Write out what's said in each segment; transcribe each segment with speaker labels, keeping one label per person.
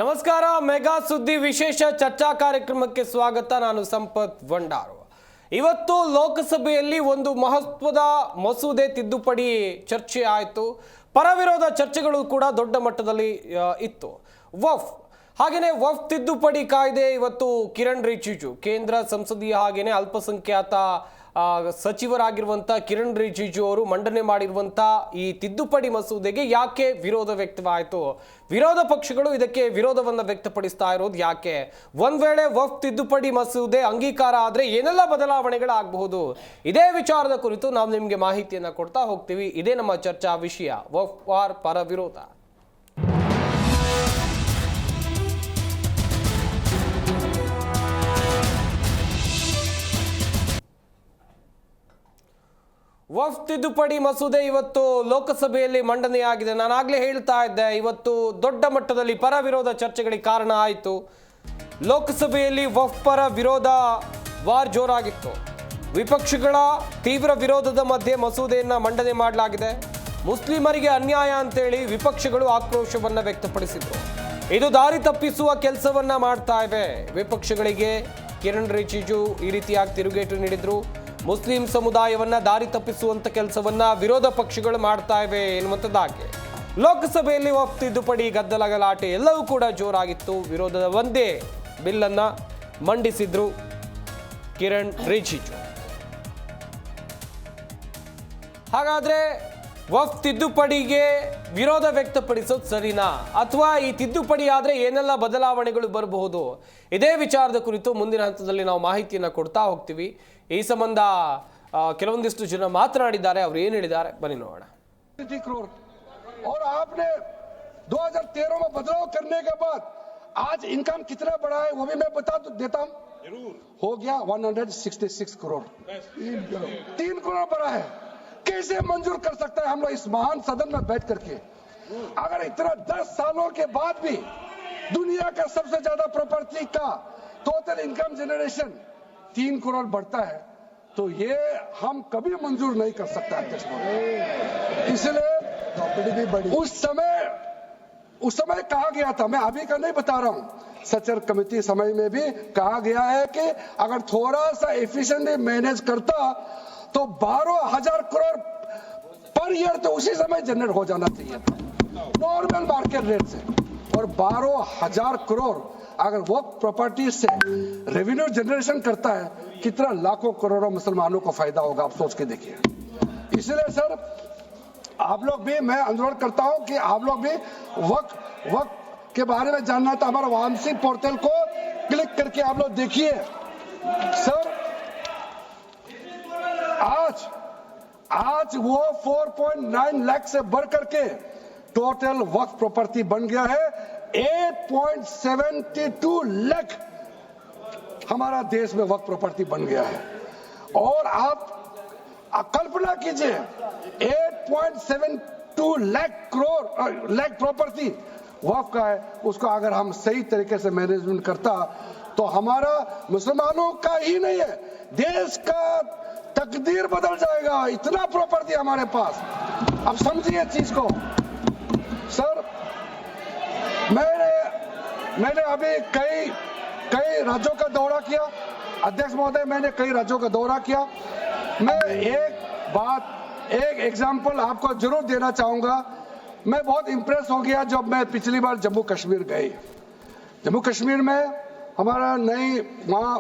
Speaker 1: ನಮಸ್ಕಾರ. ಮೆಗಾ ಸುದ್ದಿ ವಿಶೇಷ ಚರ್ಚಾ ಕಾರ್ಯಕ್ರಮಕ್ಕೆ ಸ್ವಾಗತ. ನಾನು ಸಂಪತ್ ಭಂಡಾರು. ಇವತ್ತು ಲೋಕಸಭೆಯಲ್ಲಿ ಒಂದು ಮಹತ್ವದ ಮಸೂದೆ ತಿದ್ದುಪಡಿ ಚರ್ಚೆ ಆಯಿತು. ಪರವಿರೋಧ ಚರ್ಚೆಗಳು ಕೂಡ ದೊಡ್ಡ ಮಟ್ಟದಲ್ಲಿ ಇತ್ತು. ವಫ್ ಹಾಗೆಯೇ ವಫ್ ತಿದ್ದುಪಡಿ ಕಾಯ್ದೆ ಇವತ್ತು ಕಿರಣ್ ರಿಜಿಜು ಕೇಂದ್ರ ಸಂಸದೀಯ ಹಾಗೆಯೇ ಅಲ್ಪಸಂಖ್ಯಾತ ಸಚಿವರಾಗಿರುವಂಥ ಕಿರಣ್ ರಿಜಿಜು ಅವರು ಮಂಡನೆ ಮಾಡಿರುವಂಥ ಈ ತಿದ್ದುಪಡಿ ಮಸೂದೆಗೆ ಯಾಕೆ ವಿರೋಧ ವ್ಯಕ್ತವಾಯಿತು? ವಿರೋಧ ಪಕ್ಷಗಳು ಇದಕ್ಕೆ ವಿರೋಧವನ್ನು ವ್ಯಕ್ತಪಡಿಸ್ತಾ ಇರೋದು ಯಾಕೆ? ಒಂದ್ ವೇಳೆ ವಫ್ ತಿದ್ದುಪಡಿ ಮಸೂದೆ ಅಂಗೀಕಾರ ಆದರೆ ಏನೆಲ್ಲ ಬದಲಾವಣೆಗಳಾಗಬಹುದು? ಇದೇ ವಿಚಾರದ ಕುರಿತು ನಾವು ನಿಮಗೆ ಮಾಹಿತಿಯನ್ನು ಕೊಡ್ತಾ ಹೋಗ್ತೀವಿ. ಇದೇ ನಮ್ಮ ಚರ್ಚಾ ವಿಷಯ, ವಫ್ ವಾರ್ ಪರ ವಿರೋಧ. ವಫ್ ತಿದ್ದುಪಡಿ ಮಸೂದೆ ಇವತ್ತು ಲೋಕಸಭೆಯಲ್ಲಿ ಮಂಡನೆಯಾಗಿದೆ. ನಾನಾಗಲೇ ಹೇಳ್ತಾ ಇದ್ದೆ, ಇವತ್ತು ದೊಡ್ಡ ಮಟ್ಟದಲ್ಲಿ ಪರ ವಿರೋಧ ಚರ್ಚೆಗಳಿಗೆ ಕಾರಣ ಆಯಿತು. ಲೋಕಸಭೆಯಲ್ಲಿ ವಫ್ ಪರ ವಿರೋಧ ವಾರ್ ಜೋರಾಗಿತ್ತು. ವಿಪಕ್ಷಗಳ ತೀವ್ರ ವಿರೋಧದ ಮಧ್ಯೆ ಮಸೂದೆಯನ್ನು ಮಂಡನೆ ಮಾಡಲಾಗಿದೆ. ಮುಸ್ಲಿಮರಿಗೆ ಅನ್ಯಾಯ ಅಂತೇಳಿ ವಿಪಕ್ಷಗಳು ಆಕ್ರೋಶವನ್ನು ವ್ಯಕ್ತಪಡಿಸಿದ್ರು. ಇದು ದಾರಿ ತಪ್ಪಿಸುವ ಕೆಲಸವನ್ನ ಮಾಡ್ತಾ ಇವೆ. ವಿಪಕ್ಷಗಳಿಗೆ ಕಿರಣ್ ರಿಜಿಜು ಈ ರೀತಿಯಾಗಿ ತಿರುಗೇಟು ನೀಡಿದ್ರು. ಮುಸ್ಲಿಂ ಸಮುದಾಯವನ್ನ ದಾರಿ ತಪ್ಪಿಸುವಂತ ಕೆಲಸವನ್ನ ವಿರೋಧ ಪಕ್ಷಗಳು ಮಾಡ್ತಾ ಇವೆ ಎನ್ನುವಂಥದ್ದಾಗಿ ಲೋಕಸಭೆಯಲ್ಲಿ ವಫ್ ತಿದ್ದುಪಡಿ ಗದ್ದಲ ಗಲಾಟೆ ಎಲ್ಲವೂ ಕೂಡ ಜೋರಾಗಿತ್ತು. ವಿರೋಧದ ಒಂದೇ ಬಿಲ್ ಅನ್ನ ಮಂಡಿಸಿದ್ರು ಕಿರಣ್ ರಿಜಿಜು. ಹಾಗಾದ್ರೆ ವಫ್ ತಿದ್ದುಪಡಿಗೆ ವಿರೋಧ ವ್ಯಕ್ತಪಡಿಸೋದು ಸರಿನಾ, ಅಥವಾ ಈ ತಿದ್ದುಪಡಿ ಆದ್ರೆ ಏನೆಲ್ಲ ಬದಲಾವಣೆಗಳು ಬರಬಹುದು? ಇದೇ ವಿಚಾರದ ಕುರಿತು ಮುಂದಿನ ಹಂತದಲ್ಲಿ ನಾವು ಮಾಹಿತಿಯನ್ನು ಕೊಡ್ತಾ ಹೋಗ್ತೀವಿ. ಈ ಸಂಬಂಧ ಕೆಲವೊಂದಿಷ್ಟು ಜನ ಮಾತನಾಡಿದ್ದಾರೆ. ಅವರು ಏನು ಹೇಳಿದ್ದಾರೆ ಬನ್ನಿ ನೋಡೋಣ.
Speaker 2: और आपने 2013 में बदलाव करने के बाद आज इनकम कितना बढ़ा है वो भी मैं बता देता हूं. जरूर हो गया 166 करोड़, 3 करोड़ बढ़ा है. कैसे मंजूर कर सकता है हम लोग इस महान सदन में बैठ करके? अगर इतना 10 सालों के बाद भी दुनिया का सबसे ज्यादा प्रॉपर्टी का टोटल इनकम जनरेशन 3 करोड़ बढ़ता है तो ये हम कभी मंजूर नहीं कर सकते अध्यक्ष महोदय. इसलिए उस समय कहा गया था, मैं अभी का नहीं बता रहा हूं, सचर कमेटी समय में भी कहा गया है कि अगर थोड़ा सा एफिशिएंटली मैनेज करता तो 12,000 करोड़ पर ईयर तो उसी समय जनरेट हो जाना चाहिए नॉर्मल मार्केट रेट से. और 12,000 करोड़ अगर वो प्रॉपर्टी से रेवेन्यू जनरेशन करता है, कितना लाखों करोड़ों मुसलमानों को फायदा होगा, आप सोच के देखिए. इसलिए सर आप लोग भी, मैं अनुरोध करता हूं कि आप लोग भी वक्त के बारे में जानना था, हमारा वामसी पोर्टल को क्लिक करके आप लोग देखिए. सर आज वो 4.9 लाख से बढ़ करके टोटल वक्फ प्रॉपर्टी बन गया है 8.72 लाख. हमारा देश में वक्फ प्रॉपर्टी बन गया है. और आप कल्पना कीजिए 8.72 लाख प्रॉपर्टी वक्फ का है. उसको अगर हम सही तरीके से मैनेजमेंट करता तो हमारा मुसलमानों का ही नहीं है, देश का तकदीर बदल जाएगा. इतना प्रॉपर्टी हमारे पास. अब समझिए चीज को. सर मैंने अभी कई राज्यों का दौरा किया अध्यक्ष महोदय, मैंने कई राज्यों का दौरा किया. मैं एक एग्जांपल आपको जरूर देना चाहूंगा. मैं बहुत इंप्रेस हो गया जब मैं पिछली बार जम्मू कश्मीर गए. जम्मू कश्मीर में हमारा नई वहां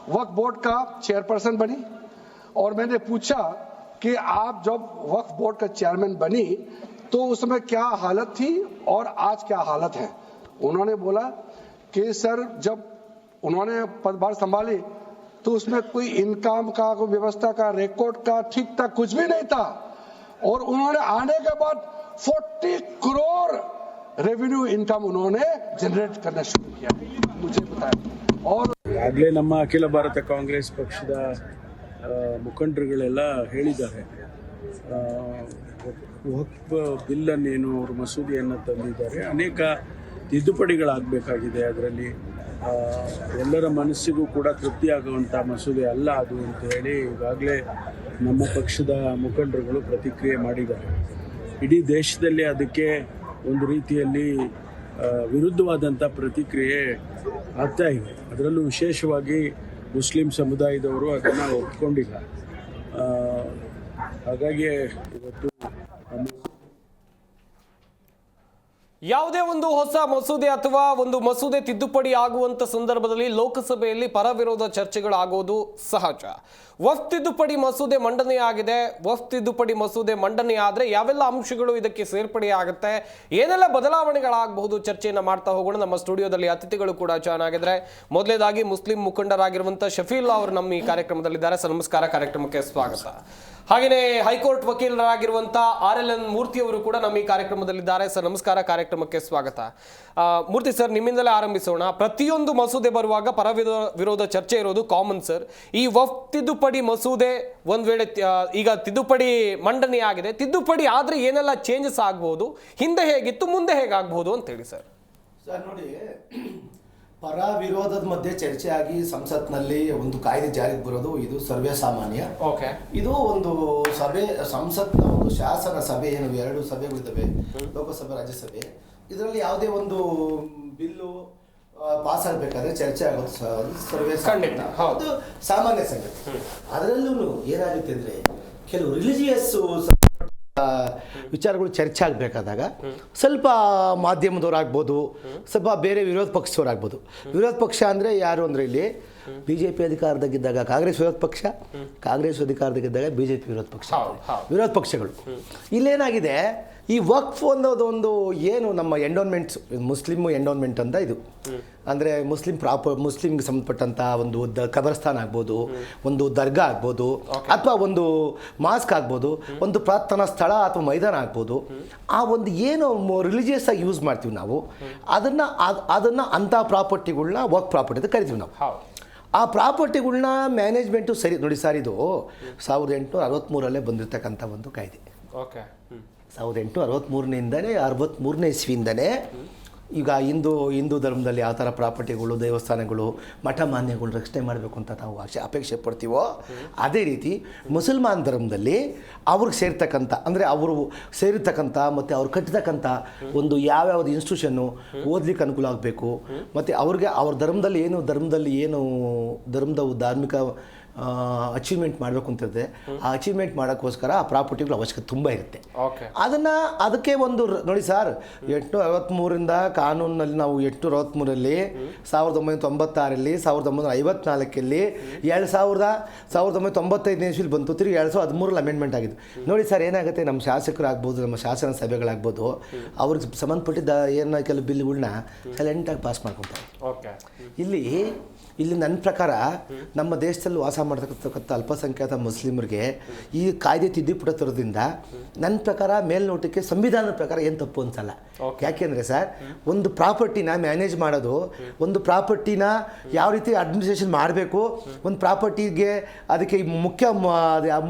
Speaker 2: वक्फ बोर्ड का चेयरपर्सन बनी और मैंने पूछा कि आप जब वक्फ बोर्ड का चेयरमैन बनी तो उस समय क्या हालत थी और आज क्या हालत है. उन्होंने बोला कि सर जब उन्होंने पदभार संभाली तो उसमें कोई इनकम का, कोई व्यवस्था का, रिकॉर्ड का ठीक ठाक कुछ भी नहीं था. और उन्होंने आने के बाद 40 करोड़ रेवेन्यू इनकम उन्होंने जनरेट करना शुरू किया, मुझे बताया. और
Speaker 3: ಆಗಲೇ ನಮ್ಮ ಅಖಿಲ ಭಾರತ ಕಾಂಗ್ರೆಸ್ ಪಕ್ಷದ ಮುಖಂಡರುಗಳೆಲ್ಲ ಹೇಳಿದ್ದಾರೆ, ವಕ್ಫ್ ಬಿಲ್ಲನ್ನೇನು ಅವರು ಮಸೂದೆಯನ್ನು ತಂದಿದ್ದಾರೆ, ಅನೇಕ ತಿದ್ದುಪಡಿಗಳಾಗಬೇಕಾಗಿದೆ, ಅದರಲ್ಲಿ ಎಲ್ಲರ ಮನಸ್ಸಿಗೂ ಕೂಡ ತೃಪ್ತಿಯಾಗುವಂಥ ಮಸೂದೆ ಅಲ್ಲ ಅದು ಅಂತ ಹೇಳಿ ಈಗಾಗಲೇ ನಮ್ಮ ಪಕ್ಷದ ಮುಖಂಡರುಗಳು ಪ್ರತಿಕ್ರಿಯೆ ಮಾಡಿದ್ದಾರೆ. ಇಡೀ ದೇಶದಲ್ಲಿ ಅದಕ್ಕೆ ಒಂದು ರೀತಿಯಲ್ಲಿ ವಿರುದ್ಧವಾದಂಥ ಪ್ರತಿಕ್ರಿಯೆ ಆಗ್ತಾ ಇದೆ. ಅದರಲ್ಲೂ ವಿಶೇಷವಾಗಿ ಮುಸ್ಲಿಂ ಸಮುದಾಯದವರು ಅದನ್ನು ಒಪ್ಕೊಂಡಿಲ್ಲ. ಹಾಗಾಗಿ ಇವತ್ತು
Speaker 1: ಯಾವುದೇ ಒಂದು ಹೊಸ ಮಸೂದೆ ಅಥವಾ ಒಂದು ಮಸೂದೆ ತಿದ್ದುಪಡಿ ಆಗುವಂತ ಸಂದರ್ಭದಲ್ಲಿ ಲೋಕಸಭೆಯಲ್ಲಿ ಪರ ವಿರೋಧ ಚರ್ಚೆಗಳಾಗೋದು ಸಹಜ. ವಕ್ಫ್ ತಿದ್ದುಪಡಿ ಮಸೂದೆ ಮಂಡನೆ ಆಗಿದೆ. ವಕ್ಫ್ ತಿದ್ದುಪಡಿ ಮಸೂದೆ ಮಂಡನೆ ಆದ್ರೆ ಯಾವೆಲ್ಲ ಅಂಶಗಳು ಇದಕ್ಕೆ ಸೇರ್ಪಡೆ ಆಗುತ್ತೆ, ಏನೆಲ್ಲ ಬದಲಾವಣೆಗಳಾಗಬಹುದು, ಚರ್ಚೆಯನ್ನ ಮಾಡ್ತಾ ಹೋಗೋಣ. ನಮ್ಮ ಸ್ಟುಡಿಯೋದಲ್ಲಿ ಅತಿಥಿಗಳು ಕೂಡ ಜಾಯ್ನ್ ಆಗಿದ್ರೆ, ಮೊದಲೇದಾಗಿ ಮುಸ್ಲಿಂ ಮುಖಂಡರಾಗಿರುವಂತಹ ಶಫೀಲ್ಲಾ ಅವರು ನಮ್ಮ ಈ ಕಾರ್ಯಕ್ರಮದಲ್ಲಿದ್ದಾರೆ. ಸರ್ ನಮಸ್ಕಾರ, ಕಾರ್ಯಕ್ರಮಕ್ಕೆ ಸ್ವಾಗತ. ಹಾಗೆಯೇ ಹೈಕೋರ್ಟ್ ವಕೀಲರಾಗಿರುವಂತಹ RLN ಮೂರ್ತಿ ಅವರು ಕೂಡ ನಮ್ಮ ಈ ಕಾರ್ಯಕ್ರಮದಲ್ಲಿದ್ದಾರೆ. ಸರ್ ನಮಸ್ಕಾರ, ಕಾರ್ಯಕ್ರಮಕ್ಕೆ ಸ್ವಾಗತ. ಮೂರ್ತಿ ಸರ್, ನಿಮ್ಮಿಂದಲೇ ಆರಂಭಿಸೋಣ. ಪ್ರತಿಯೊಂದು ಮಸೂದೆ ಬರುವಾಗ ಪರ ವಿರೋಧ ಚರ್ಚೆ ಇರೋದು ಕಾಮನ್ ಸರ್. ಈ ವಕ್ಫ್ ತಿದ್ದುಪಡಿ ಮಸೂದೆ ಒಂದ್ ವೇಳೆ ಈಗ ತಿದ್ದುಪಡಿ ಮಂಡನೆ ಆಗಿದೆ, ತಿದ್ದುಪಡಿ ಆದ್ರೆ ಏನೆಲ್ಲ ಚೇಂಜಸ್ ಆಗ್ಬಹುದು, ಹಿಂದೆ ಹೇಗಿತ್ತು ಮುಂದೆ ಹೇಗಾಗಬಹುದು ಅಂತ ಹೇಳಿ ಸರ್.
Speaker 4: ನೋಡಿ, ಪರ ವಿರೋಧದ ಮಧ್ಯೆ ಚರ್ಚೆ ಆಗಿ ಸಂಸತ್ನಲ್ಲಿ ಒಂದು ಕಾಯ್ದೆ ಜಾರಿಗೆ ಬರೋದು ಇದು ಸರ್ವೇ ಸಾಮಾನ್ಯ.
Speaker 1: ಓಕೆ,
Speaker 4: ಇದು ಒಂದು ಸಭೆ, ಸಂಸತ್ನ ಒಂದು ಶಾಸನ ಸಭೆ, ಏನು 2 ಸಭೆಗಳಿದ್ದಾವೆ, ಲೋಕಸಭೆ ರಾಜ್ಯಸಭೆ. ಇದರಲ್ಲಿ ಯಾವುದೇ ಒಂದು ಬಿಲ್ಲು ಪಾಸ್ ಆಗಬೇಕಾದ್ರೆ ಚರ್ಚೆ ಆಗೋದು ಸರ್ವೇ ಸಾಮಾನ್ಯ, ಅದು ಸಾಮಾನ್ಯ ಸಂಗತಿ. ಅದರಲ್ಲೂ ಏನಾಗುತ್ತೆ ಅಂದರೆ, ಕೆಲವು ರಿಲಿಜಿಯಸ್ ವಿಚಾರಗಳು ಚರ್ಚೆ ಆಗಬೇಕಾದಾಗ ಸ್ವಲ್ಪ ಮಾಧ್ಯಮದವರಾಗ್ಬೋದು, ಸ್ವಲ್ಪ ಬೇರೆ ವಿರೋಧ ಪಕ್ಷದವರಾಗ್ಬೋದು. ವಿರೋಧ ಪಕ್ಷ ಅಂದರೆ ಯಾರು ಅಂದರೆ, ಇಲ್ಲಿ BJP ಅಧಿಕಾರದಾಗಿದ್ದಾಗ ಕಾಂಗ್ರೆಸ್ ವಿರೋಧ ಪಕ್ಷ, ಕಾಂಗ್ರೆಸ್ ಅಧಿಕಾರದಾಗಿದ್ದಾಗ BJP ವಿರೋಧ ಪಕ್ಷ, ವಿರೋಧ ಪಕ್ಷಗಳು. ಇಲ್ಲೇನಾಗಿದೆ, ಈ ವಕ್ಫ್ ಅನ್ನೋದೊಂದು ಏನು ನಮ್ಮ ಎಂಡೋನ್ಮೆಂಟ್ಸ್, ಮುಸ್ಲಿಮ್ ಎಂಡೋನ್ಮೆಂಟ್ ಅಂತ ಇದು ಅಂದರೆ ಮುಸ್ಲಿಮ್ಗೆ ಸಂಬಂಧಪಟ್ಟಂಥ ಒಂದು ಕಬರ್ಸ್ಥಾನ್ ಆಗ್ಬೋದು, ಒಂದು ದರ್ಗಾ ಆಗ್ಬೋದು, ಅಥವಾ ಒಂದು ಮಾಸ್ಕ್ ಆಗ್ಬೋದು, ಒಂದು ಪ್ರಾರ್ಥನಾ ಸ್ಥಳ ಅಥವಾ ಮೈದಾನ ಆಗ್ಬೋದು. ಆ ಒಂದು ಏನು ರಿಲಿಜಿಯಸ್ ಆಗಿ ಯೂಸ್ ಮಾಡ್ತೀವಿ ನಾವು, ಅದನ್ನು ಅಂಥ ಪ್ರಾಪರ್ಟಿಗಳನ್ನ ವಕ್ಫ್ ಪ್ರಾಪರ್ಟಿ ಅಂತ ಕರಿತೀವಿ ನಾವು. ಆ ಪ್ರಾಪರ್ಟಿಗಳನ್ನ ಮ್ಯಾನೇಜ್ಮೆಂಟು ಸರಿ ನೋಡಿ ಸರ್, ಇದು 1863 ಬಂದಿರತಕ್ಕಂಥ ಒಂದು ಕಾಯ್ದೆ.
Speaker 1: ಓಕೆ,
Speaker 4: 1863 63ನೇ ಇಸ್ವಿಯಿಂದನೇ ಈಗ ಹಿಂದೂ ಧರ್ಮದಲ್ಲಿ ಯಾವ ಥರ ಪ್ರಾಪರ್ಟಿಗಳು, ದೇವಸ್ಥಾನಗಳು, ಮಠ ಮಾನ್ಯಗಳು ರಕ್ಷಣೆ ಮಾಡಬೇಕು ಅಂತ ನಾವು ಅಪೇಕ್ಷೆ ಪಡ್ತೀವೋ, ಅದೇ ರೀತಿ ಮುಸಲ್ಮಾನ್ ಧರ್ಮದಲ್ಲಿ ಅವ್ರಿಗೆ ಸೇರ್ತಕ್ಕಂಥ, ಅಂದರೆ ಅವರು ಸೇರಿರ್ತಕ್ಕಂಥ ಮತ್ತು ಅವ್ರು ಕಟ್ಟತಕ್ಕಂಥ ಒಂದು ಯಾವ್ಯಾವ್ದು ಇನ್ಸ್ಟಿಟ್ಯೂಷನ್ನು ಓದಲಿಕ್ಕೆ ಅನುಕೂಲ ಆಗಬೇಕು, ಮತ್ತು ಅವ್ರಿಗೆ ಅವ್ರ ಧರ್ಮದಲ್ಲಿ ಧರ್ಮದ ಧಾರ್ಮಿಕ ಅಚೀವ್ಮೆಂಟ್ ಮಾಡಬೇಕು ಅಂತಿರುತ್ತೆ. ಆ ಅಚೀವ್ಮೆಂಟ್ ಮಾಡೋಕ್ಕೋಸ್ಕರ ಆ ಪ್ರಾಪರ್ಟಿಗಳು ಅವಶ್ಯಕತೆ ತುಂಬ ಇರುತ್ತೆ. ಅದಕ್ಕೆ ಒಂದು ನೋಡಿ ಸರ್, 863 ಕಾನೂನಿನಲ್ಲಿ ನಾವು 863 1996 1954 1995 ಇಸ್ವಿಲಿ ಬಂತು, ತಿರುಗಿ 2013 ಅಮೆಂಡ್ಮೆಂಟ್ ಆಗಿದ್ದು. ನೋಡಿ ಸರ್, ಏನಾಗುತ್ತೆ, ನಮ್ಮ ಶಾಸಕರಾಗ್ಬೋದು, ನಮ್ಮ ಶಾಸನ ಸಭೆಗಳಾಗ್ಬೋದು, ಅವ್ರಿಗೆ ಸಂಬಂಧಪಟ್ಟಿದ್ದ ಏನೋ ಕೆಲವು ಬಿಲ್ಗಳನ್ನ ಸೈಲೆಂಟಾಗಿ ಪಾಸ್ ಮಾಡ್ಕೊತಾರೆ. ಇಲ್ಲಿ ನನ್ನ ಪ್ರಕಾರ ನಮ್ಮ ದೇಶದಲ್ಲಿ ವಾಸ ಮಾಡ್ತಕ್ಕಂಥ ಅಲ್ಪಸಂಖ್ಯಾತ ಮುಸ್ಲಿಮರಿಗೆ ಈ ಕಾಯ್ದೆ ತಿದ್ದುಪಡಿ ತರೋದ್ರಿಂದ ನನ್ನ ಪ್ರಕಾರ ಮೇಲ್ನೋಟಕ್ಕೆ ಸಂವಿಧಾನದ ಪ್ರಕಾರ ಏನು ತಪ್ಪು ಅನ್ಸಲ್ಲ. ಯಾಕೆಂದರೆ ಸರ್, ಒಂದು ಪ್ರಾಪರ್ಟಿನ ಮ್ಯಾನೇಜ್ ಮಾಡೋದು, ಒಂದು ಪ್ರಾಪರ್ಟಿನ ಯಾವ ರೀತಿ ಅಡ್ಮಿನಿಸ್ಟ್ರೇಷನ್ ಮಾಡಬೇಕು, ಒಂದು ಪ್ರಾಪರ್ಟಿಗೆ ಅದಕ್ಕೆ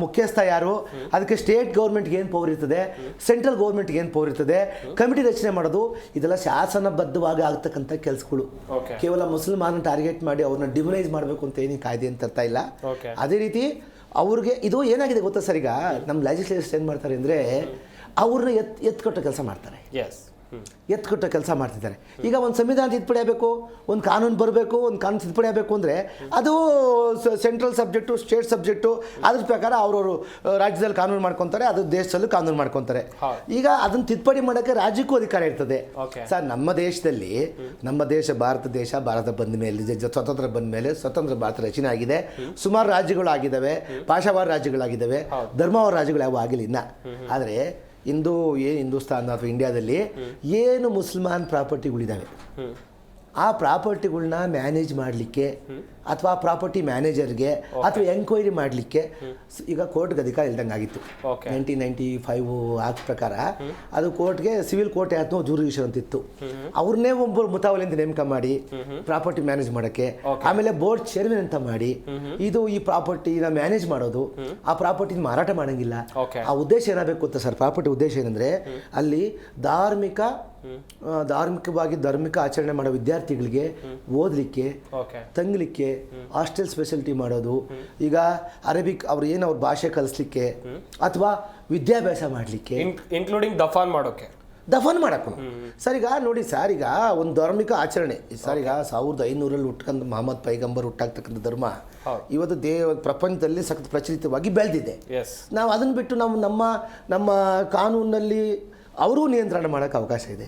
Speaker 4: ಮುಖ್ಯಸ್ಥ ಯಾರು, ಅದಕ್ಕೆ ಸ್ಟೇಟ್ ಗೌರ್ಮೆಂಟ್ಗೆ ಏನು ಪವರ್ ಇರ್ತದೆ, ಸೆಂಟ್ರಲ್ ಗೌರ್ಮೆಂಟ್ಗೆ ಏನು ಪವರ್ ಇರ್ತದೆ, ಕಮಿಟಿ ರಚನೆ ಮಾಡೋದು, ಇದೆಲ್ಲ ಶಾಸನಬದ್ಧವಾಗಿ ಆಗ್ತಕ್ಕಂಥ ಕೆಲಸಗಳು. ಕೇವಲ ಮುಸಲ್ಮಾನ ಟಾರ್ಗೆಟ್ ಮಾಡಿ ಅವ್ರನ್ನ ಡಿಮೊನೈಸ್ ಮಾಡಬೇಕು ಅಂತ ಏನು ಕಾಯ್ದೆ ಅಂತ ಅರ್ಥ ಇಲ್ಲ. ಅದೇ ರೀತಿ ಅವ್ರಿಗೆ ಇದು ಏನಾಗಿದೆ ಗೊತ್ತಾ ಸರ್, ಈಗ ನಮ್ಮ ಲೆಜಿಸ್ಲೇಟರ್ಸ್ ಏನು ಮಾಡ್ತಾರೆ ಅಂದರೆ, ಅವ್ರನ್ನ ಎತ್ಕೊಟ್ಟ ಕೆಲಸ ಮಾಡ್ತಾರೆ, ಎತ್ಕೊಟ್ಟ ಕೆಲಸ ಮಾಡ್ತಿದ್ದಾರೆ. ಈಗ ಒಂದು ಸಂವಿಧಾನ ತಿದ್ದುಪಡಿ ಆಗಬೇಕು, ಒಂದು ಕಾನೂನು ಬರಬೇಕು, ಒಂದು ಕಾನೂನು ತಿದ್ದುಪಡಿ ಆಗಬೇಕು ಅಂದರೆ ಅದು ಸೆಂಟ್ರಲ್ ಸಬ್ಜೆಕ್ಟು, ಸ್ಟೇಟ್ ಸಬ್ಜೆಕ್ಟು, ಅದ್ರ ಪ್ರಕಾರ ಅವ್ರವರು ರಾಜ್ಯದಲ್ಲಿ ಕಾನೂನು ಮಾಡ್ಕೊತಾರೆ, ಅದು ದೇಶದಲ್ಲೂ ಕಾನೂನು ಮಾಡ್ಕೊತಾರೆ. ಈಗ ಅದನ್ನು ತಿದ್ದುಪಡಿ ಮಾಡೋಕ್ಕೆ ರಾಜ್ಯಕ್ಕೂ ಅಧಿಕಾರ ಇರ್ತದೆ. ಸರ್, ನಮ್ಮ ದೇಶದಲ್ಲಿ, ನಮ್ಮ ದೇಶ ಭಾರತ ಬಂದ ಮೇಲೆ, ಸ್ವತಂತ್ರ ಬಂದ ಮೇಲೆ, ಸ್ವತಂತ್ರ ಭಾರತ ರಚನೆ ಆಗಿದೆ, ಸುಮಾರು ರಾಜ್ಯಗಳು ಆಗಿದ್ದಾವೆ, ಭಾಷಾವಾರ ರಾಜ್ಯಗಳಾಗಿದ್ದಾವೆ, ಧರ್ಮವಾರ ರಾಜ್ಯಗಳು ಯಾವ ಆಗಿಲ್ಲ ಇನ್ನ. ಆದರೆ ಹಿಂದೂಸ್ತಾನ ಅಥವಾ ಇಂಡಿಯಾದಲ್ಲಿ ಏನು ಮುಸಲ್ಮಾನ್ ಪ್ರಾಪರ್ಟಿಗಳಿದ್ದಾವೆ, ಆ ಪ್ರಾಪರ್ಟಿಗಳನ್ನ ಮ್ಯಾನೇಜ್ ಮಾಡಲಿಕ್ಕೆ ಅಥವಾ ಪ್ರಾಪರ್ಟಿ ಮ್ಯಾನೇಜರ್ಗೆ ಅಥವಾ ಎಂಕ್ವೈರಿ ಮಾಡಲಿಕ್ಕೆ ಈಗ ಕೋರ್ಟ್ಗೆ ಅಧಿಕಾರ ಇಲ್ದಂಗೆ ಆಗಿತ್ತು. 1995 ಆಕ್ಟ್ ಪ್ರಕಾರ ಅದು ಕೋರ್ಟ್ಗೆ ಸಿವಿಲ್ ಕೋರ್ಟ್ ಯಾತನೋ ಜೂರಿಡಿಕ್ಷನ್ ಅಂತಿತ್ತು. ಅವ್ರನ್ನೇ ಒಬ್ಬರು ಮುತಾವಲಿಂದ ನೇಮಕ ಮಾಡಿ ಪ್ರಾಪರ್ಟಿ ಮ್ಯಾನೇಜ್ ಮಾಡೋಕ್ಕೆ, ಆಮೇಲೆ ಬೋರ್ಡ್ ಚೇರ್ಮನ್ ಅಂತ ಮಾಡಿ ಇದು ಈ ಪ್ರಾಪರ್ಟಿನ ಮ್ಯಾನೇಜ್ ಮಾಡೋದು, ಆ ಪ್ರಾಪರ್ಟಿನ ಮಾರಾಟ ಮಾಡೋಂಗಿಲ್ಲ. ಆ ಉದ್ದೇಶ ಏನಾಗಬೇಕು ಅಂತ ಸರ್, ಪ್ರಾಪರ್ಟಿ ಉದ್ದೇಶ ಏನಂದರೆ, ಅಲ್ಲಿ ಧಾರ್ಮಿಕವಾಗಿ ಧಾರ್ಮಿಕ ಆಚರಣೆ ಮಾಡೋ ವಿದ್ಯಾರ್ಥಿಗಳಿಗೆ ಓದಲಿಕ್ಕೆ, ತಂಗಲಿಕ್ಕೆ ಹಾಸ್ಟೆಲ್ ಸ್ಪೆಷಾಲಿಟಿ ಮಾಡೋದು, ಈಗ ಅರೇಬಿಕ್ ಅವ್ರ ಭಾಷೆ ಕಲಿಸ್ಲಿಕ್ಕೆ ಅಥವಾ ವಿದ್ಯಾಭ್ಯಾಸ ಮಾಡಲಿಕ್ಕೆ,
Speaker 1: ಇನ್ಕ್ಲೂಡಿಂಗ್ ದಫಾನ್ ಮಾಡೋಕೆ,
Speaker 4: ದಫನ್ ಮಾಡಕ್ಕೂ ಸರ್. ಈಗ ನೋಡಿ ಸರ್, ಈಗ ಒಂದು ಧಾರ್ಮಿಕ ಆಚರಣೆ ಸರ್, ಈಗ 1500 ಹುಟ್ಕೊಂಡು ಮಹಮ್ಮದ್ ಪೈಗಂಬರ್ ಹುಟ್ಟಾಗ್ತಕ್ಕಂಥ ಧರ್ಮ ಇವತ್ತು ಪ್ರಪಂಚದಲ್ಲಿ ಸಖತ್ ಪ್ರಚಲಿತವಾಗಿ ಬೆಳೆದಿದೆ. ನಾವು ಅದನ್ನು ಬಿಟ್ಟು ನಾವು ನಮ್ಮ ಕಾನೂನಲ್ಲಿ ಅವರೂ ನಿಯಂತ್ರಣ ಮಾಡೋಕ್ಕೆ ಅವಕಾಶ ಇದೆ.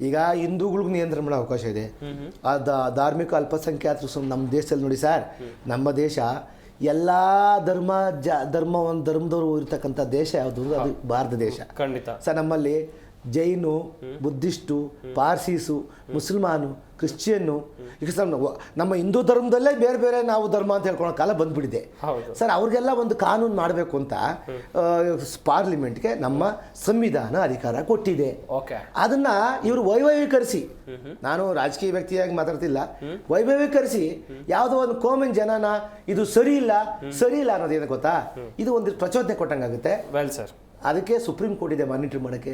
Speaker 4: ಈಗ ಹಿಂದೂಗಳಿಗೂ ನಿಯಂತ್ರಣ ಮಾಡೋ ಅವಕಾಶ ಇದೆ. ಧಾರ್ಮಿಕ ಅಲ್ಪಸಂಖ್ಯಾತರು ನಮ್ಮ ದೇಶದಲ್ಲಿ ನೋಡಿ ಸರ್, ನಮ್ಮ ದೇಶ ಎಲ್ಲ ಧರ್ಮದವರು ಇರ್ತಕ್ಕಂಥ ದೇಶ ಯಾವುದು? ಅದು ಭಾರತ ದೇಶ.
Speaker 1: ಖಂಡಿತ
Speaker 4: ಸರ್, ನಮ್ಮಲ್ಲಿ ಜೈನು, ಬುದ್ಧಿಸ್ಟು, ಪಾರ್ಸೀಸು, ಮುಸಲ್ಮಾನು, ಕ್ರಿಶ್ಚಿಯನ್ನು, ಈಗ ಸರ್ ನಮ್ಮ ಹಿಂದೂ ಧರ್ಮದಲ್ಲೇ ಬೇರೆ ಬೇರೆ ನಾವು ಧರ್ಮ ಅಂತ ಹೇಳ್ಕೊಳ್ಳೋ ಕಾಲ ಬಂದ್ಬಿಟ್ಟಿದೆ ಸರ್. ಅವ್ರಿಗೆಲ್ಲ ಒಂದು ಕಾನೂನು ಮಾಡಬೇಕು ಅಂತ ಪಾರ್ಲಿಮೆಂಟ್ಗೆ ನಮ್ಮ ಸಂವಿಧಾನ ಅಧಿಕಾರ ಕೊಟ್ಟಿದೆ. ಅದನ್ನ ಇವರು ವೈಭವೀಕರಿಸಿ, ನಾನು ರಾಜಕೀಯ ವ್ಯಕ್ತಿಯಾಗಿ ಮಾತಾಡ್ತಿಲ್ಲ, ವೈಭವೀಕರಿಸಿ ಯಾವುದೋ ಒಂದು ಕೋಮನ್ ಜನನ ಇದು ಸರಿ ಇಲ್ಲ ಅನ್ನೋದೇನು ಗೊತ್ತಾ, ಇದು ಒಂದು ಪ್ರಚೋದನೆ ಕೊಟ್ಟಂಗಾಗುತ್ತೆ. ಅದಕ್ಕೆ ಸುಪ್ರೀಂ ಕೋರ್ಟ್ ಇದೆ ಮಾನಿಟರ್ ಮಾಡೋಕ್ಕೆ.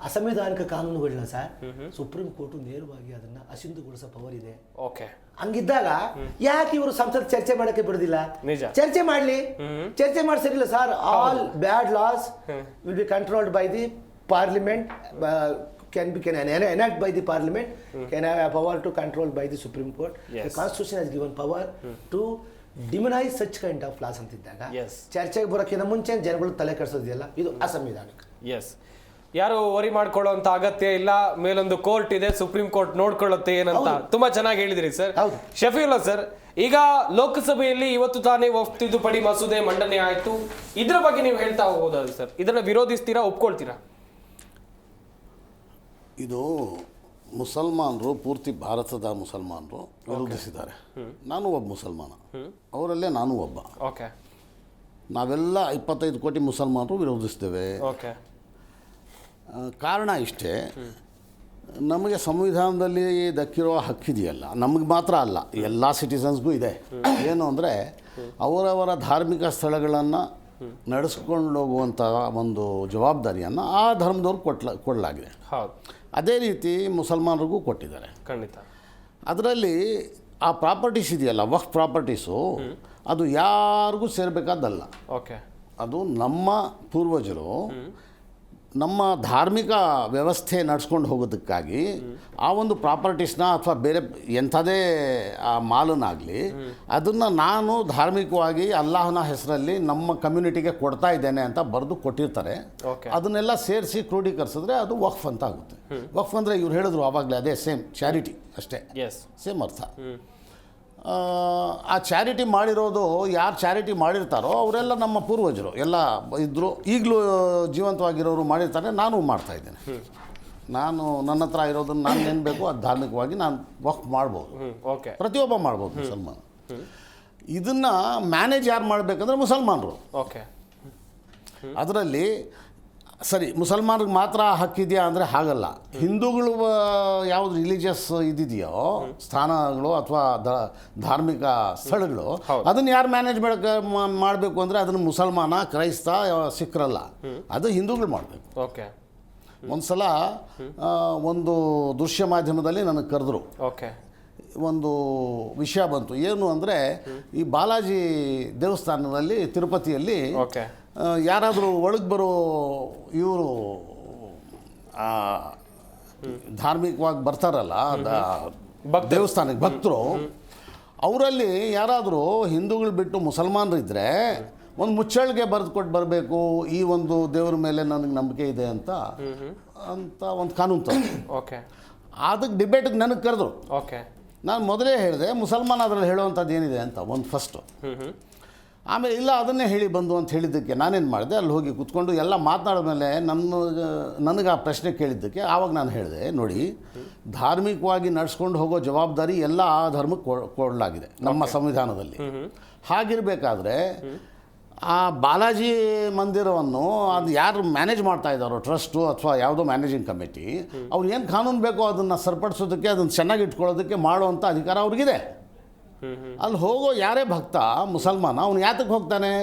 Speaker 4: ಅಸಂವಿಧಾನಿಕ ಕಾನೂನುಗಳನ್ನ ಸರ್ ಸುಪ್ರೀಂ ಕೋರ್ಟ್ ನೇರವಾಗಿ ಅದನ್ನ ಅಸಿಂಧುಗೊಳಿಸೋ ಪವರ್ ಇದೆ. ಹಂಗಿದ್ದಾಗ ಯಾಕೆ ಇವರು ಸಂಸತ್ ಚರ್ಚೆ ಮಾಡಕ್ಕೆ ಬಿಡುದಿಲ್ಲ? ಚರ್ಚೆ ಮಾಡ್ಲಿ, ಚರ್ಚೆ ಮಾಡಿ ಸರಿಲ್ಲ sir. All bad laws will be controlled by the parliament, can enact by the parliament, can have a power to control by the Supreme Court. The Constitution has given power to diminish such kind of laws ಅಂತಿದ್ದಾಗ ಚರ್ಚೆಗೆ ಬರೋಕ್ಕಿಂತ ಮುಂಚೆ ಜನಗಳು ತಲೆ ಕೆಡಿಸೋದಿಲ್ಲ, ಇದು ಅಸಂವಿಧಾನಿಕ.
Speaker 1: ಯಾರು worry ಮಾಡ್ಕೊಳ್ಳೋ ಅಂತ ಅಗತ್ಯ ಇಲ್ಲ, ಮೇಲೊಂದು ಕೋರ್ಟ್ ಇದೆ, ಸುಪ್ರೀಂ ಕೋರ್ಟ್ ನೋಡ್ಕೊಳ್ಳುತ್ತೆ ಏನಂತ ತುಂಬಾ ಚೆನ್ನಾಗಿ ಹೇಳಿದಿರಿ ಸರ್. ಶಫೀವುಲ್ಲಾ ಸರ್, ಈಗ ಲೋಕಸಭೆಯಲ್ಲಿ ಇವತ್ತು ತಾನೇ ವಕ್ಫ್ ತಿದ್ದುಪಡಿ ಮಸೂದೆ ಮಂಡನೆ ಆಯ್ತು, ಇದ್ರ ಬಗ್ಗೆ ನೀವು ಹೇಳ್ತಾ ಹೋಗೋದಾದ್ರೆ ಸರ್, ಇದನ್ನ ವಿರೋಧಿಸ್ತೀರಾ, ಒಪ್ಕೊಳ್ತೀರಾ?
Speaker 5: ಇದು ಮುಸಲ್ಮಾನರು, ಪೂರ್ತಿ ಭಾರತದ ಮುಸಲ್ಮಾನರು ವಿರೋಧಿಸಿದ್ದಾರೆ. ನಾನು ಒಬ್ಬ ಮುಸಲ್ಮಾನ, ಅವರಲ್ಲೇ ನಾನು ಒಬ್ಬ. ನಾವೆಲ್ಲ 25 ಕೋಟಿ ಮುಸಲ್ಮಾನರು ವಿರೋಧಿಸ್ತೇವೆ. ಕಾರಣ ಇಷ್ಟೇ, ನಮಗೆ ಸಂವಿಧಾನದಲ್ಲಿ ದಕ್ಕಿರೋ ಹಕ್ಕಿದೆಯಲ್ಲ, ನಮಗೆ ಮಾತ್ರ ಅಲ್ಲ, ಎಲ್ಲ ಸಿಟಿಸನ್ಸ್ಗೂ ಇದೆ. ಏನು ಅಂದರೆ ಅವರವರ ಧಾರ್ಮಿಕ ಸ್ಥಳಗಳನ್ನು ನಡೆಸ್ಕೊಂಡು ಹೋಗುವಂಥ ಒಂದು ಜವಾಬ್ದಾರಿಯನ್ನು ಆ ಧರ್ಮದವ್ರು ಕೊಡಲಾಗಿದೆ. ಅದೇ ರೀತಿ ಮುಸಲ್ಮಾನರಿಗೂ ಕೊಟ್ಟಿದ್ದಾರೆ.
Speaker 1: ಖಂಡಿತ.
Speaker 5: ಅದರಲ್ಲಿ ಆ ಪ್ರಾಪರ್ಟೀಸ್ ಇದೆಯಲ್ಲ, ವಕ್ಫ್ ಪ್ರಾಪರ್ಟೀಸು, ಅದು ಯಾರಿಗೂ ಸೇರಬೇಕಾದ್ದಲ್ಲ. ಅದು ನಮ್ಮ ಪೂರ್ವಜರು ನಮ್ಮ ಧಾರ್ಮಿಕ ವ್ಯವಸ್ಥೆ ನಡೆಸ್ಕೊಂಡು ಹೋಗೋದಕ್ಕಾಗಿ ಆ ಒಂದು ಪ್ರಾಪರ್ಟೀಸ್ನ ಅಥವಾ ಬೇರೆ ಎಂಥದೇ ಆ ಮಾಲನ್ನಾಗಲಿ ಅದನ್ನು ನಾನು ಧಾರ್ಮಿಕವಾಗಿ ಅಲ್ಲಾಹನ ಹೆಸರಲ್ಲಿ ನಮ್ಮ ಕಮ್ಯುನಿಟಿಗೆ ಕೊಡ್ತಾ ಇದ್ದೇನೆ ಅಂತ ಬರೆದು ಕೊಟ್ಟಿರ್ತಾರೆ. ಅದನ್ನೆಲ್ಲ ಸೇರಿಸಿ ಕ್ರೋಢೀಕರಿಸಿದ್ರೆ ಅದು ವಕ್ಫ್ ಅಂತ ಆಗುತ್ತೆ. ವಕ್ಫ್ ಅಂದರೆ ಇವ್ರು ಹೇಳಿದ್ರು ಆವಾಗಲೇ, ಅದೇ ಸೇಮ್ ಚಾರಿಟಿ ಅಷ್ಟೇ, ಸೇಮ್ ಅರ್ಥ. ಆ ಚಾರಿಟಿ ಮಾಡಿರೋದು, ಯಾರು ಚಾರಿಟಿ ಮಾಡಿರ್ತಾರೋ ಅವರೆಲ್ಲ ನಮ್ಮ ಪೂರ್ವಜರು ಎಲ್ಲ ಇದ್ದರು, ಈಗಲೂ ಜೀವಂತವಾಗಿರೋರು ಮಾಡಿರ್ತಾರೆ. ನಾನು ಮಾಡ್ತಾಯಿದ್ದೇನೆ. ನಾನು ನನ್ನ ಹತ್ರ ಇರೋದನ್ನು ನಾನು ಏನು ಬೇಕು ಅದು ಧಾರ್ಮಿಕವಾಗಿ ನಾನು ವಕ್ಫ್ ಮಾಡ್ಬೋದು. ಪ್ರತಿಯೊಬ್ಬ ಮಾಡ್ಬೋದು ಮುಸಲ್ಮಾನ. ಇದನ್ನು ಮ್ಯಾನೇಜ್ ಯಾರು ಮಾಡಬೇಕಂದ್ರೆ ಮುಸಲ್ಮಾನರು. ಅದರಲ್ಲಿ ಸರಿ, ಮುಸಲ್ಮಾನ್ರಿಗೆ ಮಾತ್ರ ಹಕ್ಕಿದೆಯಾ ಅಂದರೆ ಹಾಗಲ್ಲ. ಹಿಂದೂಗಳು ಯಾವುದು ರಿಲಿಜಿಯಸ್ ಇದಿದೆಯೋ ಸ್ಥಾನಗಳು ಅಥವಾ ಧಾರ್ಮಿಕ ಸ್ಥಳಗಳು, ಅದನ್ನು ಯಾರು ಮ್ಯಾನೇಜ್ ಮಾಡಬೇಕು ಅಂದರೆ ಅದನ್ನು ಮುಸಲ್ಮಾನ, ಕ್ರೈಸ್ತ, ಸಿಖ್ರಲ್ಲ, ಅದು ಹಿಂದೂಗಳು ಮಾಡಬೇಕು. ಒಂದು ಸಲ ಒಂದು ದೃಶ್ಯ ಮಾಧ್ಯಮದಲ್ಲಿ ನನಗೆ ಕರೆದ್ರು. ಒಂದು ವಿಷಯ ಬಂತು. ಏನು ಅಂದರೆ ಈ ಬಾಲಾಜಿ ದೇವಸ್ಥಾನದಲ್ಲಿ ತಿರುಪತಿಯಲ್ಲಿ ಯಾರಾದರೂ ಒಳಗೆ ಬರೋ ಇವರು ಧಾರ್ಮಿಕವಾಗಿ ಬರ್ತಾರಲ್ಲ ದೇವಸ್ಥಾನಕ್ಕೆ ಭಕ್ತರು, ಅವರಲ್ಲಿ ಯಾರಾದರೂ ಹಿಂದೂಗಳು ಬಿಟ್ಟು ಮುಸಲ್ಮಾನರಿದ್ದರೆ ಒಂದು ಮುಚ್ಚಳಿಗೆ ಬರೆದುಕೊಟ್ಟು ಬರಬೇಕು, ಈ ಒಂದು ದೇವ್ರ ಮೇಲೆ ನನಗೆ ನಂಬಿಕೆ ಇದೆ ಅಂತ ಒಂದು ಕಾನೂನು ತಂದು ಅದಕ್ಕೆ ಡಿಬೇಟಿಗೆ ನನಗೆ ಕರೆದ್ರು. ನಾನು ಮೊದಲೇ ಹೇಳಿದೆ ಮುಸಲ್ಮಾನ ಅದರಲ್ಲಿ ಹೇಳುವಂಥದ್ದು ಏನಿದೆ ಅಂತ ಒಂದು ಫಸ್ಟು. ಆಮೇಲೆ ಇಲ್ಲ ಅದನ್ನೇ ಹೇಳಿ ಬಂದು ಅಂತ ಹೇಳಿದ್ದಕ್ಕೆ ನಾನೇನು ಮಾಡಿದೆ, ಅಲ್ಲಿ ಹೋಗಿ ಕೂತ್ಕೊಂಡು ಎಲ್ಲ ಮಾತನಾಡಿದ್ಮೇಲೆ ನನಗೆ ಆ ಪ್ರಶ್ನೆ ಕೇಳಿದ್ದಕ್ಕೆ ಆವಾಗ ನಾನು ಹೇಳಿದೆ, ನೋಡಿ ಧಾರ್ಮಿಕವಾಗಿ ನಡೆಸ್ಕೊಂಡು ಹೋಗೋ ಜವಾಬ್ದಾರಿ ಎಲ್ಲ ಆ ಧರ್ಮಕ್ಕೆ ಕೊಡಲಾಗಿದೆ ನಮ್ಮ ಸಂವಿಧಾನದಲ್ಲಿ. ಹಾಗಿರಬೇಕಾದ್ರೆ ಆ ಬಾಲಾಜಿ ಮಂದಿರವನ್ನು ಅದು ಯಾರು ಮ್ಯಾನೇಜ್ ಮಾಡ್ತಾ ಇದ್ದಾರೋ, ಟ್ರಸ್ಟು ಅಥವಾ ಯಾವುದೋ ಮ್ಯಾನೇಜಿಂಗ್ ಕಮಿಟಿ, ಅವ್ರು ಏನು ಕಾನೂನು ಬೇಕೋ ಅದನ್ನು ಸರಿಪಡಿಸೋದಕ್ಕೆ, ಅದನ್ನು ಚೆನ್ನಾಗಿ ಇಟ್ಕೊಳ್ಳೋದಕ್ಕೆ ಮಾಡುವಂಥ ಅಧಿಕಾರ ಅವ್ರಿಗಿದೆ. ಅಲ್ಲಿ ಹೋಗೋ ಯಾರೇ ಭಕ್ತ ಮುಸಲ್ಮಾನ ಅವನು ಯಾತಕ್ಕೆ ಹೋಗ್ತಾನೆ?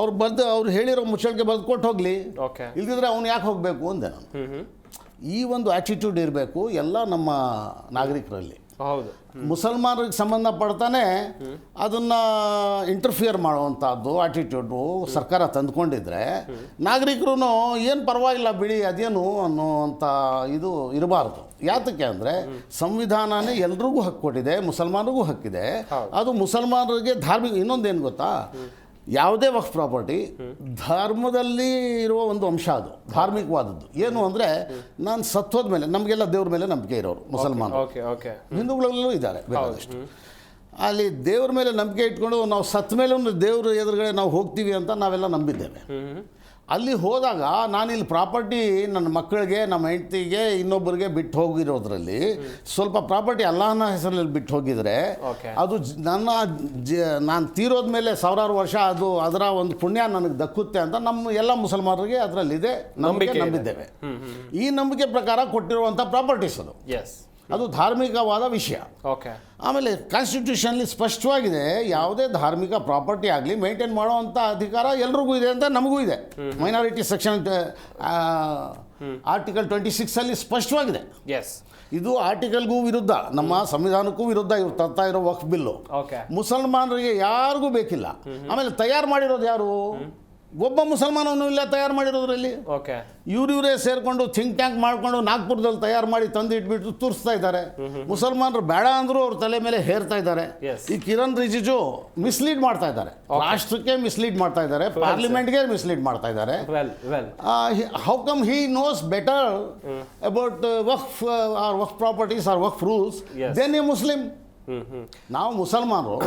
Speaker 5: ಅವ್ರು ಹೇಳಿರೋ ಮುಚ್ಚಳಿಗೆ ಬರೆದು ಕೊಟ್ಟು ಹೋಗಲಿ, ಇಲ್ದಿದ್ರೆ ಅವ್ನು ಯಾಕೆ ಹೋಗಬೇಕು ಅಂದೆ ನಾನು. ಈ ಒಂದು ಆ್ಯಟಿಟ್ಯೂಡ್ ಇರಬೇಕು ಎಲ್ಲ ನಮ್ಮ ನಾಗರಿಕರಲ್ಲಿ.
Speaker 1: ಹೌದು.
Speaker 5: ಮುಸಲ್ಮಾನರಿಗೆ ಸಂಬಂಧಪಡ್ತಾನೆ ಅದನ್ನು ಇಂಟರ್ಫಿಯರ್ ಮಾಡುವಂಥದ್ದು ಆಟಿಟ್ಯೂಡು ಸರ್ಕಾರ ತಂದುಕೊಂಡಿದ್ರೆ ನಾಗರಿಕರು ಏನು ಪರವಾಗಿಲ್ಲ ಬಿಡಿ ಅದೇನು ಅನ್ನೋವಂಥ ಇದು ಇರಬಾರ್ದು. ಯಾತಕ್ಕೆ ಅಂದರೆ ಸಂವಿಧಾನನೇ ಎಲ್ರಿಗೂ ಹಕ್ಕು ಕೊಟ್ಟಿದೆ, ಮುಸಲ್ಮಾನರಿಗೂ ಹಕ್ಕಿದೆ. ಅದು ಮುಸಲ್ಮಾನರಿಗೆ ಧಾರ್ಮಿಕ ಇನ್ನೊಂದೇನು ಗೊತ್ತಾ, ಯಾವುದೇ ವಕ್ಫ್ ಪ್ರಾಪರ್ಟಿ ಧರ್ಮದಲ್ಲಿ ಇರುವ ಒಂದು ಅಂಶ, ಅದು ಧಾರ್ಮಿಕವಾದದ್ದು. ಏನು ಅಂದರೆ ನಾನು ಸತ್ತೋದ ಮೇಲೆ ನಮಗೆಲ್ಲ ದೇವ್ರ ಮೇಲೆ ನಂಬಿಕೆ ಇರೋರು ಮುಸಲ್ಮಾನರು, ಹಿಂದೂಗಳಲ್ಲೂ ಇದ್ದಾರೆ ಬೇಕಾದಷ್ಟು. ಅಲ್ಲಿ ದೇವ್ರ ಮೇಲೆ ನಂಬಿಕೆ ಇಟ್ಕೊಂಡು ನಾವು ಸತ್ತ ಮೇಲೂ ದೇವ್ರ ಎದುರುಗಡೆ ನಾವು ಹೋಗ್ತೀವಿ ಅಂತ ನಾವೆಲ್ಲ ನಂಬಿದ್ದೇವೆ. ಅಲ್ಲಿ ಹೋದಾಗ ನಾನಿಲ್ಲಿ ಪ್ರಾಪರ್ಟಿ ನನ್ನ ಮಕ್ಕಳಿಗೆ, ನಮ್ಮ ಹೆಂಡತಿಗೆ, ಇನ್ನೊಬ್ಬರಿಗೆ ಬಿಟ್ಟು ಹೋಗಿರೋದ್ರಲ್ಲಿ ಸ್ವಲ್ಪ ಪ್ರಾಪರ್ಟಿ ಅಲ್ಲಾಹನ ಹೆಸರಲ್ಲಿ ಬಿಟ್ಟು ಹೋಗಿದರೆ ಅದು ನಾನು ತೀರೋದ ಮೇಲೆ ಸಾವಿರಾರು ವರ್ಷ ಅದು ಅದರ ಒಂದು ಪುಣ್ಯ ನನಗೆ ದಕ್ಕುತ್ತೆ ಅಂತ ನಮ್ಮ ಎಲ್ಲ ಮುಸಲ್ಮಾನರಿಗೆ ಅದರಲ್ಲಿದೆ ನಂಬಿದ್ದೇವೆ. ಈ ನಂಬಿಕೆ ಪ್ರಕಾರ ಕೊಟ್ಟಿರುವಂಥ ಪ್ರಾಪರ್ಟೀಸ್ ಅದು ಧಾರ್ಮಿಕವಾದ ವಿಷಯ. ಆಮೇಲೆ ಕಾನ್ಸ್ಟಿಟ್ಯೂಷನ್ಲಿ ಸ್ಪಷ್ಟವಾಗಿದೆ, ಯಾವುದೇ ಧಾರ್ಮಿಕ ಪ್ರಾಪರ್ಟಿ ಆಗಲಿ ಮೇಂಟೈನ್ ಮಾಡುವಂಥ ಅಧಿಕಾರ ಎಲ್ರಿಗೂ ಇದೆ ಅಂತ ನಮಗೂ ಇದೆ. ಮೈನಾರಿಟಿ ಸೆಕ್ಷನ್ ಆರ್ಟಿಕಲ್ 26 ಸ್ಪಷ್ಟವಾಗಿದೆ. ಇದು ಆರ್ಟಿಕಲ್ಗೂ ವಿರುದ್ಧ, ನಮ್ಮ ಸಂವಿಧಾನಕ್ಕೂ ವಿರುದ್ಧ ಇವ್ರು ತರ್ತಾ ಇರೋ ವಕ್ಫ್ ಬಿಲ್ಲು. ಮುಸಲ್ಮಾನರಿಗೆ ಯಾರಿಗೂ ಬೇಕಿಲ್ಲ. ಆಮೇಲೆ ತಯಾರು ಮಾಡಿರೋದು ಯಾರು? ಒಬ್ಬ ಮುಸಲ್ಮಾನನು ಇಲ್ಲ ತಯಾರು ಮಾಡಿರೋದ್ರಲ್ಲಿ. ಇವರೇ ಸೇರಿಕೊಂಡು ಥಿಂಕ್ ಟ್ಯಾಂಕ್ ಮಾಡಿಕೊಂಡು ನಾಗ್ಪುರದಲ್ಲಿ ತಯಾರು ಮಾಡಿ ತಂದು ಇಟ್ಬಿಟ್ಟು ತೋರಿಸ್ತಾ ಇದ್ದಾರೆ. ಮುಸಲ್ಮಾನರು ಬೇಡ ಅಂದರೂ ಅವ್ರ ತಲೆ ಮೇಲೆ ಹೇರ್ತಾ ಇದ್ದಾರೆ. ಈ ಕಿರಣ್ ರಿಜಿಜು ಮಿಸ್ಲೀಡ್ ಮಾಡ್ತಾ ಇದ್ದಾರೆ, ರಾಷ್ಟ್ರಕ್ಕೆ ಮಿಸ್ಲೀಡ್ ಮಾಡ್ತಾ ಇದ್ದಾರೆ, ಪಾರ್ಲಿಮೆಂಟ್ಗೆ ಮಿಸ್ಲೀಡ್ ಮಾಡ್ತಾ ಇದ್ದಾರೆ. How come he knows better about Waqf or Waqf properties or Waqf rules than a Muslim? ನಾವು ಮುಸಲ್ಮಾನರು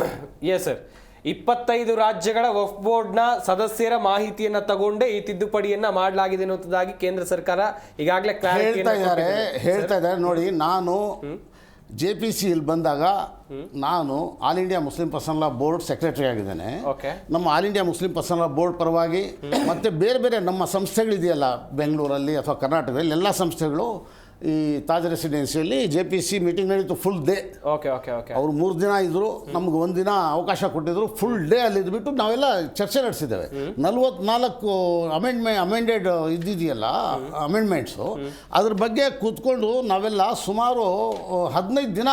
Speaker 1: 25 ರಾಜ್ಯಗಳ ವಕ್ಫ್ ಬೋರ್ಡ್ನ ಸದಸ್ಯರ ಮಾಹಿತಿಯನ್ನ ತಗೊಂಡೇ ಈ ತಿದ್ದುಪಡಿಯನ್ನ ಮಾಡಲಾಗಿದೆ ಅನ್ನೋದಾಗಿ ಕೇಂದ್ರ ಸರ್ಕಾರ ಈಗಾಗಲೇ
Speaker 5: ಹೇಳ್ತಾ ಇದ್ದಾರೆ. ನೋಡಿ, ನಾನು JPC ಇಲ್ಲಿ ಬಂದಾಗ ನಾನು all India Muslim personal law board secretary ಆಗಿದ್ದೇನೆ. ನಮ್ಮ all India Muslim personal law board ಪರವಾಗಿ ಮತ್ತು ಬೇರೆ ಬೇರೆ ನಮ್ಮ ಸಂಸ್ಥೆಗಳಿದೆಯಲ್ಲ ಬೆಂಗಳೂರಲ್ಲಿ ಅಥವಾ ಕರ್ನಾಟಕದಲ್ಲಿ ಎಲ್ಲ ಸಂಸ್ಥೆಗಳು ಈ ತಾಜ್ ರೆಸಿಡೆನ್ಸಿಯಲ್ಲಿ JPC ಮೀಟಿಂಗ್ ನಡೀತು ಫುಲ್ ಡೇ. ಅವರು 3 ದಿನ ಇದ್ದರು, ನಮ್ಗೆ 1 ದಿನ ಅವಕಾಶ ಕೊಟ್ಟಿದ್ರು. ಫುಲ್ ಡೇ ಅಲ್ಲಿ ಇದ್ಬಿಟ್ಟು ನಾವೆಲ್ಲ ಚರ್ಚೆ ನಡೆಸಿದ್ದೇವೆ. 44 ಅಮೆಂಡೆಡ್ ಇದ್ದಿದೆಯಲ್ಲ ಅಮೆಂಡ್ಮೆಂಟ್ಸು, ಅದ್ರ ಬಗ್ಗೆ ಕೂತ್ಕೊಂಡು ನಾವೆಲ್ಲ ಸುಮಾರು 15 ದಿನ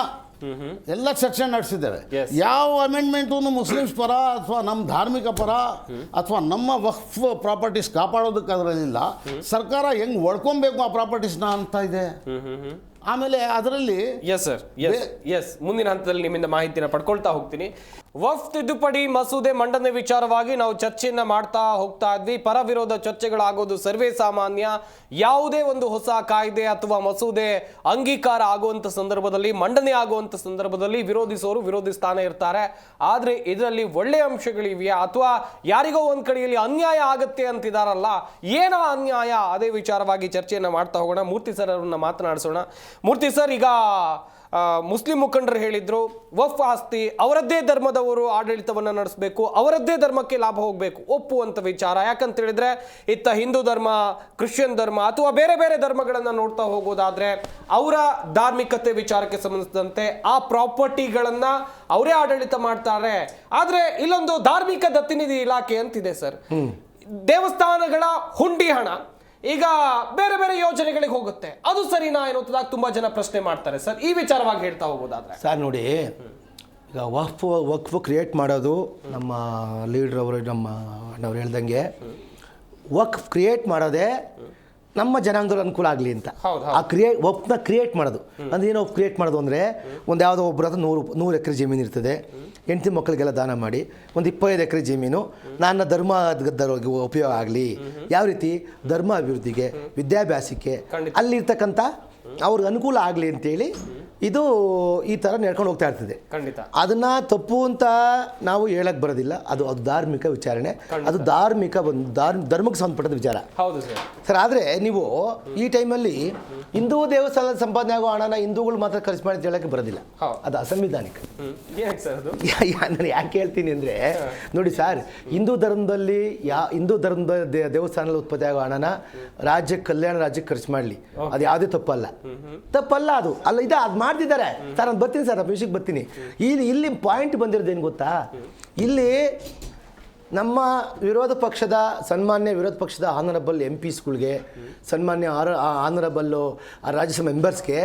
Speaker 5: ಎಲ್ಲ ಚರ್ಚೆ ನಡೆಸಿದ್ದೇವೆ. ಯಾವ ಅಮೆಂಡ್ಮೆಂಟು ಮುಸ್ಲಿಮ್ಸ್ ಪರ ಅಥವಾ ನಮ್ಮ ಧಾರ್ಮಿಕ ಪರ ಅಥವಾ ನಮ್ಮ ವಕ್ಫ್ ಪ್ರಾಪರ್ಟೀಸ್ ಕಾಪಾಡೋದಕ್ಕೆ ಅದರಲ್ಲಿಲ್ಲ. ಸರ್ಕಾರ ಹೆಂಗ್ ಒಡ್ಕೊಬೇಕು ಆ ಪ್ರಾಪರ್ಟೀಸ್ನ ಅಂತ ಇದೆ. ಆಮೇಲೆ ಅದರಲ್ಲಿ
Speaker 1: ಮುಂದಿನ ಹಂತದಲ್ಲಿ ನಿಮ್ಮಿಂದ ಮಾಹಿತಿನ ಪಡ್ಕೊಳ್ತಾ ಹೋಗ್ತೀನಿ. ವಕ್ಫ್ ತಿದ್ದುಪಡಿ ಮಸೂದೆ ಮಂಡನೆ ವಿಚಾರವಾಗಿ ನಾವು ಚರ್ಚೆಯನ್ನ ಮಾಡ್ತಾ ಹೋಗ್ತಾ ಇದ್ವಿ. ಪರ ವಿರೋಧ ಚರ್ಚೆಗಳಾಗೋದು ಸರ್ವೇ ಸಾಮಾನ್ಯ. ಯಾವುದೇ ಒಂದು ಹೊಸ ಕಾಯ್ದೆ ಅಥವಾ ಮಸೂದೆ ಅಂಗೀಕಾರ ಆಗುವಂತ ಸಂದರ್ಭದಲ್ಲಿ, ಮಂಡನೆ ಆಗುವಂತ ಸಂದರ್ಭದಲ್ಲಿ ವಿರೋಧಿಸೋರು ವಿರೋಧಿಸ್ತಾನೆ ಇರ್ತಾರೆ. ಆದ್ರೆ ಇದರಲ್ಲಿ ಒಳ್ಳೆಯ ಅಂಶಗಳಿವೆಯಾ ಅಥವಾ ಯಾರಿಗೋ ಒಂದ್ ಕಡೆಯಲ್ಲಿ ಅನ್ಯಾಯ ಆಗತ್ತೆ ಅಂತಿದಾರಲ್ಲ, ಏನೋ ಅನ್ಯಾಯ, ಅದೇ ವಿಚಾರವಾಗಿ ಚರ್ಚೆಯನ್ನ ಮಾಡ್ತಾ ಹೋಗೋಣ. ಮೂರ್ತಿ ಸರ್ ಅವರನ್ನ ಮಾತನಾಡಿಸೋಣ. ಮೂರ್ತಿ ಸರ್, ಈಗ ಮುಸ್ಲಿಂ ಮುಖಂಡರು ಹೇಳಿದ್ರು ವಕ್ಫ್ ಆಸ್ತಿ ಅವರದ್ದೇ ಧರ್ಮದವರು ಆಡಳಿತವನ್ನು ನಡೆಸಬೇಕು, ಅವರದ್ದೇ ಧರ್ಮಕ್ಕೆ ಲಾಭ ಹೋಗಬೇಕು, ಒಪ್ಪುವಂತ ವಿಚಾರ. ಯಾಕಂತ ಹೇಳಿದ್ರೆ ಇತ್ತ ಹಿಂದೂ ಧರ್ಮ, ಕ್ರಿಶ್ಚಿಯನ್ ಧರ್ಮ ಅಥವಾ ಬೇರೆ ಬೇರೆ ಧರ್ಮಗಳನ್ನ ನೋಡ್ತಾ ಹೋಗೋದಾದ್ರೆ ಅವರ ಧಾರ್ಮಿಕತೆ ವಿಚಾರಕ್ಕೆ ಸಂಬಂಧಿಸಿದಂತೆ ಆ ಪ್ರಾಪರ್ಟಿಗಳನ್ನ ಅವರೇ ಆಡಳಿತ ಮಾಡ್ತಾರೆ. ಆದ್ರೆ ಇಲ್ಲೊಂದು ಧಾರ್ಮಿಕ ದತ್ತಿ ನಿಧಿ ಇಲಾಖೆ ಅಂತಿದೆ ಸರ್. ದೇವಸ್ಥಾನಗಳ ಹುಂಡಿ ಹಣ ಈಗ ಬೇರೆ ಬೇರೆ ಯೋಜನೆಗಳಿಗೆ ಹೋಗುತ್ತೆ, ಅದು ಸರಿನಾ ಎನ್ನುವುದಾಗಿ ತುಂಬಾ ಜನ ಪ್ರಶ್ನೆ ಮಾಡ್ತಾರೆ ಸರ್. ಈ ವಿಚಾರವಾಗಿ ಹೇಳ್ತಾ ಹೋಗೋದಾದ್ರೆ
Speaker 4: ಸರ್, ನೋಡಿ, ಈಗ ವಕ್ಫ್ ಕ್ರಿಯೇಟ್ ಮಾಡೋದು ನಮ್ಮ ಲೀಡ್ರ್ ಅವರು, ನಮ್ಮ ಅಣ್ಣವ್ರು ಹೇಳ್ದಂಗೆ ವಕ್ಫ್ ಕ್ರಿಯೇಟ್ ಮಾಡೋದೇ ನಮ್ಮ ಜನಾಂಗದ ಅನುಕೂಲ ಆಗಲಿ ಅಂತ. ಆ ವಕ್ಫ್ನ ಕ್ರಿಯೇಟ್ ಮಾಡೋದು ಅಂದ್ರೆ ಏನು? ಕ್ರಿಯೇಟ್ ಮಾಡೋದು ಅಂದರೆ ಒಂದು ಯಾವುದೋ ಒಬ್ಬರ ಹತ್ರ 100 ಎಕರೆ ಜಮೀನು ಇರ್ತದೆ, ಹೆಂಡತಿ ಮಕ್ಕಳಿಗೆಲ್ಲ ದಾನ ಮಾಡಿ ಒಂದು 25 ಎಕರೆ ಜಮೀನು ನನ್ನ ಧರ್ಮ ಉಪಯೋಗ ಆಗಲಿ. ಯಾವ ರೀತಿ? ಧರ್ಮ ಅಭಿವೃದ್ಧಿಗೆ, ವಿದ್ಯಾಭ್ಯಾಸಕ್ಕೆ, ಅಲ್ಲಿರ್ತಕ್ಕಂಥ ಅವ್ರಿಗೆ ಅನುಕೂಲ ಆಗಲಿ ಅಂತೇಳಿ ಇದು ಈ ಥರ ನಡ್ಕೊಂಡು ಹೋಗ್ತಾ ಇರ್ತದೆ. ಅದನ್ನು ತಪ್ಪು ಅಂತ ನಾವು ಹೇಳಕ್ಕೆ ಬರೋದಿಲ್ಲ. ಅದು ಧಾರ್ಮಿಕ ವಿಚಾರಣೆ, ಅದು ಧರ್ಮಕ್ಕೆ ಸಂಬಂಧಪಟ್ಟ ವಿಚಾರ ಸರ್. ಆದರೆ ನೀವು ಈ ಟೈಮಲ್ಲಿ ಹಿಂದೂ ದೇವಸ್ಥಾನದ ಸಂಪಾದನೆ ಆಗೋ ಹಣನ ಹಿಂದೂಗಳು ಮಾತ್ರ ಖರ್ಚು ಮಾಡಿ ಹೇಳಕ್ಕೆ ಬರೋದಿಲ್ಲ, ಅದು ಅಸಂವಿಧಾನಿಕ. ನಾನು ಯಾಕೆ ಹೇಳ್ತೀನಿ ಅಂದರೆ, ನೋಡಿ ಸರ್, ಹಿಂದೂ ಧರ್ಮದಲ್ಲಿ ಹಿಂದೂ ಧರ್ಮದ ದೇವಸ್ಥಾನದಲ್ಲಿ ಉತ್ಪತ್ತಿ ಆಗೋ ಹಣನ ಕಲ್ಯಾಣ ರಾಜ್ಯಕ್ಕೆ ಖರ್ಚು ಮಾಡಲಿ, ಅದು ಯಾವುದೇ ತಪ್ಪಲ್ಲ ಅದು ಅಲ್ಲ. ಅದು ಮಾಡ್ತಿದ್ದಾರೆ ಸರ್. ನಾನು ಬರ್ತೀನಿ ಸರ್, ವಿಷಯಕ್ಕೆ ಬರ್ತೀನಿ. ಇಲ್ಲಿ ಪಾಯಿಂಟ್ ಬಂದಿರೋದೇನು ಗೊತ್ತಾ? ಇಲ್ಲಿ ನಮ್ಮ ಸನ್ಮಾನ್ಯ ವಿರೋಧ ಪಕ್ಷದ ಆನರಬಲ್ MPಸ್ಗಳಿಗೆ, ಸನ್ಮಾನ್ಯ ಆನರಬಲ್ಲು ರಾಜ್ಯಸಭಾ ಮೆಂಬರ್ಸ್ಗೆ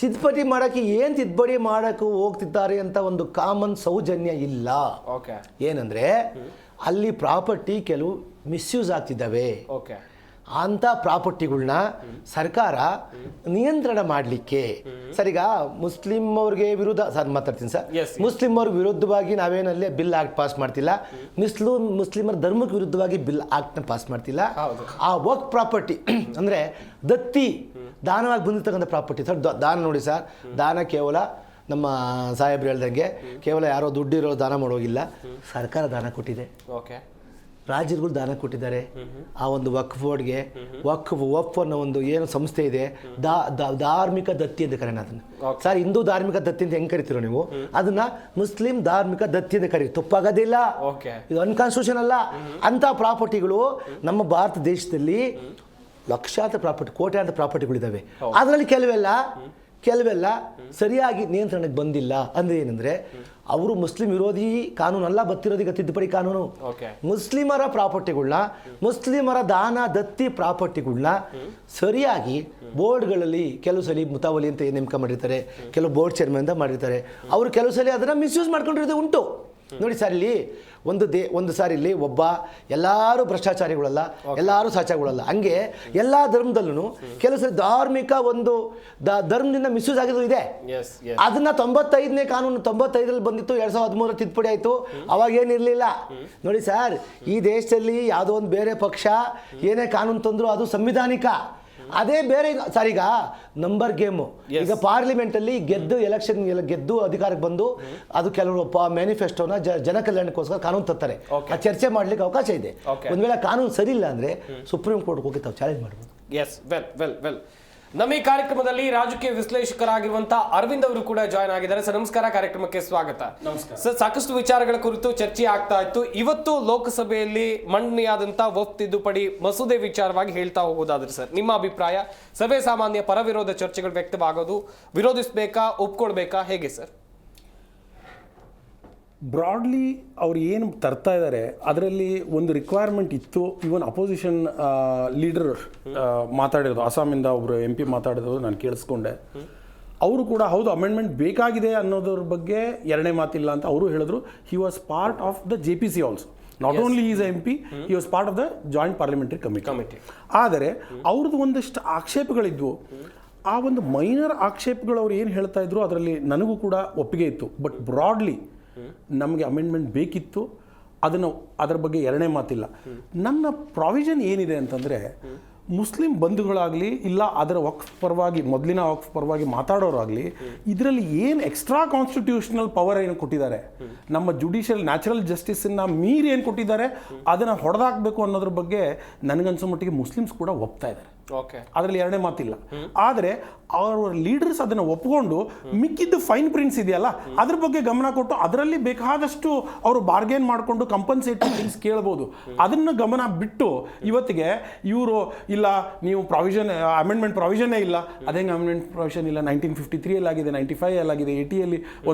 Speaker 4: ತಿದ್ದುಪಡಿ ಮಾಡೋಕ್ಕೆ ಏನು ತಿದ್ದುಪಡಿ ಮಾಡೋಕ್ಕೆ ಹೋಗ್ತಿದ್ದಾರೆ ಅಂತ ಒಂದು ಕಾಮನ್ ಸೌಜನ್ಯ ಇಲ್ಲ.
Speaker 1: ಓಕೆ.
Speaker 4: ಏನಂದರೆ ಅಲ್ಲಿ ಪ್ರಾಪರ್ಟಿ ಕೆಲವು ಮಿಸ್ಯೂಸ್ ಆಗ್ತಿದ್ದಾವೆ.
Speaker 1: ಓಕೆ.
Speaker 4: ಅಂಥ ಪ್ರಾಪರ್ಟಿಗಳ್ನ ಸರ್ಕಾರ ನಿಯಂತ್ರಣ ಮಾಡಲಿಕ್ಕೆ ಸರ್, ಈಗ ಮುಸ್ಲಿಂ ಅವ್ರಿಗೆ ವಿರುದ್ಧ ಸರ್ ಮಾತಾಡ್ತೀನಿ ಸರ್, ಮುಸ್ಲಿಂ ಅವ್ರಿಗೆ ವಿರುದ್ಧವಾಗಿ ನಾವೇನಲ್ಲೇ ಬಿಲ್ ಆಕ್ಟ್ ಪಾಸ್ ಮಾಡ್ತಿಲ್ಲ, ಮುಸ್ಲಿಮರ ಧರ್ಮಕ್ಕೆ ವಿರುದ್ಧವಾಗಿ ಬಿಲ್ ಆಕ್ಟ್ನ ಪಾಸ್ ಮಾಡ್ತಿಲ್ಲ. ಆ ವರ್ಕ್ ಪ್ರಾಪರ್ಟಿ ಅಂದರೆ ದತ್ತಿ ದಾನವಾಗಿ ಬಂದಿರ್ತಕ್ಕಂಥ ಪ್ರಾಪರ್ಟಿ ಸರ್. ದಾನ ನೋಡಿ ಸರ್, ದಾನ ಕೇವಲ ನಮ್ಮ ಸಾಹೇಬ್ರು ಹೇಳ್ದಂಗೆ ಕೇವಲ ಯಾರೋ ದುಡ್ಡಿರೋ ದಾನ ಮಾಡೋಗಿಲ್ಲ, ಸರ್ಕಾರ ದಾನ ಕೊಟ್ಟಿದೆ.
Speaker 1: ಓಕೆ.
Speaker 4: ರಾಜ್ಯಗಳು ದಾನ ಕೊಟ್ಟಿದ್ದಾರೆ. ಆ ಒಂದು ವಕ್ಫ್ ಬೋರ್ಡ್ಗೆ ವಕ್ಫ್ ಅನ್ನೋ ಒಂದು ಏನು ಸಂಸ್ಥೆ ಇದೆ, ಧಾರ್ಮಿಕ ದತ್ತಿ ಅಂತ ಕರೆಯೋಣ ಅದನ್ನು ಸರ್. ಹಿಂದೂ ಧಾರ್ಮಿಕ ದತ್ತಿ ಅಂತ ಹೆಂಗೆ ಕರಿತೀರೋ ನೀವು, ಅದನ್ನ ಮುಸ್ಲಿಂ ಧಾರ್ಮಿಕ ದತ್ತಿ ಅಂತ ಕರೀರಿ, ತಪ್ಪಾಗೋದಿಲ್ಲ. ಇದು ಅನ್ಕಾನ್ಸ್ಟಿಟ್ಯೂಷನ್ ಅಲ್ಲ. ಅಂಥ ಪ್ರಾಪರ್ಟಿಗಳು ನಮ್ಮ ಭಾರತ ದೇಶದಲ್ಲಿ ಲಕ್ಷಾಂತರ ಪ್ರಾಪರ್ಟಿ, ಕೋಟ್ಯಾಂತರ ಪ್ರಾಪರ್ಟಿಗಳಿದ್ದಾವೆ. ಅದರಲ್ಲಿ ಕೆಲವೆಲ್ಲ ಸರಿಯಾಗಿ ನಿಯಂತ್ರಣಕ್ಕೆ ಬಂದಿಲ್ಲ. ಅಂದರೆ ಏನಂದರೆ ಅವರು ಮುಸ್ಲಿಂ ವಿರೋಧಿ ಕಾನೂನಲ್ಲ ಬರ್ತಿರೋದು, ಈಗ ತಿದ್ದುಪಡಿ ಕಾನೂನು. ಮುಸ್ಲಿಮರ ಪ್ರಾಪರ್ಟಿಗಳನ್ನ, ಮುಸ್ಲಿಮರ ದಾನ ದತ್ತಿ ಪ್ರಾಪರ್ಟಿಗಳನ್ನ ಸರಿಯಾಗಿ ಬೋರ್ಡ್ಗಳಲ್ಲಿ ಕೆಲವು ಸಲ ಮುತಾವಲಿ ಅಂತ ನೇಮಕ ಮಾಡಿರ್ತಾರೆ, ಕೆಲವು ಬೋರ್ಡ್ ಚೇರ್ಮನ್ ಅಂತ ಮಾಡಿರ್ತಾರೆ. ಅವರು ಕೆಲವು ಸಲ ಅದನ್ನು ಮಿಸ್ಯೂಸ್ ಮಾಡ್ಕೊಂಡಿರೋದು ಉಂಟು. ನೋಡಿ ಸರ್, ಇಲ್ಲಿ ಒಂದು ಸಾರಿ ಇಲ್ಲಿ ಒಬ್ಬ ಎಲ್ಲರೂ ಭ್ರಷ್ಟಾಚಾರಿಗಳಲ್ಲ, ಎಲ್ಲರೂ ಸಾಚಾರಿಗಳಲ್ಲ. ಹಂಗೆ ಎಲ್ಲ ಧರ್ಮದಲ್ಲೂ ಕೆಲವು ಸರಿ ಧಾರ್ಮಿಕ ಒಂದು ಧರ್ಮದಿಂದ ಮಿಸ್ಯೂಸ್ ಆಗಿರೋದು ಇದೆ. ಅದನ್ನ 95ನೇ ಕಾನೂನು 95ರಲ್ಲಿ ಬಂದಿತ್ತು, 2013 ತಿದ್ದುಪಡಿ ಆಯಿತು. ಅವಾಗ ಏನಿರಲಿಲ್ಲ. ನೋಡಿ ಸರ್, ಈ ದೇಶದಲ್ಲಿ ಯಾವುದೋ ಒಂದು ಬೇರೆ ಪಕ್ಷ ಏನೇ ಕಾನೂನು ತಂದ್ರು ಅದು ಸಂವಿಧಾನಿಕ, ಅದೇ ಬೇರೆ. ಸರ್, ಈಗ ನಂಬರ್ ಗೇಮು. ಈಗ ಪಾರ್ಲಿಮೆಂಟಲ್ಲಿ ಎಲೆಕ್ಷನ್ ಗೆದ್ದು ಅಧಿಕಾರಕ್ಕೆ ಬಂದು ಅದು ಕೆಲವರು ಮ್ಯಾನಿಫೆಸ್ಟೋನ ಜನ ಕಲ್ಯಾಣಕ್ಕೋಸ್ಕರ ಕಾನೂನು ತರ್ತಾರೆ. ಆ ಚರ್ಚೆ ಮಾಡ್ಲಿಕ್ಕೆ ಅವಕಾಶ ಇದೆ. ಒಂದ್ ವೇಳೆ ಕಾನೂನು ಸರಿ ಇಲ್ಲ ಅಂದ್ರೆ ಸುಪ್ರೀಂ ಕೋರ್ಟ್ಗೆ ಹೋಗಿ ತಾವು ಚಾಲೆಂಜ್ ಮಾಡ್ಬೋದು.
Speaker 1: ವೆಲ್ ನಮ್ಮ ಈ ಕಾರ್ಯಕ್ರಮದಲ್ಲಿ ರಾಜಕೀಯ ವಿಶ್ಲೇಷಕರಾಗಿರುವಂತಹ ಅರವಿಂದ್ ಅವರು ಕೂಡ ಜಾಯ್ನ್ ಆಗಿದ್ದಾರೆ. ಸರ್ ನಮಸ್ಕಾರ, ಕಾರ್ಯಕ್ರಮಕ್ಕೆ ಸ್ವಾಗತ. ನಮಸ್ಕಾರ ಸರ್. ಸಾಕಷ್ಟು ವಿಚಾರಗಳ ಕುರಿತು ಚರ್ಚೆ ಆಗ್ತಾ ಇತ್ತು. ಇವತ್ತು ಲೋಕಸಭೆಯಲ್ಲಿ ಮಂಡನೆಯಾದಂತಹ ವಕ್ಫ್ ತಿದ್ದುಪಡಿ ಮಸೂದೆ ವಿಚಾರವಾಗಿ ಹೇಳ್ತಾ ಹೋಗೋದಾದ್ರೆ ಸರ್, ನಿಮ್ಮ ಅಭಿಪ್ರಾಯ? ಸಭೆ ಸಾಮಾನ್ಯ ಪರ ವಿರೋಧ ಚರ್ಚೆಗಳು ವ್ಯಕ್ತವಾಗೋದು, ವಿರೋಧಿಸಬೇಕಾ, ಒಪ್ಕೊಳ್ಬೇಕಾ, ಹೇಗೆ ಸರ್?
Speaker 6: ಬ್ರಾಡ್ಲಿ ಅವ್ರು ಏನು ತರ್ತಾ ಇದ್ದಾರೆ ಅದರಲ್ಲಿ ಒಂದು ರಿಕ್ವೈರ್ಮೆಂಟ್ ಇತ್ತು. ಇವನ್ ಅಪೋಸಿಷನ್ ಲೀಡರ್ ಮಾತಾಡಿರೋದು, ಅಸ್ಸಾಮಿಂದ ಒಬ್ಬರು MP ಮಾತಾಡಿರೋದು ನಾನು ಕೇಳಿಸ್ಕೊಂಡೆ. ಅವರು ಕೂಡ ಹೌದು ಅಮೆಂಡ್ಮೆಂಟ್ ಬೇಕಾಗಿದೆ ಅನ್ನೋದ್ರ ಬಗ್ಗೆ ಎರಡನೇ ಮಾತಿಲ್ಲ ಅಂತ ಅವರು ಹೇಳಿದ್ರು. He was part of the JPC also. Not only is MP, he was part of the joint parliamentary committee. ಆದರೆ ಅವ್ರದ್ದು ಒಂದಷ್ಟು ಆಕ್ಷೇಪಗಳಿದ್ವು. ಆ ಒಂದು ಮೈನರ್ ಆಕ್ಷೇಪಗಳು ಅವ್ರು ಏನು ಹೇಳ್ತಾ ಇದ್ರು ಅದರಲ್ಲಿ ನನಗೂ ಕೂಡ ಒಪ್ಪಿಗೆ ಇತ್ತು. ಬಟ್ ಬ್ರಾಡ್ಲಿ ನಮಗೆ ಅಮೆಂಡ್ಮೆಂಟ್ ಬೇಕಿತ್ತು, ಅದರ ಬಗ್ಗೆ ಎರಡನೇ ಮಾತಿಲ್ಲ. ನನ್ನ ಪ್ರಾವಿಷನ್ ಏನಿದೆ ಅಂತಂದರೆ, ಮುಸ್ಲಿಂ ಬಂಧುಗಳಾಗಲಿ ಇಲ್ಲ ಅದರ ವಕ್ಫ್ ಪರವಾಗಿ ಮೊದಲಿನ ವಕ್ಫ್ ಪರವಾಗಿ ಮಾತಾಡೋರಾಗಲಿ ಇದರಲ್ಲಿ ಏನು ಎಕ್ಸ್ಟ್ರಾ ಕಾನ್ಸ್ಟಿಟ್ಯೂಷನಲ್ ಪವರ್ ಏನು ಕೊಟ್ಟಿದ್ದಾರೆ, ನಮ್ಮ ಜುಡಿಷಿಯಲ್ ನ್ಯಾಚುರಲ್ ಜಸ್ಟಿಸನ್ನು ಮೀರಿ ಏನು ಕೊಟ್ಟಿದ್ದಾರೆ ಅದನ್ನು ಹೊಡೆದಾಕಬೇಕು ಅನ್ನೋದ್ರ ಬಗ್ಗೆ ನನಗನ್ಸೋ ಮಟ್ಟಿಗೆ ಮುಸ್ಲಿಮ್ಸ್ ಕೂಡ ಒಪ್ತಾ ಇದ್ದಾರೆ. ಅದರಲ್ಲಿ ಎರಡನೇ ಮಾತಿಲ್ಲ. ಆದರೆ ಅವರ ಲೀಡರ್ಸ್ ಅದನ್ನು ಒಪ್ಕೊಂಡು ಮಿಕ್ಕಿದ್ದು ಫೈನ್ ಪ್ರಿಂಟ್ಸ್ ಇದೆಯಲ್ಲ ಅದ್ರ ಬಗ್ಗೆ ಗಮನ ಕೊಟ್ಟು ಅದರಲ್ಲಿ ಬೇಕಾದಷ್ಟು ಅವರು ಬಾರ್ಗೇನ್ ಮಾಡಿಕೊಂಡು ಕಂಪನ್ಸೇಟಿವ್ ಥಿಂಗ್ಸ್ ಕೇಳ್ಬೋದು. ಅದನ್ನು ಗಮನ ಬಿಟ್ಟು ಇವತ್ತಿಗೆ ಇವರು ಇಲ್ಲ ನೀವು ಅಮೆಂಡ್ಮೆಂಟ್ ಪ್ರಾವಿಷನ್ನೇ ಇಲ್ಲ, ಅದೇಂಗೆ ಅಮೆಂಡ್ಮೆಂಟ್ ಪ್ರಾವಿಷನ್ ಇಲ್ಲ, 1953 ಆಗಿದೆ, 95 ಆಗಿದೆ, 80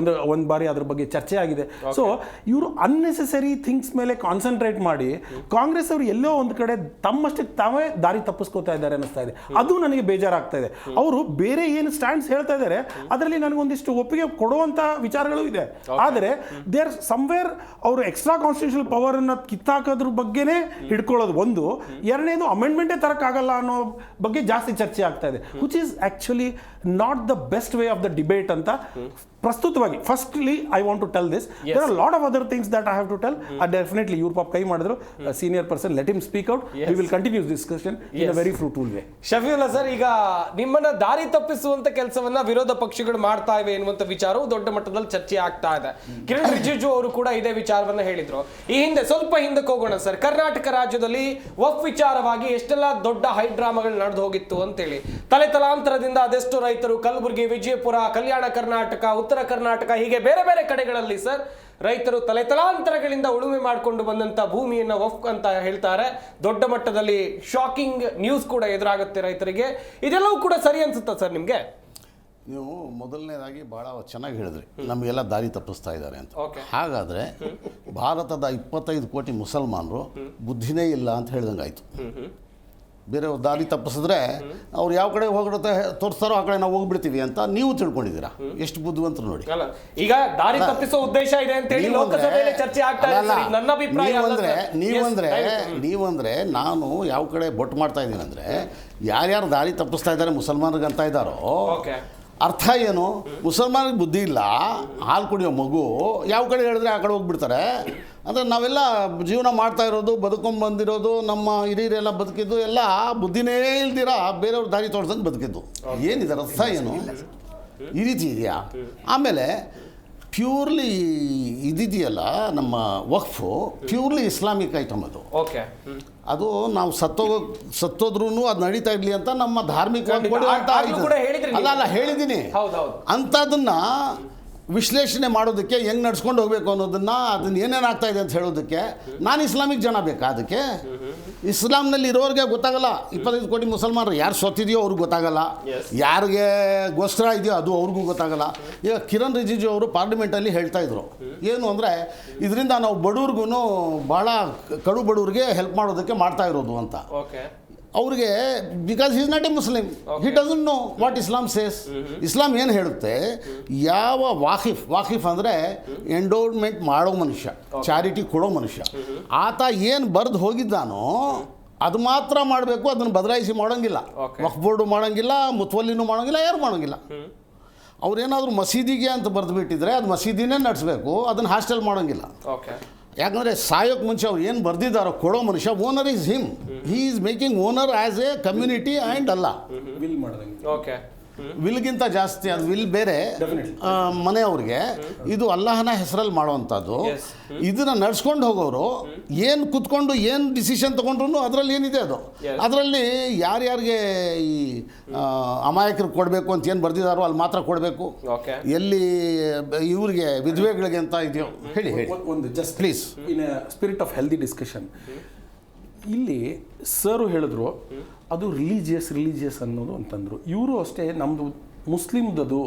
Speaker 6: ಒಂದು ಬಾರಿ ಅದ್ರ ಬಗ್ಗೆ ಚರ್ಚೆ ಆಗಿದೆ. ಸೊ ಇವರು ಅನ್ನೆಸೆಸರಿ ಥಿಂಗ್ಸ್ ಮೇಲೆ ಕಾನ್ಸಂಟ್ರೇಟ್ ಮಾಡಿ ಕಾಂಗ್ರೆಸ್ ಅವರು ಎಲ್ಲೋ ಒಂದು ಕಡೆ ತಮ್ಮಷ್ಟಕ್ಕೆ ತಾವೇ ದಾರಿ ತಪ್ಪಿಸ್ಕೋತಾ ಇದ್ದಾರೆ ಅನ್ನಿಸ್ತಾ ಇದೆ. ಅದು ನನಗೆ ಬೇಜಾರಾಗ್ತಾ ಇದೆ. ಅವರು ಬೇರೆ ಏನು ಸ್ಟ್ಯಾಂಡ್ಸ್ ಹೇಳ್ತಾ ಇದ್ದಾರೆ ಅದರಲ್ಲಿ ನನಗೊಂದಿಷ್ಟು ಒಪ್ಪಿಗೆ ಕೊಡುವಂತ ವಿಚಾರಗಳು ಇದೆ. ಆದರೆ ದೇರ್ ಸಮ್ವೇರ್ ಅವರು ಎಕ್ಸ್ಟ್ರಾ ಕಾನ್ಸ್ಟಿಟ್ಯೂಷನಲ್ ಪವರ್ ಅನ್ನ ಕಿತ್ತಾಕೋದ್ರ ಬಗ್ಗೆನೇ ಹಿಡ್ಕೊಳ್ಳೋದು ಒಂದು. ಎರಡನೇದು ಅಮೆಂಡ್ಮೆಂಟೇ ತರಕ್ಕಾಗಲ್ಲ ಅನ್ನೋ ಬಗ್ಗೆ ಜಾಸ್ತಿ ಚರ್ಚೆ ಆಗ್ತಾ ಇದೆ, which is actually not the best way of the debate ಅಂತ ಪ್ರಸ್ತುತವಾಗಿ. Firstly I want to tell this, there are lot of other things that I have to tell. Definitely ಇವ್ರ ಪಾಪ ಕೈ ಮಾಡಿದ್ರು, senior person, let him speak out. We will continue discussion in a very fruitful way.
Speaker 1: Shafiulla sir, ಈಗ ನಿಮ್ಮನ್ನ ದಾರಿ ತಪ್ಪಿಸುವಂತ ಕೆಲಸವನ್ನ ವಿರೋಧ ಪಕ್ಷಗಳು ಮಾಡ್ತಾ ಇವೆ ಎನ್ನುವಂತ ವಿಚಾರವು ದೊಡ್ಡ ಮಟ್ಟದಲ್ಲಿ ಚರ್ಚೆ ಆಗ್ತಾ ಇದೆ. ಕಿರಣ್ ರಿಜಿಜು ಅವರು ಕೂಡ ಇದೇ ವಿಚಾರವನ್ನ ಹೇಳಿದ್ರು. ಈ ಹಿಂದೆ ಸ್ವಲ್ಪ ಹಿಂದಕ್ಕೆ ಹೋಗೋಣ ಸರ್, ಕರ್ನಾಟಕ ರಾಜ್ಯದಲ್ಲಿ ವಕ್ಫ್ ವಿಚಾರವಾಗಿ ಎಷ್ಟೆಲ್ಲ ದೊಡ್ಡ ಹೈಡ್ರಾಮಾಗಳು ನಡೆದು ಹೋಗಿತ್ತು ಅಂತೇಳಿ. ತಲೆತಲಾಂತರದಿಂದ ಅದೆಷ್ಟು ರೈತರು ಕಲಬುರಗಿ, ವಿಜಯಪುರ, ಕಲ್ಯಾಣ ಕರ್ನಾಟಕ, ಉತ್ತರ ಕರ್ನಾಟಕ ಹೀಗೆ ಬೇರೆ ಬೇರೆ ಕಡೆಗಳಲ್ಲಿ ಸರ್ ರೈತರು ತಲೆತಲಾಂತರಗಳಿಂದ ಉಳುಮೆ ಮಾಡಿಕೊಂಡು ಬಂದಂತ ಭೂಮಿಯನ್ನ ವಕ್ಫ್ ಅಂತ ಹೇಳ್ತಾರೆ. ದೊಡ್ಡ ಮಟ್ಟದಲ್ಲಿ ಶಾಕಿಂಗ್ ನ್ಯೂಸ್ ಕೂಡ ಎದುರಾಗುತ್ತೆ ರೈತರಿಗೆ. ಇದೆಲ್ಲವೂ ಕೂಡ ಸರಿ ಅನ್ಸುತ್ತಾ ಸರ್ ನಿಮ್ಗೆ?
Speaker 5: ನೀವು ಮೊದಲನೇದಾಗಿ ಭಾಳ ಚೆನ್ನಾಗಿ ಹೇಳಿದ್ರಿ, ನಮಗೆಲ್ಲ ದಾರಿ ತಪ್ಪಿಸ್ತಾ ಇದ್ದಾರೆ ಅಂತ. ಹಾಗಾದರೆ ಭಾರತದ 25 ಕೋಟಿ ಮುಸಲ್ಮಾನರು ಬುದ್ಧಿನೇ ಇಲ್ಲ ಅಂತ ಹೇಳ್ದಂಗಾಯ್ತು. ಬೇರೆಯವ್ರು ದಾರಿ ತಪ್ಪಿಸಿದ್ರೆ ಅವ್ರು ಯಾವ ಕಡೆ ಹೋಗಿರುತ್ತೆ ತೋರಿಸ್ತಾರೋ ಆ ಕಡೆ ನಾವು ಹೋಗ್ಬಿಡ್ತೀವಿ ಅಂತ ನೀವು ತಿಳ್ಕೊಂಡಿದ್ದೀರಾ. ಎಷ್ಟು ಬುದ್ಧಿವಂತರು ನೋಡಿ.
Speaker 1: ಅಲ್ಲ, ಈಗ ದಾರಿ ತಪ್ಪಿಸೋ ಉದ್ದೇಶ ಇದೆ ಅಂತ ಹೇಳಿ ಲೋಕಸಭೆಯಲ್ಲಿ ಚರ್ಚೆ ಆಗ್ತಾ ಇದೆ ಸರ್. ಇದು ನನ್ನ ಅಭಿಪ್ರಾಯ ಅಲ್ಲ ಸರ್.
Speaker 5: ನೀವಂದ್ರೆ ನಾನು ಯಾವ ಕಡೆ ಬೊಟ್ಟು ಮಾಡ್ತಾ ಇದ್ದೀನಿ ಅಂದರೆ, ಯಾರ್ಯಾರು ದಾರಿ ತಪ್ಪಿಸ್ತಾ ಇದ್ದಾರೆ ಮುಸಲ್ಮಾನರಿಗೆ ಅಂತ ಇದ್ದಾರೋ ಅರ್ಥ ಏನು? ಮುಸಲ್ಮಾನಿಗೆ ಬುದ್ಧಿ ಇಲ್ಲ, ಹಾಲು ಕುಡಿಯೋ ಮಗು ಯಾವ ಕಡೆ ಹೇಳಿದ್ರೆ ಆ ಕಡೆ ಹೋಗ್ಬಿಡ್ತಾರೆ. ಅಂದರೆ ನಾವೆಲ್ಲ ಜೀವನ ಮಾಡ್ತಾ ಇರೋದು, ಬದುಕೊಂಡು ಬಂದಿರೋದು, ನಮ್ಮ ಹಿರಿಯರೆಲ್ಲ ಬದುಕಿದ್ದು ಎಲ್ಲ ಬುದ್ಧಿನೇ ಇಲ್ದಿರ ಬೇರೆಯವ್ರ ದಾರಿ ತೋರ್ಸಂದು ಬದುಕಿದ್ದು. ಏನಿದೆ ಅರ್ಥ ಏನು? ಈ ರೀತಿ ಇದೆಯಾ? ಆಮೇಲೆ ಪ್ಯೂರ್ಲಿ ಇದಿದೆಯಲ್ಲ ನಮ್ಮ ವಕ್ಫು, ಪ್ಯೂರ್ಲಿ ಇಸ್ಲಾಮಿಕ್ ಐಟಮ್ ಅದು. ಅದು ನಾವು ಸತ್ತೋದ್ರೂ ಅದು ನಡೀತಾ ಇರಲಿ ಅಂತ ನಮ್ಮ ಧಾರ್ಮಿಕ ಅಲ್ಲ ಹೇಳಿದ್ದೀನಿ. ಅಂಥದ್ದನ್ನ ವಿಶ್ಲೇಷಣೆ ಮಾಡೋದಕ್ಕೆ ಹೆಂಗೆ ನಡ್ಸ್ಕೊಂಡು ಹೋಗಬೇಕು ಅನ್ನೋದನ್ನು, ಅದನ್ನು ಏನೇನು ಆಗ್ತಾ ಇದೆ ಅಂತ ಹೇಳೋದಕ್ಕೆ ನಾನು ಇಸ್ಲಾಮಿಕ್ ಜನ ಬೇಕಾ? ಅದಕ್ಕೆ ಇಸ್ಲಾಂನಲ್ಲಿ ಇರೋರಿಗೆ ಗೊತ್ತಾಗಲ್ಲ. 25 ಕೋಟಿ ಮುಸಲ್ಮಾನರು ಯಾರು ಸೊತ್ತಿದೆಯೋ ಅವ್ರಿಗೆ ಗೊತ್ತಾಗಲ್ಲ, ಯಾರಿಗೆ ಗೋಸ್ಕರ ಇದೆಯೋ ಅದು ಅವ್ರಿಗೂ ಗೊತ್ತಾಗಲ್ಲ. ಈಗ ಕಿರಣ್ ರಿಜಿಜು ಅವರು ಪಾರ್ಲಿಮೆಂಟಲ್ಲಿ ಹೇಳ್ತಾ ಇದ್ರು ಏನು ಅಂದರೆ, ಇದರಿಂದ ನಾವು ಬಡವ್ರಿಗೂ ಭಾಳ ಕಡು ಬಡವ್ರಿಗೆ ಹೆಲ್ಪ್ ಮಾಡೋದಕ್ಕೆ ಮಾಡ್ತಾ ಇರೋದು ಅಂತ. ಅವ್ರಿಗೆ because is not a Muslim, he doesn't know what Islam says. Islam ಏನು ಹೇಳುತ್ತೆ, ಯಾವ ವಾಕಿಫ್ ಅಂದರೆ ಎಂಡೋವ್ಮೆಂಟ್ ಮಾಡೋ ಮನುಷ್ಯ, ಚಾರಿಟಿ ಕೊಡೋ ಮನುಷ್ಯ, ಆತ ಏನು ಬರೆದು ಹೋಗಿದ್ದಾನೋ ಅದು ಮಾತ್ರ ಮಾಡಬೇಕು, ಅದನ್ನು ಬದಲಾಯಿಸಿ ಮಾಡೋಂಗಿಲ್ಲ. ವಕ್ಫ್ ಬೋರ್ಡು ಮಾಡೋಂಗಿಲ್ಲ, ಮುತ್ವಲ್ಲಿನೂ ಮಾಡೋಂಗಿಲ್ಲ, ಯಾರು ಮಾಡೋಂಗಿಲ್ಲ. ಅವ್ರೇನಾದರೂ ಮಸೀದಿಗೆ ಅಂತ ಬರೆದು ಬಿಟ್ಟಿದ್ರೆ ಅದು ಮಸೀದಿನೇ ನಡೆಸಬೇಕು, ಅದನ್ನು ಹಾಸ್ಟೆಲ್ ಮಾಡೋಂಗಿಲ್ಲ. ಯಾಕಂದರೆ ಸಾಯೋಕ್ಕೆ ಮುಂಚೆ ಅವ್ರು ಏನು ಬರೆದಿದ್ದಾರೋ ಕೊಡೋ ಮನುಷ್ಯ, owner is him, he is making owner as A community and ಅಲ್ಲ
Speaker 6: ವಿಲ್ ಮಾಡೋದಂಗೆ.
Speaker 5: ವಿಲ್ಗಿಂತ ಜಾಸ್ತಿ ಅದು ವಿಲ್ ಬೇರೆ ಮನೆಯವ್ರಿಗೆ, ಇದು ಅಲ್ಲಾಹನ ಹೆಸರಲ್ಲಿ ಮಾಡುವಂಥದ್ದು. ಇದನ್ನು ನಡ್ಸ್ಕೊಂಡು ಹೋಗೋರು ಏನು ಕುತ್ಕೊಂಡು ಏನು ಡಿಸಿಷನ್ ತೊಗೊಂಡ್ರು ಅದರಲ್ಲಿ ಏನಿದೆ ಅದು, ಅದರಲ್ಲಿ ಯಾರ್ಯಾರಿಗೆ ಈ ಅಮಾಯಕರಿಗೆ ಕೊಡಬೇಕು ಅಂತ ಏನು ಬರೆದಿದ್ದಾರೋ ಅಲ್ಲಿ ಮಾತ್ರ ಕೊಡಬೇಕು, ಎಲ್ಲಿ ಇವ್ರಿಗೆ ವಿಧವೆಗಳಿಗೆ ಅಂತ ಇದೆಯೋ ಹೇಳಿ
Speaker 6: ಒಂದು just
Speaker 5: please
Speaker 6: in spirit of healthy discussion. ಇಲ್ಲಿ ಸರು ಹೇಳಿದ್ರು ಅದು ರಿಲಿಜಿಯಸ್ ಅನ್ನೋದು ಅಂತಂದ್ರು. ಇವರು ಅಷ್ಟೇ ನಮ್ಮದು ಮುಸ್ಲಿಮ್ದದು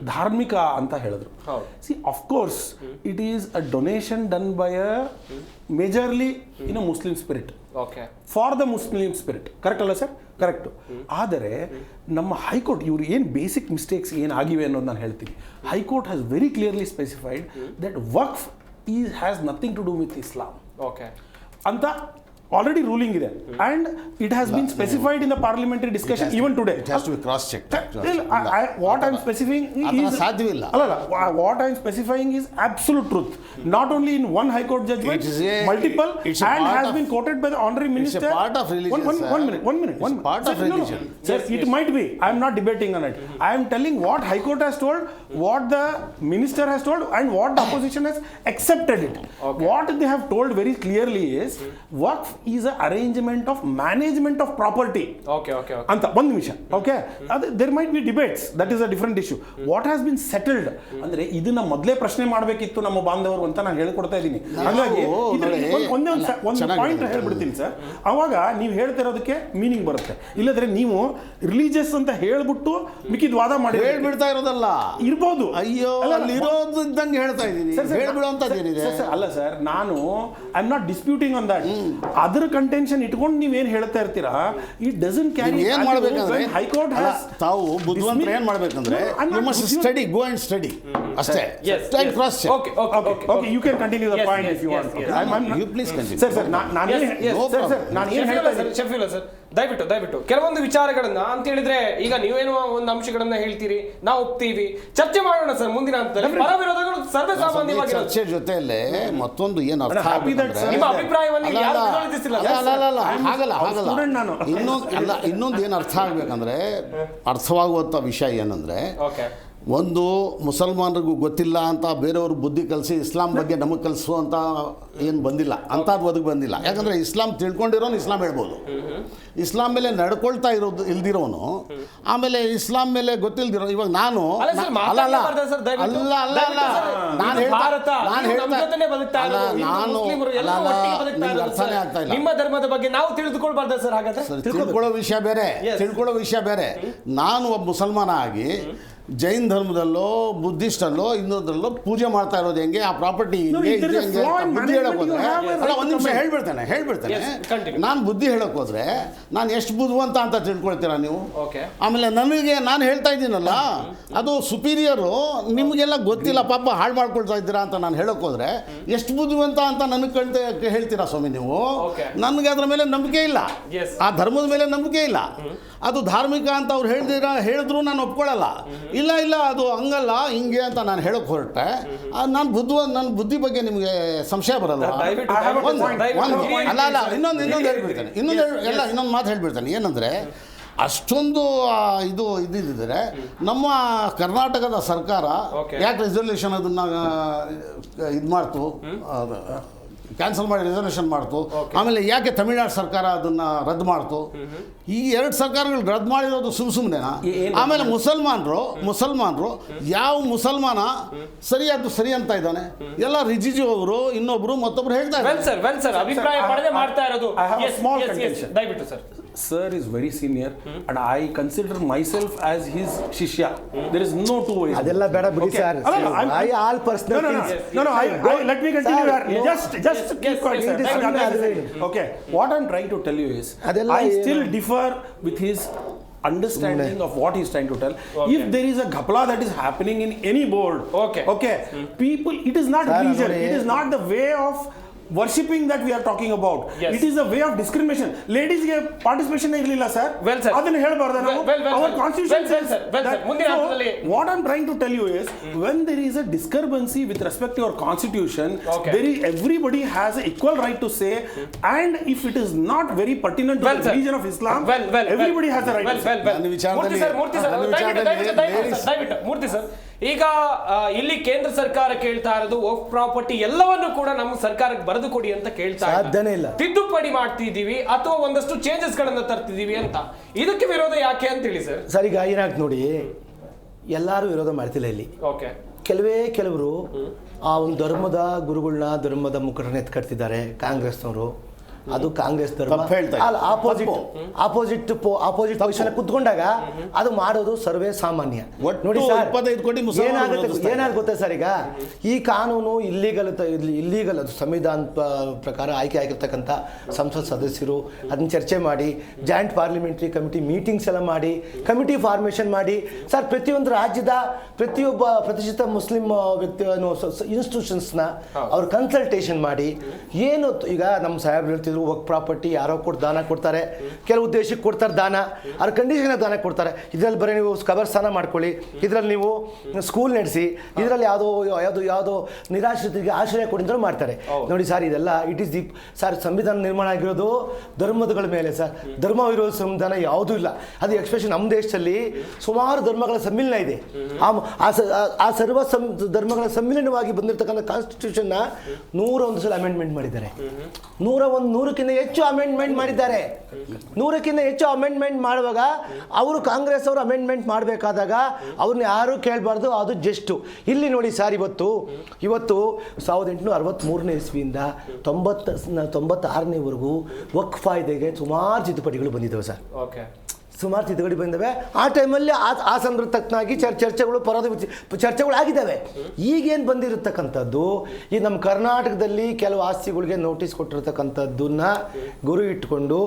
Speaker 6: ಧಾರ್ಮಿಕ ಅಂತ ಹೇಳಿದ್ರು. C of course it is a donation done by a majorly in a Muslim spirit for the Muslim spirit. Correct ಅಲ್ಲ ಸರ್? ಕರೆಕ್ಟು. ಆದರೆ ನಮ್ಮ ಹೈಕೋರ್ಟ್ ಇವರು ಏನು ಬೇಸಿಕ್ ಮಿಸ್ಟೇಕ್ಸ್ ಏನಾಗಿವೆ ಅನ್ನೋದು ನಾನು ಹೇಳ್ತೀನಿ. High court has very clearly specified that waqf has nothing to do with Islam ಅಂತ already ruling ಇದೆ, and it has been specified in the parliamentary discussion even today.
Speaker 5: It has to be cross checked.
Speaker 6: What I am specifying is what I am specifying is absolute truth, not only in one high court judgment, multiple, and has been quoted by the honorary minister.
Speaker 5: It's a part of religion.
Speaker 6: One minute.
Speaker 5: Part of religion.
Speaker 6: Sir, it might be. I am not debating on it. I am telling what high court has told, what the minister has told, and what the opposition has accepted it. What they have told very clearly is waqf is a arrangement of management of property. Okay. Anta one ನಿಮಿಷ. Okay, there might be debates, that is a different issue. What has been settled ಅಂದ್ರೆ ಇದನ್ನ ಮೊದಲೇ ಪ್ರಶ್ನೆ ಮಾಡಬೇಕಿತ್ತು ನಮ್ಮ ಬಾಂಧವರು ಅಂತ ನಾನು ಹೇಳಿಕೊಡ್ತಾ ಇದ್ದೀನಿ. ಹಾಗಾಗಿ ಒಂದು ಪಾಯಿಂಟ್ ಹೇಳ್ಬಿಡ್ತೀನಿ ಸರ್, ಅವಾಗ ನೀವು ಹೇಳ್ತಿರೋದಕ್ಕೆ ಮೀನಿಂಗ್ ಬರುತ್ತೆ. ಇಲ್ಲದ್ರೆ ನೀವು ರಿಲಿಜಿಯಸ್ ಅಂತ ಹೇಳ್ಬಿಟ್ಟು ಮಿಕ್ಕಿದ ವಾದ ಮಾಡಿ
Speaker 5: ಹೇಳ್ಬಿಡ್ತಾ ಇರೋದಲ್ಲ
Speaker 6: ಇರ್ಬೋದು.
Speaker 5: ಅಯ್ಯೋ ಅಲ್ಲಿ ಇರೋದು ಇದ್ದಂಗೆ ಹೇಳ್ತಾ ಇದ್ದೀನಿ, ಹೇಳ್ಬಿಡುವಂಥದ್ದು ಏನಿದೆ
Speaker 6: ಅಲ್ಲ ಸರ್, ನಾನು I am not disputing on that. ಅದರ ಕಂಟೆನ್ಷನ್ ಇಟ್ಕೊಂಡು ನೀವೇನು ಹೇಳ್ತಾ ಇರ್ತೀರಾ, ಇಟ್ ಡಸಂಟ್ ಕ್ಯಾರಿ.
Speaker 5: ಏನು ಮಾಡಬೇಕಂದ್ರೆ ಹೈಕೋರ್ಟ್ ತಾವು ಬುದ್ಧಿವಂತರು ಏನು ಮಾಡಬೇಕಂದ್ರೆ you must study, go and study ಅಷ್ಟೇ. Cross check.
Speaker 6: Okay, you can continue the point if you want.
Speaker 5: You please continue.
Speaker 6: Sir ನಾನು ಏನು ಹೇಳ್ತಾ ಇದ್ದೀನಿ
Speaker 1: ಶಫೀಲ್ ಸರ್, ದಯವಿಟ್ಟು ಕೆಲವೊಂದು ವಿಚಾರಗಳನ್ನ ಅಂತ ಹೇಳಿದ್ರೆ, ಈಗ ನೀವೇನೋ ಒಂದು ಅಂಶಗಳನ್ನ ಹೇಳ್ತೀರಿ, ನಾವು ಒಪ್ತೀವಿ, ಚರ್ಚೆ ಮಾಡೋಣ ಸರ್ ಮುಂದಿನ ಹಂತದಲ್ಲಿ. ಪರ ವಿರೋಧಗಳು ಸರ್ವೇ ಸಾಮಾನ್ಯವಾಗಿ
Speaker 5: ಚರ್ಚೆ ಜೊತೆಯಲ್ಲೇ ಮತ್ತೊಂದು ಏನು ಅರ್ಥ
Speaker 1: ನಿಮ್ಮ ಅಭಿಪ್ರಾಯವನ್ನು
Speaker 5: ಇನ್ನೊಂದು ಏನು ಅರ್ಥ ಆಗ್ಬೇಕಂದ್ರೆ, ಅರ್ಥವಾಗುವಂಥ ವಿಷಯ ಏನಂದ್ರೆ, ಒಂದು ಮುಸಲ್ಮಾನರಿಗೂ ಗೊತ್ತಿಲ್ಲ ಅಂತ ಬೇರೆಯವರು ಬುದ್ಧಿ ಕಲಿಸಿ ಇಸ್ಲಾಂ ಬಗ್ಗೆ ನಮಗೆ ಕಲಿಸುವಂಥ ಏನು ಬಂದಿಲ್ಲ, ಅಂಥದ್ದು ಒದಗಿ ಬಂದಿಲ್ಲ. ಯಾಕಂದರೆ ಇಸ್ಲಾಂ ತಿಳ್ಕೊಂಡಿರೋನು ಇಸ್ಲಾಂ ಹೇಳ್ಬೋದು, ಇಸ್ಲಾಂ ಮೇಲೆ ನಡ್ಕೊಳ್ತಾ ಇರೋದು ಇಲ್ದಿರೋನು, ಆಮೇಲೆ ಇಸ್ಲಾಂ ಮೇಲೆ ಗೊತ್ತಿಲ್ದಿರೋ. ಇವಾಗ ನಾನು ಅರ್ಥನೇ ಆಗ್ತಾ ಇಲ್ಲ.
Speaker 1: ನಿಮ್ಮ ಧರ್ಮದ ಬಗ್ಗೆ ನಾವು ತಿಳಿದುಕೊಳ್ಬಾರ್ದ ಸರ್? ಹಾಗಾದ್ರೆ
Speaker 5: ತಿಳ್ಕೊಳ್ಳೋ ವಿಷಯ ಬೇರೆ. ನಾನು ಒಬ್ಬ ಮುಸಲ್ಮಾನ ಆಗಿ ಜೈನ್ ಧರ್ಮದಲ್ಲೋ ಬುದ್ಧಿಸ್ಟಲ್ಲೋ ಇನ್ನೊಂದರಲ್ಲೋ ಪೂಜೆ ಮಾಡ್ತಾ ಇರೋದು ಹೆಂಗೆ, ಆ ಪ್ರಾಪರ್ಟಿ ಹಿಂಗೆ
Speaker 6: if there
Speaker 5: ಇದು
Speaker 6: is a
Speaker 5: ಹೆಂಗೆ
Speaker 6: flaw
Speaker 5: ಅಂತ
Speaker 6: in
Speaker 5: ಬುದ್ಧಿ ಹೇಳಕ್ ಹೋದ್ರೆ,
Speaker 6: management, you have a
Speaker 5: ಅಲ್ಲ
Speaker 6: right
Speaker 5: ಒಂದು
Speaker 6: to
Speaker 5: ನಿಮಿಷ
Speaker 6: comment.
Speaker 5: ಹೇಳ್ಬಿಡ್ತೇನೆ
Speaker 1: Yes, continue.
Speaker 5: ನಾನು ಬುದ್ಧಿ ಹೇಳಕ್ ಹೋದ್ರೆ ನಾನು ಎಷ್ಟು ಬುದ್ಧಿವಂತ ಅಂತ ತಿಳ್ಕೊಳ್ತೀರಾ ನೀವು?
Speaker 1: Okay.
Speaker 5: ಆಮೇಲೆ ನನಗೆ ನಾನು ಹೇಳ್ತಾ ಇದ್ದೀನಲ್ಲ ಅದು ಸುಪೀರಿಯರು, ನಿಮಗೆಲ್ಲ ಗೊತ್ತಿಲ್ಲ ಪಾಪ ಹಾಳು ಮಾಡ್ಕೊಳ್ತಾ ಇದ್ದೀರಾ ಅಂತ ನಾನು ಹೇಳಕ್ ಹೋದ್ರೆ ಎಷ್ಟು ಬುದ್ಧಿವಂತ ಅಂತ ನನಗೆ ಹೇಳ್ತೀರಾ ಸ್ವಾಮಿ ನೀವು?
Speaker 1: Okay.
Speaker 5: ನನಗೆ ಅದ್ರ ಮೇಲೆ ನಂಬಿಕೆ ಇಲ್ಲ,
Speaker 1: Yes.
Speaker 5: ಆ ಧರ್ಮದ ಮೇಲೆ ನಂಬಿಕೆ ಇಲ್ಲ. ಅದು ಧಾರ್ಮಿಕ ಅಂತ ಅವ್ರು ಹೇಳಿದ್ರು ನಾನು ಒಪ್ಕೊಳ್ಳಲ್ಲ. ಇಲ್ಲ ಅದು ಹಂಗಲ್ಲ ಹಿಂಗೆ ಅಂತ ನಾನು ಹೇಳಕ್ ಹೊರಟೆ, ನನ್ನ ಬುದ್ಧಿ ಬಗ್ಗೆ ನಿಮಗೆ ಸಂಶಯ ಬರಲ್ಲ?
Speaker 1: ದಯವಿಟ್ಟು
Speaker 6: I have a
Speaker 1: ದಯವಿಟ್ಟು
Speaker 6: point.
Speaker 1: ದಯವಿಟ್ಟು
Speaker 5: ಅಲ್ಲ ಇನ್ನೊಂದು ಹೇಳ್ಬಿಡ್ತೇನೆ, ಇನ್ನೊಂದು ಮಾತು ಹೇಳ್ಬಿಡ್ತೇನೆ. ಏನಂದರೆ ಅಷ್ಟೊಂದು ಇದ್ದಿದ್ದರೆ ನಮ್ಮ ಕರ್ನಾಟಕದ ಸರ್ಕಾರ
Speaker 1: Okay.
Speaker 5: ಯಾಕೆ ರೆಸಲ್ಯೂಷನ್ ಅದನ್ನು ಇದು ಮಾಡ್ತು, ಕ್ಯಾನ್ಸಲ್ ಮಾಡಿ ರೆಸಲ್ಯೂಷನ್ ಮಾಡ್ತು. ಆಮೇಲೆ ಯಾಕೆ ತಮಿಳ್ನಾಡು ಸರ್ಕಾರ ಅದನ್ನು ರದ್ದು ಮಾಡ್ತು? ಈ ಎರಡು ಸರ್ಕಾರಗಳು ರದ್ದು ಮಾಡಿರೋದು ಸುಮ್ಮನೆನಾ? ಆಮೇಲೆ ಮುಸಲ್ಮಾನರು ಯಾವ ಮುಸಲ್ಮಾನ ಸರಿ ಅಂತ ಇದ್ದಾನೆ? ಎಲ್ಲ ರಿಜಿಜು ಅವರು ಇನ್ನೊಬ್ರು ಮತ್ತೊಬ್ರು ಹೇಳ್ತಾ ಇದ್ದಾರೆ.
Speaker 1: ವೆಲ್ ಸರ್ ಅಭಿಪ್ರಾಯ ಪಡೆದೇ ಮಾಡ್ತಾ ಇರೋದು.
Speaker 6: I have a
Speaker 1: Yes,
Speaker 6: small
Speaker 1: yes, yes.
Speaker 6: contention.
Speaker 1: ದಯವಿಟ್ಟು sir.
Speaker 6: Sir is very senior and I consider myself as his shishya. There is no two ways.
Speaker 4: ಅದೆಲ್ಲ ಬೇಡ ಬಿಡಿ
Speaker 6: Okay.
Speaker 4: Sir.
Speaker 6: No, I'm-
Speaker 4: I all personal
Speaker 6: No,
Speaker 4: things.
Speaker 6: let me continue.
Speaker 4: Sir,
Speaker 6: here. Just keep quiet, sir.
Speaker 4: it is
Speaker 6: I'm
Speaker 4: unnecessary.
Speaker 6: Okay. What I'm trying to tell you is,
Speaker 4: ಅದೆಲ್ಲ
Speaker 6: I
Speaker 4: ಏನು?
Speaker 6: still differ with his understanding of what he's trying to tell. If there is a ghapla that is happening in any board, okay, people, it is not
Speaker 4: Sir,
Speaker 6: religion.
Speaker 4: ನೋಡಿ.
Speaker 6: It is not the way of worshipping that we are talking about.
Speaker 1: Yes.
Speaker 6: It is a way of discrimination. Ladies ಗೆ participation ಇರಲಿಲ್ಲ sir.
Speaker 1: Well, sir.
Speaker 6: ಅದನ್ನ ಹೇಳಬಾರ್ದು ನಾವು.
Speaker 1: Well,
Speaker 6: Our
Speaker 1: sir.
Speaker 6: constitution
Speaker 1: Well,
Speaker 6: says
Speaker 1: sir. Well, sir.
Speaker 6: that.
Speaker 1: ಮುಂದಿನ
Speaker 6: So,
Speaker 1: ಹಂತದಲ್ಲಿ
Speaker 6: what I'm trying to tell you is, when there is a discrepancy with respect to our constitution,
Speaker 1: Okay.
Speaker 6: everybody has an equal right to say, and if it is not very pertinent to the
Speaker 1: sir.
Speaker 6: religion of Islam, everybody has the right to say.
Speaker 5: ನನ್ನ ವಿಚಾರದಲ್ಲಿ-
Speaker 1: ದಯವಿಟ್ಟು ಮೂರ್ತಿ sir, ಈಗ ಇಲ್ಲಿ ಕೇಂದ್ರ ಸರ್ಕಾರ ಕೇಳ್ತಾ ಇರೋದು ವಕ್ಫ್ property ಎಲ್ಲವನ್ನು ಕೂಡ ನಮ್ಮ ಸರ್ಕಾರಕ್ಕೆ ಬರೆದು ಕೊಡಿ ಅಂತ ಕೇಳ್ತಾ
Speaker 4: ಸಾಧ್ಯನೇ ಇಲ್ಲ.
Speaker 1: ತಿದ್ದುಪಡಿ ಮಾಡ್ತಿದ್ದೀವಿ ಅಥವಾ ಒಂದಷ್ಟು ಚೇಂಜಸ್ ಗಳನ್ನ ತರ್ತಿದೀವಿ ಅಂತ. ಇದಕ್ಕೆ ವಿರೋಧ ಯಾಕೆ ಅಂತ ಹೇಳಿ ಸರ್.
Speaker 4: ಸರ್ ಈಗ ಏನಾಗ್ತದೆ ನೋಡಿ, ಎಲ್ಲರೂ ವಿರೋಧ ಮಾಡ್ತಿಲ್ಲ ಇಲ್ಲಿ.
Speaker 1: ಓಕೆ,
Speaker 4: ಕೆಲವರು ಆ ಒಂದು ಧರ್ಮದ ಗುರುಗಳನ್ನ ಧರ್ಮದ ಮುಖಂಡರನ್ನ ಎತ್ಕಟ್ತಿದ್ದಾರೆ ಕಾಂಗ್ರೆಸ್ನವರು. ಅದು ಕಾಂಗ್ರೆಸ್ ಧರ್ಮ
Speaker 5: ತಪ್ಪು ಹೇಳ್ತಾ ಇದ್ದಾರೆ.
Speaker 4: ಆಪೋಸಿಟ್ ಪಕ್ಷ ಕುತ್ಕೊಂಡಾಗ ಅದು ಮಾಡೋದು ಸರ್ವೇ ಸಾಮಾನ್ಯ.
Speaker 5: ಒಟ್ಟು
Speaker 4: ನೋಡಿ ಸರ್
Speaker 5: 25 ಕೋಟಿ ಮುಸಲ್ಮಾನರು ವಿರೋಧಿಸ್ತಾ
Speaker 4: ಏನಾಗುತ್ತೆ ಗೊತ್ತಾ ಸರ್, ಈಗ ಈ ಕಾನೂನು ಇಲ್ಲೀಗಲ್ ಅದು ಸಂವಿಧಾನ ಪ್ರಕಾರ ಆಯ್ಕೆ ಆಗಿರ್ತಕ್ಕಂಥ ಸಂಸತ್ ಸದಸ್ಯರು ಅದನ್ನ ಚರ್ಚೆ ಮಾಡಿ ಜಾಯಿಂಟ್ ಪಾರ್ಲಿಮೆಂಟ್ರಿ ಕಮಿಟಿ ಮೀಟಿಂಗ್ಸ್ ಎಲ್ಲ ಮಾಡಿ ಕಮಿಟಿ ಫಾರ್ಮೇಷನ್ ಮಾಡಿ ಸರ್ ಪ್ರತಿಯೊಂದು ರಾಜ್ಯದ ಪ್ರತಿಯೊಬ್ಬ ಪ್ರತಿಷ್ಠಿತ ಮುಸ್ಲಿಂ ವ್ಯಕ್ತಿ ಇನ್ಸ್ಟಿಟ್ಯೂಷನ್ಸ್ನ ಅವ್ರು ಕನ್ಸಲ್ಟೇಷನ್ ಮಾಡಿ ಏನು ಈಗ ನಮ್ಮ ಸಾಹೇಬ್ರು ಹೇಳ್ತಿದ್ರು ವಕ್ಫ್ ಪ್ರಾಪರ್ಟಿ ಯಾರೋ ದಾನ ಕೊಡ್ತಾರೆ, ಕೆಲವು ಉದ್ದೇಶಕ್ಕೆ ಕೊಡ್ತಾರೆ ದಾನ, ಅವ್ರ ಕಂಡೀಷನ್ ದಾನ ಕೊಡ್ತಾರೆ. ಇದರಲ್ಲಿ ಬರೀ ನೀವು ಕಬರ್ಸ್ಥಾನ ಮಾಡ್ಕೊಳ್ಳಿ, ಇದರಲ್ಲಿ ನೀವು ಸ್ಕೂಲ್ ನಡೆಸಿ, ಇದರಲ್ಲಿ ಯಾವುದೋ ನಿರಾಶ್ರಿತರಿಗೆ ಆಶ್ರಯ ಕೊಡಿದ್ರು ಮಾಡ್ತಾರೆ. ನೋಡಿ ಸರ್ ಇದೆಲ್ಲ ಇಟ್ ಈಸ್ ದಿ ಸರ್ ಸಂವಿಧಾನ ನಿರ್ಮಾಣ ಆಗಿರೋದು ಧರ್ಮಗಳ ಮೇಲೆ ಸರ್. ಧರ್ಮ ವಿರೋಧ ಸಂವಿಧಾನ ಯಾವುದೂ ಇಲ್ಲ. ಅದು ಎಕ್ಸ್ಪೆಷಲಿ ನಮ್ಮ ದೇಶದಲ್ಲಿ ಸುಮಾರು ಧರ್ಮಗಳ ಸಮ್ಮಿಲನ ಇದೆ. ಆ ಸರ್ವ ಧರ್ಮಗಳ ಸಮ್ಮಿಲನವಾಗಿ ಬಂದಿರತಕ್ಕಂಥ ಕಾನ್ಸ್ಟಿಟ್ಯೂಷನ್ನ 101 ಸಲ ಅಮೆಂಡ್ಮೆಂಟ್ ಮಾಡಿದ್ದಾರೆ. 100ಕ್ಕಿಂತ ಹೆಚ್ಚು ಅಮೆಂಡ್ಮೆಂಟ್ ಮಾಡಿದ್ದಾರೆ. 100ಕ್ಕಿಂತ ಹೆಚ್ಚು ಅಮೆಂಡ್ಮೆಂಟ್ ಮಾಡುವಾಗ ಅವರು ಕಾಂಗ್ರೆಸ್ ಅವರು ಅಮೆಂಡ್ಮೆಂಟ್ ಮಾಡಬೇಕಾದಾಗ ಅವ್ರನ್ನ ಯಾರೂ ಕೇಳಬಾರ್ದು. ಅದು ಜಸ್ಟು ಇಲ್ಲಿ ನೋಡಿ ಸರ್, ಇವತ್ತು 1863ನೇ ಇಸ್ವಿಯಿಂದ 96ನೇವರೆಗೂ ವಕ್ಫ್ ಕಾಯ್ದೆಗೆ ಸುಮಾರು ತಿದ್ದುಪಡಿಗಳು ಬಂದಿದ್ದಾವೆ ಸರ್.
Speaker 1: ಓಕೆ,
Speaker 4: ಸುಮಾರು ತಿದ್ದುಪಡಿ ಬಂದಿದ್ದಾವೆ. ಆ ಟೈಮಲ್ಲಿ ಆ ಸಂದರ್ಭ ತಕ್ಕನಾಗಿ ಚರ್ಚೆಗಳು ಆಗಿದ್ದಾವೆ. ಈಗೇನು ಬಂದಿರತಕ್ಕಂಥದ್ದು ಈ ನಮ್ಮ ಕರ್ನಾಟಕದಲ್ಲಿ ಕೆಲವು ಆಸ್ತಿಗಳಿಗೆ ನೋಟಿಸ್ ಕೊಟ್ಟಿರ್ತಕ್ಕಂಥದ್ದನ್ನ ಗುರು ಇಟ್ಕೊಂಡು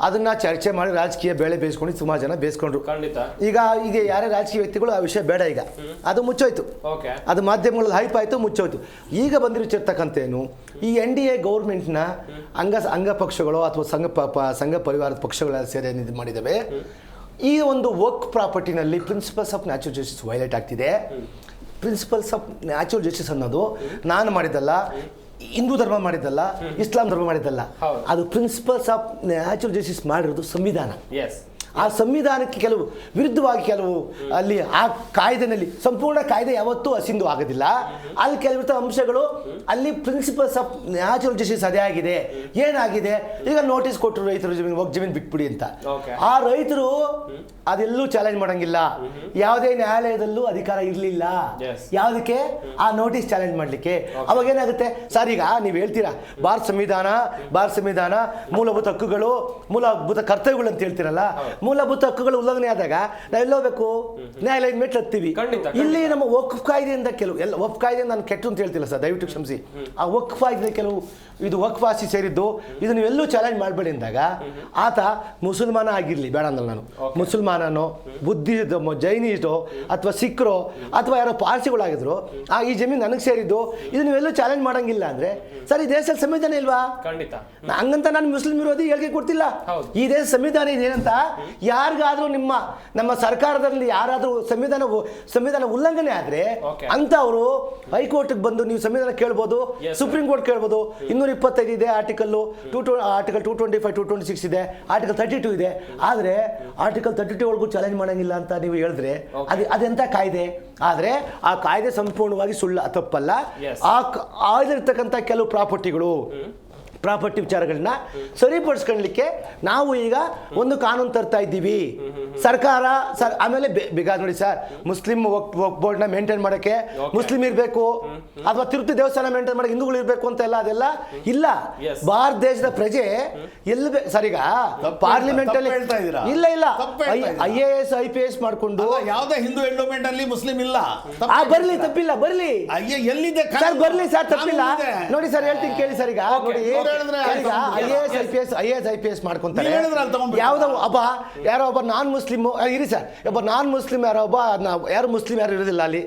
Speaker 4: ಅದನ್ನು ಚರ್ಚೆ ಮಾಡಿ ರಾಜಕೀಯ ಬೇಳೆ ಬೇಯಿಸ್ಕೊಂಡು ಸುಮಾರು ಜನ ಬೇಯಿಸ್ಕೊಂಡ್ರು. ಈಗ ಯಾರೇ ರಾಜಕೀಯ ವ್ಯಕ್ತಿಗಳು ಆ ವಿಷಯ ಬೇಡ, ಈಗ ಅದು ಮುಚ್ಚೋಯ್ತು. ಅದು ಮಾಧ್ಯಮಗಳಲ್ಲಿ ಹೈಪ್ ಆಯಿತು, ಮುಚ್ಚೋಯ್ತು. ಈಗ ಬಂದಿರತಕ್ಕಂಥ ಏನು ಈ NDA ಗೌರ್ಮೆಂಟ್ನ ಅಂಗ ಪಕ್ಷಗಳು ಅಥವಾ ಸಂಘ ಪರಿವಾರದ ಪಕ್ಷಗಳೆಲ್ಲ ಸೇರಿ ಇದು ಮಾಡಿದ್ದಾವೆ. ಈ ಒಂದು ವಕ್ಫ್ ಪ್ರಾಪರ್ಟಿನಲ್ಲಿ principles of natural justice violate ಆಗ್ತಿದೆ. ಪ್ರಿನ್ಸಿಪಲ್ಸ್ ಆಫ್ ನ್ಯಾಚುರಲ್ ಜಸ್ಟಿಸ್ ಅನ್ನೋದು ನಾನು ಮಾಡಿದ್ದಲ್ಲ, ಹಿಂದೂ ಧರ್ಮ ಮಾಡಿದ್ದಲ್ಲ, ಇಸ್ಲಾಂ ಧರ್ಮ ಮಾಡಿದ್ದಲ್ಲ. ಅದು ಪ್ರಿನ್ಸಿಪಲ್ಸ್ ಆಫ್ ನ್ಯಾಚುರಲ್ ಜಸ್ಟಿಸ್ ಮಾಡಿರೋದು ಸಂವಿಧಾನ. ಆ ಸಂವಿಧಾನಕ್ಕೆ ವಿರುದ್ಧವಾಗಿ ಅಲ್ಲಿ ಆ ಕಾಯ್ದೆನಲ್ಲಿ ಸಂಪೂರ್ಣ ಕಾಯ್ದೆ ಯಾವತ್ತೂ ಅಸಿಂಧು ಆಗೋದಿಲ್ಲ. ಅಲ್ಲಿ ಕೆಲವಿರ್ತ ಅಂಶಗಳು ಅಲ್ಲಿ ಪ್ರಿನ್ಸಿಪಲ್ಸ್ ಆಫ್ ನ್ಯಾಚುರಲ್ ಜಸ್ಟಿಸ್ ಅದೇ ಆಗಿದೆ. ಏನಾಗಿದೆ, ಈಗ ನೋಟಿಸ್ ಕೊಟ್ಟರು ರೈತರು ಜಮೀನು ಬಿಟ್ಬಿಡಿ ಅಂತ. ಆ ರೈತರು ಅದೆಲ್ಲೂ ಚಾಲೆಂಜ್ ಮಾಡಂಗಿಲ್ಲ. ಯಾವುದೇ ನ್ಯಾಯಾಲಯದಲ್ಲೂ ಅಧಿಕಾರ ಇರಲಿಲ್ಲ ಯಾವುದಕ್ಕೆ ಆ ನೋಟಿಸ್ ಚಾಲೆಂಜ್ ಮಾಡಲಿಕ್ಕೆ. ಅವಾಗ ಏನಾಗುತ್ತೆ ಸರ್, ಈಗ ನೀವು ಹೇಳ್ತೀರಾ ಭಾರತ ಸಂವಿಧಾನ ಮೂಲಭೂತ ಹಕ್ಕುಗಳು ಮೂಲಭೂತ ಕರ್ತವ್ಯಗಳು ಅಂತ ಹೇಳ್ತೀರಲ್ಲ, ಮೂಲಭೂತ ಹಕ್ಕುಗಳ ಉಲ್ಲಂಘನೆ ಆದಾಗ ನಾವೆಲ್ಲ ಹೋಗ್ಬೇಕು, ನ್ಯಾಯಾಲಯದ ಮೆಟ್ಲು ಹತ್ತೀವಿ. ಇಲ್ಲಿ ನಮ್ಮ ವಕ್ಫ್ ಕಾಯ್ದೆಯಿಂದ ಕೆಲವು ಎಲ್ಲ ವಕ್ಫ್ ಕಾಯ್ದೆ ನಾನು ಕೆಟ್ಟು ಅಂತ ಹೇಳ್ತಿಲ್ಲ ಸರ್, ದಯವಿಟ್ಟು ಕ್ಷಮಿಸಿ. ಆ ವಕ್ಫ್ ಕಾಯ್ದೆ ಕೆಲವು ಇದು ವಕ್ಫ್ ಆಸ್ತಿ ಸೇರಿದ್ದು, ಇದು ನೀವೆಲ್ಲೂ ಚಾಲೆಂಜ್ ಮಾಡಬೇಡಿ ಅಂದಾಗ ಆತ ಮುಸಲ್ಮಾನ ಆಗಿರಲಿ, ಬೇಡ ಅಂದಲ್ಲ ನಾನು, ಮುಸಲ್ಮಾನನೋ ಬುದ್ಧಿಸಮೋ ಜೈನಿಸ್ಟೋ ಅಥವಾ ಸಿಖ್ರೋ ಅಥವಾ ಯಾರೋ ಪಾರ್ಸಿಗಳಾಗಿದ್ರು ಈ ಜಮೀನು ನನಗೆ ಸೇರಿದ್ದು, ಇದು ನೀವೆಲ್ಲೂ ಚಾಲೆಂಜ್ ಮಾಡಂಗಿಲ್ಲ ಅಂದ್ರೆ ಸರ್ ಈ ದೇಶದಲ್ಲಿ ಸಂವಿಧಾನ ಇಲ್ವಾ?
Speaker 1: ಖಂಡಿತ.
Speaker 4: ಹಂಗಂತ ನಾನು ಮುಸ್ಲಿಂ ವಿರೋಧಿ ಹೇಳಿಕೆ ಕೊಡ್ತಿಲ್ಲ. ಈ ದೇಶ ಸಂವಿಧಾನ ಇದೇನಂತ ಯಾರಿಗಾದ್ರೂ ನಮ್ಮ ಸರ್ಕಾರದಲ್ಲಿ ಯಾರಾದ್ರೂ ಸಂವಿಧಾನ ಉಲ್ಲಂಘನೆ ಆದ್ರೆ ಅಂತ ಅವರು ಹೈಕೋರ್ಟ್ಗೆ ಬಂದು ನೀವು ಸಂವಿಧಾನ ಕೇಳ್ಬೋದು, ಸುಪ್ರೀಂ ಕೋರ್ಟ್ ಕೇಳ್ಬೋದು. 225 ಇದೆ ಆರ್ಟಿಕಲ್ 225 226 ಇದೆ, ಆರ್ಟಿಕಲ್ 32 ಇದೆ. ಆದ್ರೆ ಆರ್ಟಿಕಲ್ 32 ಒಳಗೂ ಚಾಲೆಂಜ್ ಮಾಡಂಗಿಲ್ಲ ಅಂತ ನೀವು ಹೇಳಿದ್ರೆ ಅದೆಂತ ಕಾಯ್ದೆ? ಆದ್ರೆ ಆ ಕಾಯ್ದೆ ಸಂಪೂರ್ಣವಾಗಿ ತಪ್ಪಲ್ಲ. ಆಗಿರ್ತಕ್ಕಂಥ ಕೆಲವು ಪ್ರಾಪರ್ಟಿ ವಿಚಾರಗಳನ್ನ ಸರಿಪಡಿಸ್ಕೊಳ್ಳಲಿಕ್ಕೆ ನಾವು ಈಗ ಒಂದು ಕಾನೂನು ತರ್ತಾ ಇದ್ದೀವಿ. ಸರ್ಕಾರ ಆಮೇಲೆ ಬೇಕಾದ ನೋಡಿ ಸರ್, ಮುಸ್ಲಿಂ ಬೋರ್ಡ್ ನ ಮೇಂಟೈನ್ ಮಾಡಕ್ಕೆ ಮುಸ್ಲಿಂ ಇರಬೇಕು ಅಥವಾ ತಿರುಪತಿ ದೇವಸ್ಥಾನ ಮೇಂಟೈನ್ ಮಾಡಕ್ಕೆ ಹಿಂದೂಗಳು ಇರಬೇಕು ಅಂತ ಅದೆಲ್ಲ ಇಲ್ಲ. ಭಾರತ ದೇಶದ ಪ್ರಜೆ ಎಲ್ಲಿ ಸರ್ ಈಗ ಪಾರ್ಲಿಮೆಂಟ್ ಅಲ್ಲಿ ಇಲ್ಲ IAS IPS ಮಾಡ್ಕೊಂಡು
Speaker 5: ಯಾವುದೇ ಹಿಂದೂ ಎಂಡೋಮೆಂಟ್ ಅಲ್ಲಿ ಮುಸ್ಲಿಂ ಇಲ್ಲ.
Speaker 4: ಬರ್ಲಿ, ತಪ್ಪಿಲ್ಲ, ಬರ್ಲಿ,
Speaker 5: ಎಲ್ಲಿದೆ
Speaker 4: ಸರ್, ಬರ್ಲಿ ಸರ್, ತಪ್ಪಿಲ್ಲ. ನೋಡಿ ಸರ್, ಹೇಳ್ತೀನಿ ಕೇಳಿ ಸರ್. ಈಗ ನೋಡಿ, IAS IPS ಮಾಡ್ಕೊಂತಾರೆ. ಯಾವ್ದೋ ಯಾರೋ ಒಬ್ಬ ನಾನ್ ಮುಸ್ಲಿಮ್ ಇರಿ ಸರ್, ಒಬ್ಬ ನಾನ್ ಮುಸ್ಲಿಂ ಯಾರು ಮುಸ್ಲಿಂ ಯಾರು ಇರೋದಿಲ್ಲ ಅಲ್ಲಿ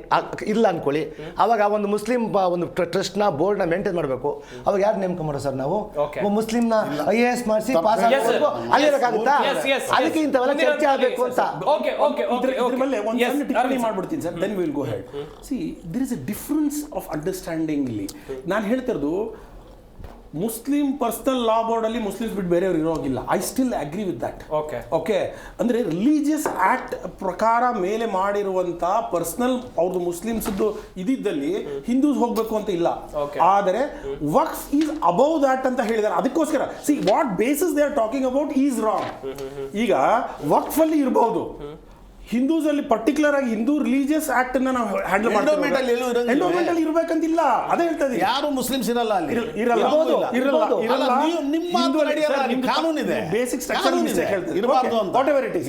Speaker 4: ಇಲ್ಲ ಅನ್ಕೊಳ್ಳಿ. ಅವಾಗ ಒಂದು ಮುಸ್ಲಿಂ ಒಂದು ಟ್ರಸ್ಟ್ ನ ಬೋರ್ಡ್ ನ ಮೇಂಟೈನ್ ಮಾಡಬೇಕು. ಅವಾಗ ಯಾರು ನೇಮಕ ಮಾಡೋ ಸರ್? ನಾವು ಮುಸ್ಲಿಂ ನ IAS ಮಾಡಿಸಿ ಪಾಸ್ ಅಲ್ಲಿರಕ್ಕಾಗುತ್ತಾ? ಅದಕ್ಕೆ ಇಂಥವೆಲ್ಲ ಚರ್ಚೆ ಆಗಬೇಕು ಅಂತ
Speaker 6: ಮಾಡ್ಬಿಡ್ತೀನಿ sir. Then will go head. See, there is a difference of understanding ಇಲ್ಲಿ. ನಾನು ಹೇಳ್ತಿರೋದು ಮುಸ್ಲಿಂ ಪರ್ಸನಲ್ ಲಾ ಬೋರ್ಡ್ ಅಲ್ಲಿ ಮುಸ್ಲಿಮ್ಸ್ ಬಿಟ್ಟು ಬೇರೆಯವ್ರು ಇರೋಗಿಲ್ಲ. I still agree with that. Okay, ಅಂದ್ರೆ ರಿಲಿಜಿಯಸ್ ಆಕ್ಟ್ ಪ್ರಕಾರ ಮೇಲೆ ಮಾಡಿರುವಂತ ಪರ್ಸನಲ್ ಅವ್ರದ್ದು ಮುಸ್ಲಿಮ್ಸ್ ಇದ್ದಲ್ಲಿ ಹಿಂದೂಸ್ ಹೋಗ್ಬೇಕು ಅಂತ ಇಲ್ಲ. ಆದರೆ ವಕ್ಫ್ ಈಸ್ ಅಬೌವ್ ದಟ್ ಅಂತ ಹೇಳಿದ್ದಾರೆ. ಅದಕ್ಕೋಸ್ಕರ see what basis they are talking about is wrong. ಈಗ ವಕ್ಫ್ ಅಲ್ಲಿ ಇರಬಹುದು, ಹಿಂದೂಸ್ ಅಲ್ಲಿ ಪರ್ಟಿಕ್ಯುಲರ್ ಆಗಿ ಹಿಂದೂ ರಿಲಿಜಿಯಸ್ ಆಕ್ಟ್ ಅನ್ನ ನಾವು ಹ್ಯಾಂಡಲ್ ಮಾಡ್ತೀವಿ. ಎಂಡೋಮೆಂಟ್ ಅಲ್ಲಿ ಇರಬೇಕಂತಿಲ್ಲ, ಅದೇ ಹೇಳ್ತಾ ಇದೀನಿ.
Speaker 5: ಯಾರು ಮುಸ್ಲಿಮ್ಸ್ ಇರಲ್ಲ ಅಲ್ಲಿ,
Speaker 6: ಇರಲ್ಲ.
Speaker 5: ಕಾನೂನು ಇದೆ,
Speaker 6: ಬೇಸಿಕ್ ಸ್ಟ್ರಕ್ಚರ್ ಇರಬಾರ್ದು ಅಂತ, whatever it is.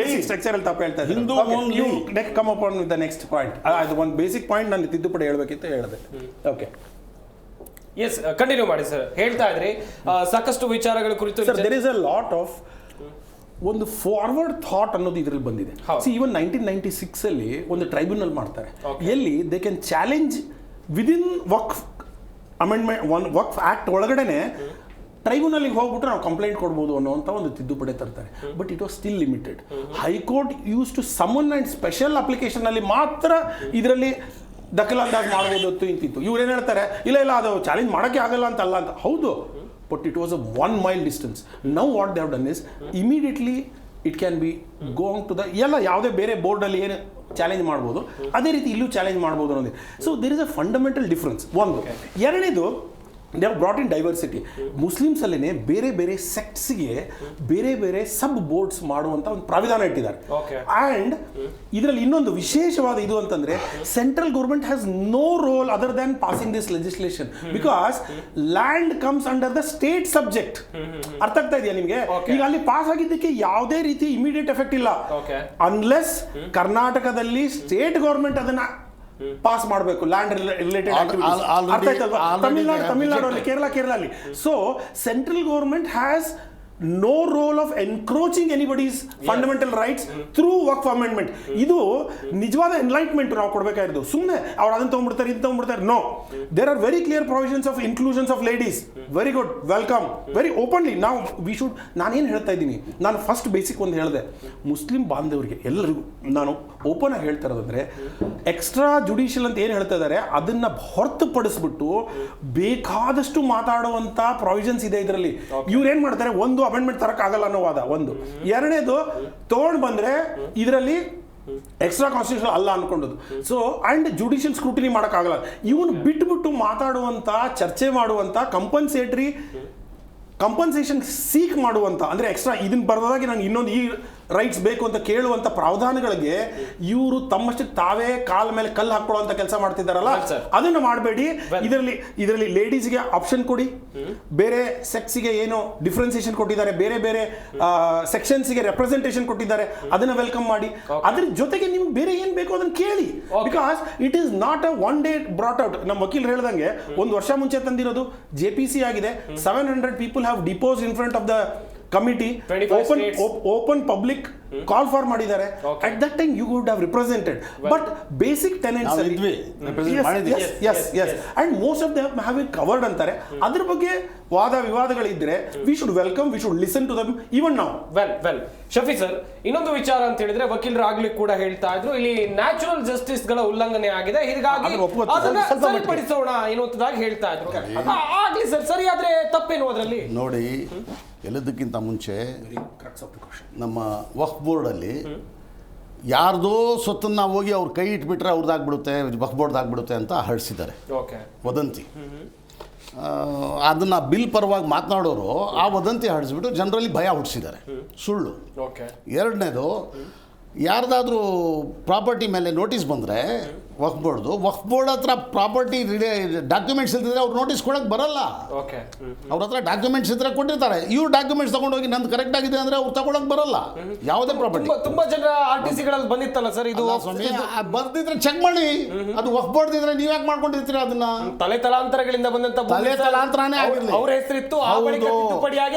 Speaker 6: Basic structure ಅಲ್ಲಿ ತಪ್ಪು ಹೇಳ್ತಾ ಇದ್ದೀನಿ. ಹಿಂದೂ come up on with the next point. ಅದು ಒಂದು ಬೇಸಿಕ್ ಪಾಯಿಂಟ್ ನಾನು ತಿದ್ದುಪಡಿ ಹೇಳ್ಬೇಕಿತ್ತು, ಹೇಳಿದೆ. ಓಕೆ,
Speaker 1: ಎಸ್, ಕಂಟಿನ್ಯೂ ಮಾಡಿ ಸರ್. ಹೇಳ್ತಾ ಇದ್ರಿ ಸಾಕಷ್ಟು ವಿಚಾರಗಳ ಕುರಿತು.
Speaker 6: There is a lot of ಒಂದು ಫಾರ್ವರ್ಡ್ ಥಾಟ್ ಅನ್ನೋದು ಇದರಲ್ಲಿ ಬಂದಿದೆ. ಈವನ್ 1996 ಅಲ್ಲಿ ಒಂದು ಟ್ರೈಬ್ಯುನಲ್ ಮಾಡ್ತಾರೆ, ಎಲ್ಲಿ they can challenge within Waqf amendment Waqf act ಒಳಗಡೆನೆ ಟ್ರೈಬ್ಯುನಲ್ಗೆ ಹೋಗ್ಬಿಟ್ಟು ನಾವು ಕಂಪ್ಲೇಂಟ್ ಕೊಡ್ಬೋದು ಅನ್ನೋಂಥ ಒಂದು ತಿದ್ದುಪಡಿ ತರ್ತಾರೆ. But it was still limited. High court used to summon and special application ಅಲ್ಲಿ ಮಾತ್ರ ಇದರಲ್ಲಿ ದಖಲಾಂದಾಜ್ ಮಾಡ್ಬೋದು ಇಂತಿತ್ತು. ಇವ್ರೇನು ಹೇಳ್ತಾರೆ, ಇಲ್ಲ ಅದು ಚಾಲೆಂಜ್ ಮಾಡೋಕ್ಕೆ ಆಗಲ್ಲ ಅಂತಲ್ಲ ಅಂತ. ಹೌದು, but it was a 1 mile distance. Now what they have done is immediately it can be going to the ಯಾವುದೇ ಬೇರೆ ಬೋರ್ಡಲ್ಲಿ ಏನು ಚಾಲೆಂಜ್ ಮಾಡ್ಬೋದು ಅದೇ ರೀತಿ ಇಲ್ಲೂ ಚಾಲೆಂಜ್ ಮಾಡ್ಬೋದು ಅನ್ನೋದು. So there is a fundamental difference. ಒಂದು. ಎರಡನೇದು, they have brought in diversity. Muslims ಅಲ್ಲೇ ಬೇರೆ ಬೇರೆ ಸೆಕ್ಟ್ಸ್ಗೆ ಬೇರೆ ಬೇರೆ ಸಬ್ ಬೋರ್ಡ್ಸ್ ಮಾಡುವಂತ ಒಂದು ಪ್ರಾವಿಧಾನ ಇಟ್ಟಿದ್ದಾರೆ. ಅಂಡ್ ಇದರಲ್ಲಿ ಇನ್ನೊಂದು ವಿಶೇಷವಾದ ಇದು ಅಂತಂದ್ರೆ, central government has no role other than passing this legislation, because land comes under the state subject. ಅರ್ಥ ಆಗ್ತಾ ಇದೆಯಾ ನಿಮ್ಗೆ? ಈಗ ಅಲ್ಲಿ ಪಾಸ್ ಆಗಿದ್ದಕ್ಕೆ ಯಾವುದೇ ರೀತಿ ಇಮಿಡಿಯೇಟ್ ಎಫೆಕ್ಟ್ ಇಲ್ಲ, ಅನ್ಲೆಸ್ ಕರ್ನಾಟಕದಲ್ಲಿ ಸ್ಟೇಟ್ ಗೌರ್ಮೆಂಟ್ ಅದನ್ನ ಪಾಸ್ ಮಾಡಬೇಕು. ಲ್ಯಾಂಡ್ ರಿಲೇಟೆಡ್ ತಮಿಳುನಾಡು ಕೇರಳ ಅಲ್ಲಿ. So central government has no role of encroaching anybody's fundamental rights through Waqf amendment. ಇದು ನಿಜವಾದ ಎನ್ಲೈಟ್ಮೆಂಟ್ ನಾವು ಕೊಡಬೇಕಾಗಿರೋದು. ಸುಮ್ಮನೆ ಅವ್ರು ಅದನ್ನು ತೊಗೊಂಡ್ಬಿಡ್ತಾರೆ ಇದು ತೊಗೊಂಡ್ಬಿಡ್ತಾರೆ. No, there are very clear provisions of inclusions of ladies. Very good, welcome, very openly. ನಾವು ವಿ ಶುಡ್, ನಾನೇನು ಹೇಳ್ತಾ ಇದ್ದೀನಿ, ನಾನು ಫಸ್ಟ್ ಬೇಸಿಕ್ ಒಂದು ಹೇಳಿದೆ, ಮುಸ್ಲಿಂ ಬಾಂಧವರಿಗೆ ಎಲ್ಲರಿಗೂ ನಾನು ಓಪನ್ ಆಗಿ ಹೇಳ್ತಾ ಇರೋದಂದ್ರೆ, ಎಕ್ಸ್ಟ್ರಾ ಜುಡಿಷಿಯಲ್ ಅಂತ ಏನು ಹೇಳ್ತಾ ಇದ್ದಾರೆ ಅದನ್ನ ಹೊರತುಪಡಿಸ್ಬಿಟ್ಟು ಬೇಕಾದಷ್ಟು ಮಾತಾಡುವಂತ ಪ್ರಾವಿಷನ್ಸ್ ಇದೆ ಇದರಲ್ಲಿ. ಇವ್ರು ಏನ್ ಮಾಡ್ತಾರೆ, ಒಂದು ಅಮೆಂಡ್ಮೆಂಟ್ ತರಕ್ಕಾಗಲ್ಲ ಅನ್ನೋ ವಾದ ಒಂದು. ಎರಡನೇದು, ತಗೊಂಡು ಬಂದ್ರೆ ಇದರಲ್ಲಿ ಎಕ್ಸ್ಟ್ರಾ ಕಾನ್ಸ್ಟಿಟ್ಯೂಷನ್ ಅಲ್ಲ ಅನ್ಕೊಂಡದ್ದು. ಸೊ ಅಂಡ್ ಜುಡಿಷಿಯಲ್ ಸ್ಕ್ರೂಟಿನಿ ಮಾಡೋಕ್ಕಾಗಲ್ಲ. ಇವನು ಬಿಟ್ಬಿಟ್ಟು ಮಾತಾಡುವಂತ, ಚರ್ಚೆ ಮಾಡುವಂತ, ಕಂಪನ್ಸೇಷನ್ ಸೀಕ್ ಮಾಡುವಂತ, ಅಂದ್ರೆ ಎಕ್ಸ್ಟ್ರಾ ಇದನ್ನ ಬರೋದಾಗಿ ನಾನು ಇನ್ನೊಂದು ಈ ರೈಟ್ಸ್ ಬೇಕು ಅಂತ ಕೇಳುವಂತ ಪ್ರಾವಧಾನಗಳಿಗೆ ಇವರು ತಮ್ಮಷ್ಟಕ್ಕೆ ತಾವೇ ಕಾಲ ಮೇಲೆ ಕಲ್ಲು ಹಾಕೊಳ್ಳುವಂತ ಕೆಲಸ ಮಾಡ್ತಿದ್ದಾರಲ್ಲ, ಅದನ್ನು ಮಾಡಬೇಡಿ. ಇದರಲ್ಲಿ ಲೇಡೀಸ್ಗೆ ಆಪ್ಷನ್ ಕೊಡಿ, ಬೇರೆ ಸೆಕ್ಸ್ಗೆ ಏನು ಡಿಫ್ರೆನ್ಸಿಯೇಷನ್ ಕೊಟ್ಟಿದ್ದಾರೆ, ಬೇರೆ ಬೇರೆ ಸೆಕ್ಷನ್ಸ್ಗೆ ರೆಪ್ರೆಸೆಂಟೇಷನ್ ಕೊಟ್ಟಿದ್ದಾರೆ, ಅದನ್ನ ವೆಲ್ಕಮ್ ಮಾಡಿ. ಅದ್ರ ಜೊತೆಗೆ ನಿಮ್ಗೆ ಬೇರೆ ಏನ್ ಬೇಕು ಅದನ್ನ ಕೇಳಿ. Because it is not a one day brought out. ನಮ್ಮ ವಕೀಲ್ ಹೇಳ್ದಂಗೆ 1 ವರ್ಷ ಮುಂಚೆ ತಂದಿರೋದು JPC ಆಗಿದೆ. 700 people have deposed in front of the committee. Open public call for ಮಾಡಿದ್ದಾರೆ. At that time you would have represented, but basic tenants yes and most of them have it covered ಅಂತಾರೆ. ಅದ್ರ ಬಗ್ಗೆ ವಾದ ವಿವಾದಗಳಿದ್ರೆ we should welcome, we should listen to them even now.
Speaker 1: Well Shafi sir, ಇನ್ನೊಂದು ವಿಚಾರ ಅಂತ ಹೇಳಿದ್ರೆ ವಕೀಲರು ಆಗ್ಲಿ ಕೂಡ ಹೇಳ್ತಾ ಇದ್ರು, ಇಲ್ಲಿ ನ್ಯಾಚುರಲ್ ಜಸ್ಟಿಸ್ ಗಳ ಉಲ್ಲಂಘನೆ ಆಗಿದೆ, ಹೀಗಾಗಿ ಅದನ್ನ ಸರಿಪಡಿಸೋಣ ಎನ್ನುವಂತದಾಗಿ ಹೇಳ್ತಾ ಇದ್ರು. ಆಗ್ಲಿ ಸರ್, ಸರಿಯಾದ್ರೆ ತಪ್ಪೇನು ಅದರಲ್ಲಿ?
Speaker 5: ನೋಡಿ, ಎಲ್ಲದಕ್ಕಿಂತ ಮುಂಚೆ ನಮ್ಮ ವಕ್ಫ್ ಬೋರ್ಡಲ್ಲಿ ಯಾರ್ದೋ ಸ್ವತ್ತನ್ನು ಹೋಗಿ ಅವ್ರು ಕೈ ಇಟ್ಬಿಟ್ರೆ ಅವ್ರದ್ದಾಗ್ಬಿಡುತ್ತೆ, ವಕ್ಫ್ ಬೋರ್ಡ್ದಾಗ್ಬಿಡುತ್ತೆ ಅಂತ ಹರಡಿಸಿದ್ದಾರೆ ವದಂತಿ. ಅದನ್ನು ಬಿಲ್ ಪರವಾಗಿ ಮಾತನಾಡೋರು ಆ ವದಂತಿ ಹರಡಿಸ್ಬಿಟ್ಟು ಜನರಲ್ಲಿ ಭಯ ಹುಟ್ಟಿಸಿದ್ದಾರೆ, ಸುಳ್ಳು. ಎರಡನೇದು, ಯಾರ್ದಾದ್ರೂ ಪ್ರಾಪರ್ಟಿ ಮೇಲೆ ನೋಟಿಸ್ ಬಂದರೆ ವಕ್ಫ್ ಬೋರ್ಡ್ ಹತ್ರ ಪ್ರಾಪರ್ಟಿ ಡಾಕ್ಯುಮೆಂಟ್ಸ್ ಇಲ್ದಿದ್ರೆ ಅವ್ರು ನೋಟಿಸ್ ಕೊಡೋಕೆ ಬರಲ್ಲ. ಅವ್ರ ಹತ್ರ ಡಾಕ್ಯುಮೆಂಟ್ಸ್ ಇದ್ರೆ ಕೊಟ್ಟಿರ್ತಾರೆ. ಇವ್ರು ಡಾಕ್ಯುಮೆಂಟ್ಸ್ ತಗೊಂಡೋಗಿ ನಂದು ಕರೆಕ್ಟ್ ಆಗಿದೆ ಅಂದರೆ ಅವ್ರು ತಗೊಳಕ್ ಬರಲ್ಲ ಯಾವುದೇ ಪ್ರಾಪರ್ಟಿ.
Speaker 1: ತುಂಬಾ ಜನ RTCಗಳಲ್ಲಿ ಬಂದಿತ್ತಲ್ಲ ಸರ್, ಇದು
Speaker 5: ಬರ್ದಿದ್ರೆ ಚೆಕ್ ಮಾಡಿ. ಅದು ವಕ್ಫ್ ಬೋರ್ಡ್ ಇದ್ರೆ ನೀವ್ ಯಾಕೆ ಮಾಡ್ಕೊಂಡಿರ್ತೀರ ಅದನ್ನ?
Speaker 1: ತಲೆ ತಲಾಂತರಗಳಿಂದ ಬಂದಂತ
Speaker 5: ತಲಾಂತರನೇ ಆಗಿರ್ಲಿ,
Speaker 1: ಅವ್ರ ಹೆಸರಿತ್ತು,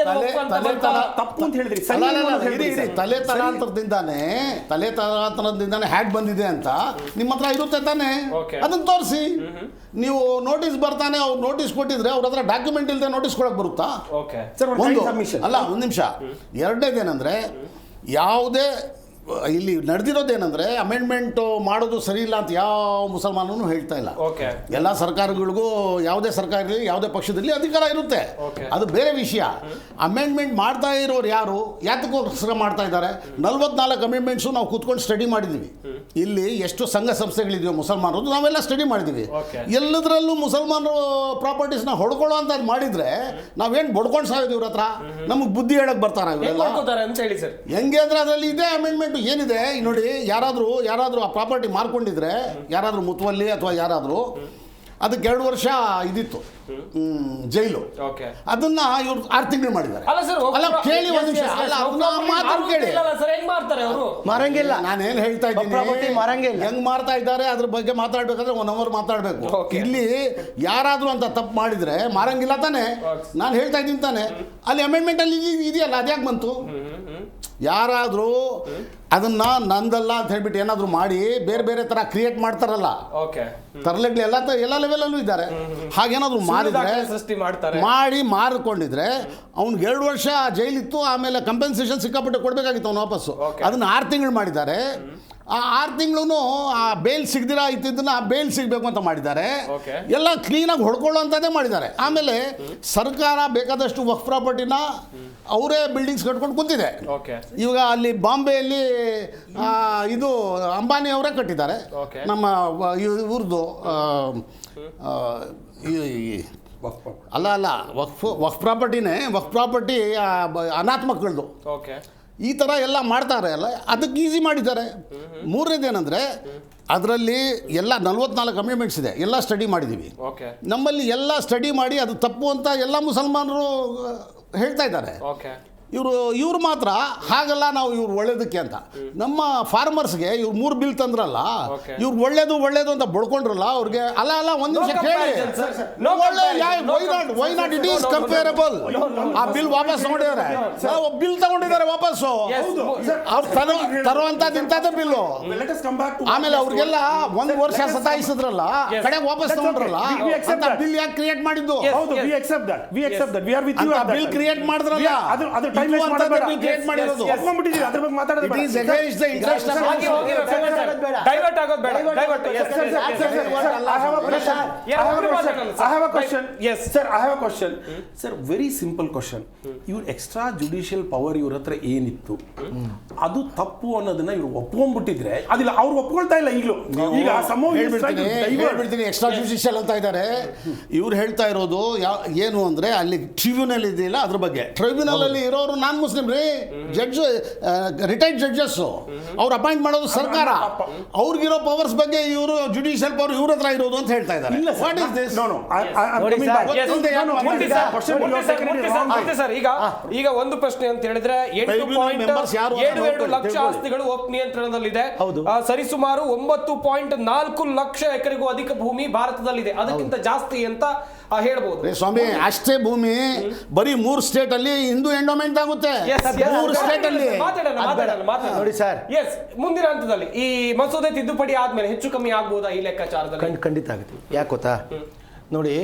Speaker 6: ತಪ್ಪು ಅಂತ ಹೇಳಿದ್ರಿ.
Speaker 5: ತಲೆ ತಲಾಂತರದಿಂದಾನೆ ಹ್ಯಾಕ್ ಬಂದಿದೆ ಅಂತ ನಿಮ್ಮ ಹತ್ರ ಇರುತ್ತೆ ತಾನೆ, ಅದನ್ನ ತೋರಿಸಿ. ನೀವು ನೋಟಿಸ್ ಬರ್ತಾನೆ, ಅವ್ರು ನೋಟಿಸ್ ಕೊಟ್ಟಿದ್ರೆ ಅವ್ರ ಹತ್ರ ಡಾಕ್ಯುಮೆಂಟ್ ಇಲ್ಲದೆ ನೋಟಿಸ್ ಕೊಡಕ್ ಬರುತ್ತಾ? ಒಂದು ನಿಮಿಷ. ಎರಡನೇದೇನಂದ್ರೆ, ಯಾವುದೇ ಇಲ್ಲಿ ನಡೆದಿರೋದೇನೆಂದರೆ ಅಮೆಂಡ್ಮೆಂಟ್ ಮಾಡೋದು ಸರಿ ಇಲ್ಲ ಅಂತ ಯಾವ ಮುಸಲ್ಮಾನನು ಹೇಳ್ತಾ ಇಲ್ಲ. ಎಲ್ಲ ಸರ್ಕಾರಗಳಿಗೂ ಯಾವುದೇ ಸರ್ಕಾರ ಇರಲಿ ಯಾವುದೇ ಪಕ್ಷದಲ್ಲಿ ಅಧಿಕಾರ ಇರುತ್ತೆ, ಅದು ಬೇರೆ ವಿಷಯ. ಅಮೆಂಡ್ಮೆಂಟ್ ಮಾಡ್ತಾ ಇರೋರು ಯಾರು, ಯಾತಕ್ಕೋಸ್ಕರ ಮಾಡ್ತಾ ಇದ್ದಾರೆ? 44 ಅಮೆಂಡ್ಮೆಂಟ್ಸು ನಾವು ಕೂತ್ಕೊಂಡು ಸ್ಟಡಿ ಮಾಡಿದ್ದೀವಿ. ಇಲ್ಲಿ ಎಷ್ಟು ಸಂಘ ಸಂಸ್ಥೆಗಳಿದೆಯೋ ಮುಸಲ್ಮಾನರು ನಾವೆಲ್ಲ ಸ್ಟಡಿ ಮಾಡಿದ್ದೀವಿ. ಎಲ್ಲದರಲ್ಲೂ ಮುಸಲ್ಮಾನರು ಪ್ರಾಪರ್ಟೀಸ್ನ ಹೊಡ್ಕೊಳ್ಳೋ ಅಂತ ಮಾಡಿದ್ರೆ ನಾವೇನು ಬಡ್ಕೊಂಡು ಸಾಯೋದು ಇವ್ರ ಹತ್ರ? ನಮಗೆ ಬುದ್ಧಿ ಹೇಳಕ್ ಬರ್ತಾರ ಇವರೆಲ್ಲ? ಹೆಂಗೆ ಅಂದ್ರೆ ಅದರಲ್ಲಿ ಇದೆ ಅಮೆಂಡ್ಮೆಂಟ್ ಏನಿದೆ ನೋಡಿ. ಯಾರಾದರೂ ಆ ಪ್ರಾಪರ್ಟಿ ಮಾರ್ಕೊಂಡಿದ್ರೆ, ಯಾರಾದರೂ ಮುತುವಲ್ಲಿ ಅಥವಾ ಯಾರಾದರೂ, ಅದಕ್ಕೆ 2 ವರ್ಷ ಇದಿತ್ತು ಜೈಲು. ಅದನ್ನ ಇವ್ರು 6 ತಿಂಗಳು ಮಾಡಿದ್ದಾರೆ. ಅಲ್ಲ ಕೇಳಿ ಒಂದು ನಿಮಿಷ, ಮಾರಂಗಿಲ್ಲ. ನಾನೇನು ಹೇಳ್ತಾ ಇದ್ದೀನಿ, ಹೆಂಗ್ ಮಾರ್ತಾ ಇದ್ದಾರೆ ಅದ್ರ ಬಗ್ಗೆ ಮಾತಾಡ್ಬೇಕಾದ್ರೆ 1 hour ಮಾತಾಡ್ಬೇಕು. ಇಲ್ಲಿ ಯಾರಾದ್ರೂ ಅಂತ ತಪ್ಪು ಮಾಡಿದ್ರೆ ಮಾರಂಗಿಲ್ಲ ತಾನೆ, ನಾನು ಹೇಳ್ತಾ ಇದ್ದೀನಿ ತಾನೆ. ಅಲ್ಲಿ ಅಮೆಂಡ್ಮೆಂಟ್ ಅಲ್ಲಿ ಇದೆಯಲ್ಲ, ಅದ್ಯಾಕೆ ಬಂತು? ಯಾರಾದರೂ ಅದನ್ನ ನಂದಲ್ಲ ಅಂತ ಹೇಳ್ಬಿಟ್ಟು ಏನಾದರೂ ಮಾಡಿ ಬೇರೆ ಬೇರೆ ತರ ಕ್ರಿಯೇಟ್ ಮಾಡ್ತಾರಲ್ಲ, ತರಲೆಗಳು ಎಲ್ಲ ಲೆವೆಲಲ್ಲೂ ಇದ್ದಾರೆ. ಹಾಗೇನಾದ್ರು ಮಾಡಿ ಮಾರಿಕೊಂಡಿದ್ರೆ ಅವ್ನಿಗೆ 2 ವರ್ಷ ಜೈಲಿತ್ತು, ಆಮೇಲೆ ಕಂಪೆನ್ಸೇಷನ್ ಸಿಕ್ಕಾಪಟ್ಟೆ ಕೊಡಬೇಕಾಗಿತ್ತು ಅವನು ವಾಪಸ್ಸು. ಅದನ್ನು 6 ತಿಂಗಳು ಮಾಡಿದ್ದಾರೆ. ಆ 6 ತಿಂಗಳು ಆ ಬೇಲ್ ಸಿಗದಿರ ಇತ್ತಿದ್ದನ್ನ ಬೇಲ್ ಸಿಗಬೇಕು ಅಂತ ಮಾಡಿದ್ದಾರೆ. ಎಲ್ಲ ಕ್ಲೀನಾಗಿ ಹೊಡ್ಕೊಳ್ಳೋಂಥದ್ದೇ ಮಾಡಿದ್ದಾರೆ. ಆಮೇಲೆ ಸರ್ಕಾರ ಬೇಕಾದಷ್ಟು ವಕ್ಫ್ ಪ್ರಾಪರ್ಟಿನ ಅವರೇ ಬಿಲ್ಡಿಂಗ್ಸ್ ಕಟ್ಕೊಂಡು ಕುಂತಿದೆ. ಇವಾಗ ಅಲ್ಲಿ ಬಾಂಬೆಯಲ್ಲಿ ಇದು ಅಂಬಾನಿ ಅವರೇ ಕಟ್ಟಿದ್ದಾರೆ. ನಮ್ಮ ಇವ್ರದ್ದು ಅಲ್ಲ ವಕ್ಫ್ ಪ್ರಾಪರ್ಟಿನೇ, ವಕ್ಫ್ ಪ್ರಾಪರ್ಟಿ ಅನಾಥ ಮಕ್ಕಳದು. ಈ ಥರ ಎಲ್ಲ ಮಾಡ್ತಾರೆ ಅಲ್ಲ, ಅದಕ್ಕೆ ಈಸಿ ಮಾಡಿದ್ದಾರೆ. ಮೂರನೇದೇನೆಂದರೆ, ಅದರಲ್ಲಿ ಎಲ್ಲ 44 ಅಮೆಂಡ್ಮೆಂಟ್ಸ್ ಇದೆ, ಎಲ್ಲ ಸ್ಟಡಿ ಮಾಡಿದ್ದೀವಿ. ನಮ್ಮಲ್ಲಿ ಎಲ್ಲ ಸ್ಟಡಿ ಮಾಡಿ ಅದು ತಪ್ಪು ಅಂತ ಎಲ್ಲ ಮುಸಲ್ಮಾನರು ಹೇಳ್ತಾ ಇದ್ದಾರೆ. ಇವರು ಮಾತ್ರ ಹಾಗಲ್ಲ, ನಾವು ಇವ್ರು ಒಳ್ಳೇದಕ್ಕೆ ಅಂತ. ನಮ್ಮ ಫಾರ್ಮರ್ಸ್ಗೆ ಇವ್ರು 3 ಬಿಲ್ ತಂದ್ರಲ್ಲ, ಇವ್ರು ಒಳ್ಳೇದು ಅಂತ ಬಡ್ಕೊಂಡ್ರಲ್ಲ ಅವ್ರಿಗೆ. ಅಲ್ಲ ಒಂದು ನಿಮಿಷ ಕೇಳಿ, why not it is comparable. ಆ ಬಿಲ್ ವಾಪಸ್ ತಗೊಂಡಿದ್ದಾರೆ, ಬಿಲ್ ತಗೊಂಡಿದ್ದಾರೆ ವಾಪಸ್ಸು. ಅವ್ರು ತರುವಂತದ್ದು ಇಂಥದ್ದೇ ಬಿಲ್ಲು. ಆಮೇಲೆ ಅವ್ರಿಗೆಲ್ಲ 1 ವರ್ಷ ಸತಾಯಿಸಿದ್ರಲ್ಲ, ಕಡೆಗೆ ವಾಪಸ್ ತಗೊಂಡ್ರಲ್ಲ, ಬಿಲ್ ಯಾಕೆ ಕ್ರಿಯೇಟ್ ಮಾಡಿದ್ದು? ಬಿಲ್ ಕ್ರಿಯೇಟ್ ಮಾಡಿದ್ರಲ್ಲ,
Speaker 6: ವೆರಿ ಸಿಂಪಲ್ ಕ್ವಶನ್. ಇವ್ರ ಎಕ್ಸ್ಟ್ರಾ ಜುಡಿಷಿಯಲ್ ಪವರ್ ಇವ್ರ ಹತ್ರ ಏನಿತ್ತು, ಅದು ತಪ್ಪು ಅನ್ನೋದನ್ನ ಇವ್ರು ಒಪ್ಕೊಂಡ್ಬಿಟ್ಟಿದ್ರೆ, ಅದಿಲ್ಲ ಅವ್ರು ಒಪ್ಕೊಳ್ತಾ ಇಲ್ಲ. ಈಗಲೂ ಈಗ
Speaker 5: ಹೇಳ್ಬಿಡ್ತೀನಿ, ಎಕ್ಸ್ಟ್ರಾ ಜುಡಿಷಿಯಲ್ ಅಂತ ಇದ್ದಾರೆ. ಇವ್ರು ಹೇಳ್ತಾ ಇರೋದು ಏನು ಅಂದ್ರೆ, ಅಲ್ಲಿ ಟ್ರಿಬ್ಯುನಲ್ ಇದೆಯಲ್ಲ, ಅದ್ರ ಬಗ್ಗೆ. ಟ್ರಿಬ್ಯುನಲ್ ಅಲ್ಲಿ ಇರೋರು ಅವರು ನಾನ್ ಮುಸ್ಲಿಂ ರೀ, ಜಡ್ಜ್ ರಿಟೈರ್ಡ್ ಜಡ್ಜಸ್ ಅವ್ರು ಅಪಾಯಿಂಟ್ ಮಾಡೋದು ಸರ್ಕಾರ, ಅವ್ರಿಗಿರೋ ಪವರ್ಸ್ ಬಗ್ಗೆ ಇವರು ಜುಡಿಷಿಯಲ್ ಪವರ್ ಇವ್ರ ಹತ್ರ ಇರೋದು ಅಂತ ಹೇಳ್ತಾ ಇದ್ದಾರೆ. What is this?
Speaker 1: ಸರ್ ಈಗ ಒಂದು ಪ್ರಶ್ನೆ ಅಂತ ಹೇಳಿದ್ರೆ 8.72 ಲಕ್ಷ ಆಸ್ತಿಗಳು ವಕ್ಫ್ ನಿಯಂತ್ರಣದಲ್ಲಿದೆ. ಸರಿಸುಮಾರು 9.4 ಲಕ್ಷ ಎಕರೆಗೂ ಅಧಿಕ ಭೂಮಿ ಭಾರತದಲ್ಲಿದೆ, ಅದಕ್ಕಿಂತ ಜಾಸ್ತಿ ಅಂತ ಹೇಳ್ಬೋದು.
Speaker 5: ಸ್ವಾಮಿ ಅಷ್ಟೇ ಭೂಮಿ ಬರೀ 3 ಸ್ಟೇಟ್ ಅಲ್ಲಿ ಹಿಂದೂ ಎಂಡೋಮೆಂಟ್ ಆಗುತ್ತೆ. 3 ಸ್ಟೇಟ್ ಅಲ್ಲಿ
Speaker 1: ನೋಡಿ ಸರ್. ಎಸ್, ಮುಂದಿನ ಹಂತದಲ್ಲಿ ಈ ಮಸೂದೆ ತಿದ್ದುಪಡಿ ಆದ್ಮೇಲೆ ಹೆಚ್ಚು ಕಮ್ಮಿ ಆಗ್ಬೋದಾ ಈ ಲೆಕ್ಕಾಚಾರದಲ್ಲಿ?
Speaker 4: ಖಂಡಿತ ಆಗುತ್ತೆ. ಯಾಕೆ ಗೊತ್ತಾ, ನೋಡಿ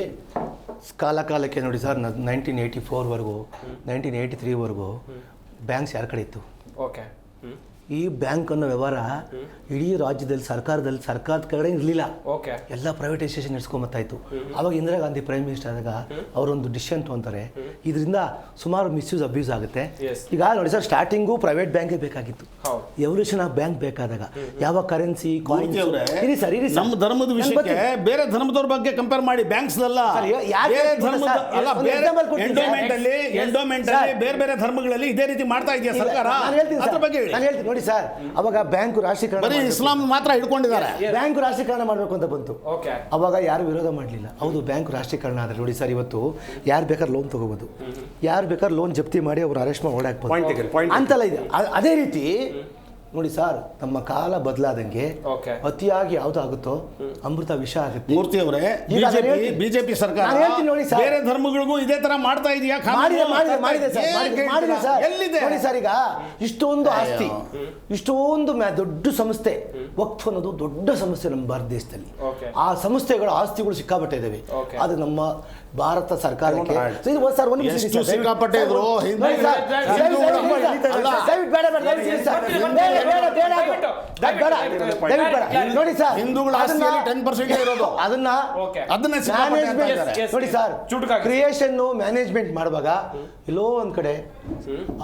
Speaker 4: ಕಾಲಕ್ಕೆ ನೋಡಿ ಸರ್, 1984ವರೆಗೂ 1983ವರೆಗೂ ಬ್ಯಾಂಕ್ಸ್ ಯಾರ ಕಡೆ ಇತ್ತು?
Speaker 1: ಓಕೆ.
Speaker 4: ಈ ಬ್ಯಾಂಕ್ ಅನ್ನೋ ವ್ಯವಹಾರ ಇಡೀ ರಾಜ್ಯದಲ್ಲಿ ಸರ್ಕಾರದ ಕಡೆ ಇರಲಿಲ್ಲ. ಎಲ್ಲ ಪ್ರೈವೇಟೈಸೇಷನ್ ನಡೆಸ್ಕೊಂಬತ್ತಾಯಿತು. ಅವಾಗ ಇಂದಿರಾ ಗಾಂಧಿ ಪ್ರೈಮ್ ಮಿನಿಸ್ಟರ್ ಆದಾಗ ಅವರೊಂದು ಡಿಸಿಷನ್ ತೊಗೊಂತಾರೆ, ಇದರಿಂದ ಸುಮಾರು ಮಿಸ್ಯೂಸ್ ಅಬ್ಯೂಸ್ ಆಗುತ್ತೆ. ಈಗ ನೋಡಿ ಸರ್, ಸ್ಟಾರ್ಟಿಂಗು ಪ್ರೈವೇಟ್ ಬ್ಯಾಂಕೇ ಬೇಕಾಗಿತ್ತು. ಎವಲ್ಯೂಷನ್ ಆಫ್ ಬ್ಯಾಂಕ್ ಬೇಕಾದಾಗ ಯಾವ ಕರೆನ್ಸಿ ಕಾಯಿನ್
Speaker 5: ನಮ್ಮ ಧರ್ಮದ ವಿಷಯಕ್ಕೆ ಬೇರೆ ಧರ್ಮದವ್ರ ಬಗ್ಗೆ ಕಂಪೇರ್ ಮಾಡಿ ಬ್ಯಾಂಕ್ಸ್ ಎಂಡೋಮೆಂಟ್ ಅಲ್ಲಿ ಬೇರೆ ಬೇರೆ ಧರ್ಮಗಳಲ್ಲಿ ಇದೇ ರೀತಿ ಮಾಡ್ತಾ ಇದೆಯಾ ಸರ್ಕಾರ? ಅದ್ರ ಬಗ್ಗೆ
Speaker 4: ಹೇಳ್ತೀನಿ ನೋಡಿ ಸರ್. ಅವಾಗ ಬ್ಯಾಂಕ್ ರಾಷ್ಟ್ರೀಕರಣ,
Speaker 5: ಇಸ್ಲಾಂ ಮಾತ್ರ ಹಿಡ್ಕೊಂಡಿದ್ದಾರೆ.
Speaker 4: ಬ್ಯಾಂಕ್ ರಾಷ್ಟ್ರೀಕರಣ ಮಾಡಬೇಕು ಅಂತ ಬಂತು. ಅವಾಗ ಯಾರು ವಿರೋಧ ಮಾಡಲಿಲ್ಲ. ಹೌದು, ಬ್ಯಾಂಕ್ ರಾಷ್ಟ್ರೀಕರಣ ಆದರೆ ನೋಡಿ ಸರ್, ಇವತ್ತು ಯಾರು ಬೇಕಾದ್ರೆ ಲೋನ್ ತಗೋಬಹುದು, ಯಾರು ಬೇಕಾದ್ರೆ ಲೋನ್ ಜಪ್ತಿ ಮಾಡಿ ಅವ್ರು ಅರೆಸ್ಟ್ ಮಾಡಿ ಓಡಾಕ್ಬೋದು ಅಂತೆಲ್ಲ ಇದೆ. ಅದೇ ರೀತಿ ನೋಡಿ ಸರ್, ನಮ್ಮ ಕಾಲ ಬದಲಾದಂಗೆ ಅತಿಯಾಗಿ ಯಾವ್ದಾಗುತ್ತೋ ಅಮೃತ ವಿಷ ಆಗುತ್ತೆ.
Speaker 5: ಮೂರ್ತಿ ಅವರೇ, ಬಿಜೆಪಿ ಸರ್ಕಾರ ಬೇರೆ ಧರ್ಮಗಳಿಗೂ ಇದೇ ತರ ಮಾಡ್ತಾ ಇದೆಯಾ?
Speaker 4: ಎಲ್ಲಿದೆ ನೋಡಿ ಸರ್, ಈಗ ಇಷ್ಟೊಂದು ಆಸ್ತಿ, ಇಷ್ಟೊಂದು ದೊಡ್ಡ ಸಂಸ್ಥೆ, ವಕ್ಫ್ ಅನ್ನೋದು ದೊಡ್ಡ ಸಂಸ್ಥೆ ನಮ್ಮ ಭಾರತ ದೇಶದಲ್ಲಿ. ಆ ಸಂಸ್ಥೆಗಳ ಆಸ್ತಿಗಳು ಸಿಕ್ಕಾಪಟ್ಟೆ ಇದಾವೆ. ಅದು ನಮ್ಮ ಭಾರತ ಸರ್ಕಾರಕ್ಕೆ
Speaker 5: ಸಿಕ್ಕಾಪಟ್ಟೆ ಇದ್ರು.
Speaker 4: ನೋಡಿ ಸರ್,
Speaker 5: ಹಿಂದೂಗಳ ಆಸ್ತಿಯಲ್ಲಿ 10% ಇರೋದು.
Speaker 4: ಅದನ್ನ ನೋಡಿ ಸರ್, ಕ್ರಿಯೇಷನ್ ಮ್ಯಾನೇಜ್ಮೆಂಟ್ ಮಾಡುವಾಗ ಎಲ್ಲೋ ಒಂದ್ ಕಡೆ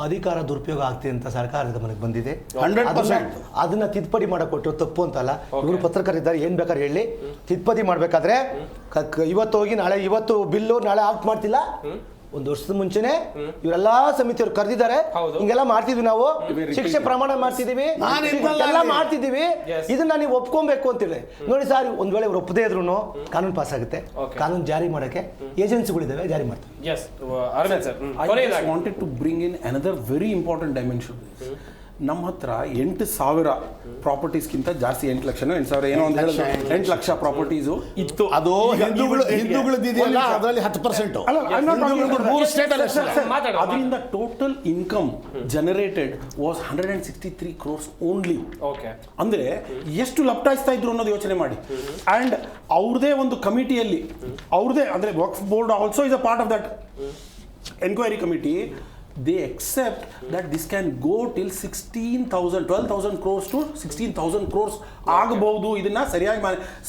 Speaker 4: ಅಧಿಕಾರ ದುರುಪಯೋಗ ಆಗ್ತಿದೆ ಅಂತ ಸರ್ಕಾರದ ಗಮನಕ್ಕೆ ಬಂದಿದೆ.
Speaker 5: 100%
Speaker 4: ಅದನ್ನ ತಿದ್ದುಪಡಿ ಮಾಡಕ್ ಕೊಟ್ಟು ತಪ್ಪು ಅಂತಲ್ಲ. ಇವರು ಪತ್ರಕರ್ತರಿದ್ದಾರೆ, ಏನ್ ಬೇಕಾದ್ರೆ ಹೇಳಿ, ತಿದ್ದುಪಡಿ ಮಾಡ್ಬೇಕಾದ್ರೆ ಇವತ್ತು ಹೋಗಿ ನಾಳೆ ಇವತ್ತು ಬಿಲ್ಲು ನಾಳೆ ಆಫ್ ಮಾಡ್ತಿಲ್ಲ. ಒಂದು ವರ್ಷದ ಮುಂಚೆನೆ ಇವರೆಲ್ಲಾ ಸಮಿತಿಯವರು ಕರೆದಿದ್ದಾರೆ. ಹಿಂಗೆಲ್ಲ ಮಾಡ್ತಿದ್ವಿ, ನಾವು ಶಿಕ್ಷೆ ಪ್ರಮಾಣ ಮಾಡ್ತಿದೀವಿ, ಎಲ್ಲ ಮಾಡ್ತಿದೀವಿ. ಇದನ್ನ ನೀವು ಒಪ್ಕೊಬೇಕು ಅಂತೇಳಿ ನೋಡಿ ಸರ್. ಒಂದ್ ವೇಳೆ ಇವ್ರು ಒಪ್ಪದೇ ಇದ್ರು ಕಾನೂನು ಪಾಸ್ ಆಗುತ್ತೆ. ಕಾನೂನು ಜಾರಿ ಮಾಡಕ್ಕೆ ಏಜೆನ್ಸಿಗಳಿದಾವೆ, ಜಾರಿ ಮಾಡ್ತಾರೆ.
Speaker 6: I wanted to bring in another very important dimension. ನಮ್ಮ ಹತ್ರ 8,000 ಪ್ರಾಪರ್ಟೀಸ್ಗಿಂತ ಜಾಸ್ತಿ, 8 ಲಕ್ಷ 8,000 ಏನೋ ಒಂದು 8 ಲಕ್ಷ ಪ್ರಾಪರ್ಟೀಸು ಇತ್ತು.
Speaker 5: ಅದು ಹಿಂದೂಗಳದಿದೆಯಲ್ಲ, ಅದರಲ್ಲಿ 10%.
Speaker 6: ಅದರಿಂದ total income generated was 163 crores only. ಅಂದ್ರೆ ಎಷ್ಟು ಲಪ್ಟಾಯಿಸ್ತಾ ಇದ್ರು ಅನ್ನೋದು ಯೋಚನೆ ಮಾಡಿ. ಅಂಡ್ ಅವ್ರದೇ ಒಂದು ಕಮಿಟಿಯಲ್ಲಿ, ಅವ್ರದೇ ಅಂದ್ರೆ waqf board also is a part of that enquiry committee. They accept that this can go till 12,000 crores to 16,000 crores ಆಗಬಹುದು. ಇದನ್ನ ಸರಿಯಾಗಿ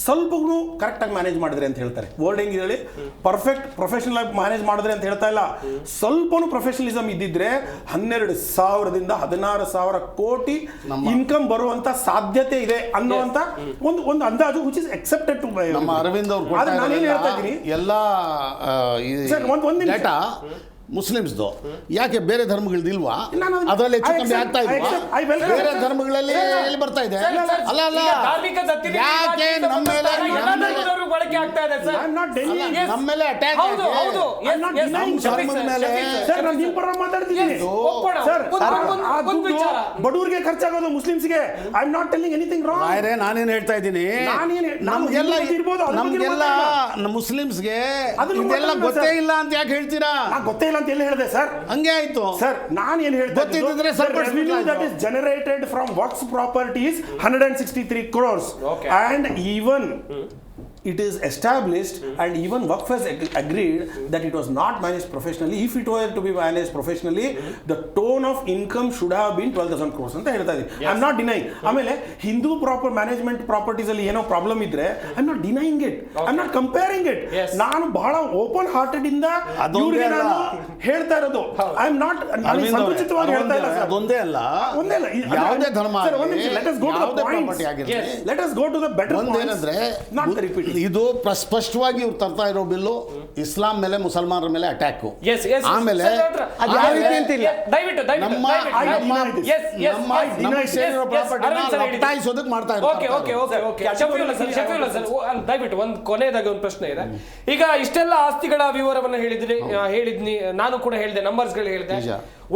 Speaker 6: ಸ್ವಲ್ಪನೂ ಕರೆಕ್ಟಾಗಿ ಮ್ಯಾನೇಜ್ ಮಾಡಿದ್ರೆ ಅಂತ ಹೇಳ್ತಾರೆ. ವರ್ಡಿಂಗ್ ಹೇಳಿ ಪರ್ಫೆಕ್ಟ್ ಪ್ರೊಫೆಷನಲ್ ಆಗಿ ಮ್ಯಾನೇಜ್ ಮಾಡಿದ್ರೆ ಅಂತ ಹೇಳ್ತಾ ಇಲ್ಲ. ಸ್ವಲ್ಪನೂ ಪ್ರೊಫೆಷನಲಿಸಮ್ ಇದ್ದಿದ್ರೆ 12,000ದಿಂದ 16,000 ಕೋಟಿ ಇನ್ಕಮ್ ಬರುವಂತ ಸಾಧ್ಯತೆ ಇದೆ ಅನ್ನುವಂತ ಒಂದು ಅಂದಾಜು which is accepted to by
Speaker 5: ನಮ್ಮ ಅರವಿಂದ್ ಅವರು. ನಾನು ಏನು ಹೇಳ್ತಾ ಇದ್ದೀನಿ, ಎಲ್ಲ ಡೇಟಾ ಮುಸ್ಲಿಮ್ಸ್ದು ಯಾಕೆ ಬೇರೆ ಧರ್ಮಗಳದಿಲ್ವಾ? ಅದರಲ್ಲಿ ಹೆಚ್ಚು ಕಮ್ಮಿ ಆಗ್ತಾ ಇಲ್ವಾ? ಬೇರೆ ಧರ್ಮಗಳಲ್ಲಿ ಎಲ್ಲಿ ಬರ್ತಾ ಇದೆ? ಅಲ್ಲ ಯಾಕೆ ನಮ್ಮ ಮೇಲೆ ಅಟ್ಯಾಕ್?
Speaker 6: ಬಡವರಿಗೆ ಖರ್ಚಾಗೋದು ಮುಸ್ಲಿಮ್ಸ್ಗೆ. I am not telling anything wrong.
Speaker 5: ನಾನೇನು ಹೇಳ್ತಾ ಇದ್ದೀನಿ, ನಮ್ಗೆಲ್ಲ ಮುಸ್ಲಿಮ್ಸ್ಗೆ ಇದೆಲ್ಲ ಗೊತ್ತೇ ಇಲ್ಲ ಅಂತ ಯಾಕೆ ಹೇಳ್ತೀರಾ?
Speaker 6: ಗೊತ್ತೇ ಇಲ್ಲ ಅಂತ ಎಲ್ಲಿ ಹೇಳಿದೆ ಸರ್?
Speaker 5: ಹಂಗೆ ಆಯ್ತು
Speaker 6: ಸರ್. ನಾನು ಏನು ಹೇಳ್ತಿದ್ರೆ that is generated from Waqf properties 163 crores and even it is established and even Waqf has agreed that it was not managed professionally. If it were to be managed professionally, the tone of income should have been 12,000 crores ಅಂತ ಹೇಳ್ತಾ ಇದ್ದೀನಿ. I am not denying. ಆಮೇಲೆ Hindu proper management properties ಅಲ್ಲಿ ಏನೋ problem ಇದ್ರೆ I am not denying it, I am not comparing it. ನಾನು ಬಹಳ open hearted ಇಂದ ಇವ್ರಿಗೆ ನಾನು ಹೇಳ್ತಾ ಇರೋದು. ಐ ಆಮ್ ನಾಟ್ ಸಂಕುಚಿತವಾಗಿ ಹೇಳ್ತಾ ಇಲ್ಲ ಸರ್.
Speaker 5: ಒಂದೇ ಅಲ್ಲ
Speaker 6: ಯಾವುದೇ ಧರ್ಮ. Let us go to the point. Let us go to the better point.
Speaker 5: ಏನಂದ್ರೆ
Speaker 6: ನಾಟ್ ರಿಪೀಟ್.
Speaker 5: ಇದು ಸ್ಪಷ್ಟವಾಗಿ ಇವ್ರು ತರ್ತಾ ಇರೋ ಬಿಲ್ಲು ಇಸ್ಲಾಂ ಮೇಲೆ ಮುಸಲ್ಮಾನರ ಮೇಲೆ ಅಟ್ಯಾಕ್.
Speaker 1: Yes, yes.
Speaker 5: ಆಮೇಲೆ
Speaker 4: ಅದು ಯಾವ ರೀತಿ ಅಂತ ಇಲ್ಲ.
Speaker 1: ದಯವಿಟ್ಟು
Speaker 5: ಸೇರಿರೋ ಪ್ರಾಪರ್ಟಿನ ಲಪ್ಟಾಯಿಸೋದಕ್ಕೆ ಮಾಡ್ತಾ
Speaker 1: ದಯವಿಟ್ಟು ಒಂದು ಕೊನೆಯದಾಗಿ ಒಂದು ಪ್ರಶ್ನೆ ಇದೆ. ಈಗ ಇಷ್ಟೆಲ್ಲ ಆಸ್ತಿಗಳ ವಿವರವನ್ನು ಹೇಳಿದ್ನಿ, ನಾನು ಕೂಡ ಹೇಳಿದೆ, ನಂಬರ್ಸ್ಗಳು ಹೇಳಿದೆ.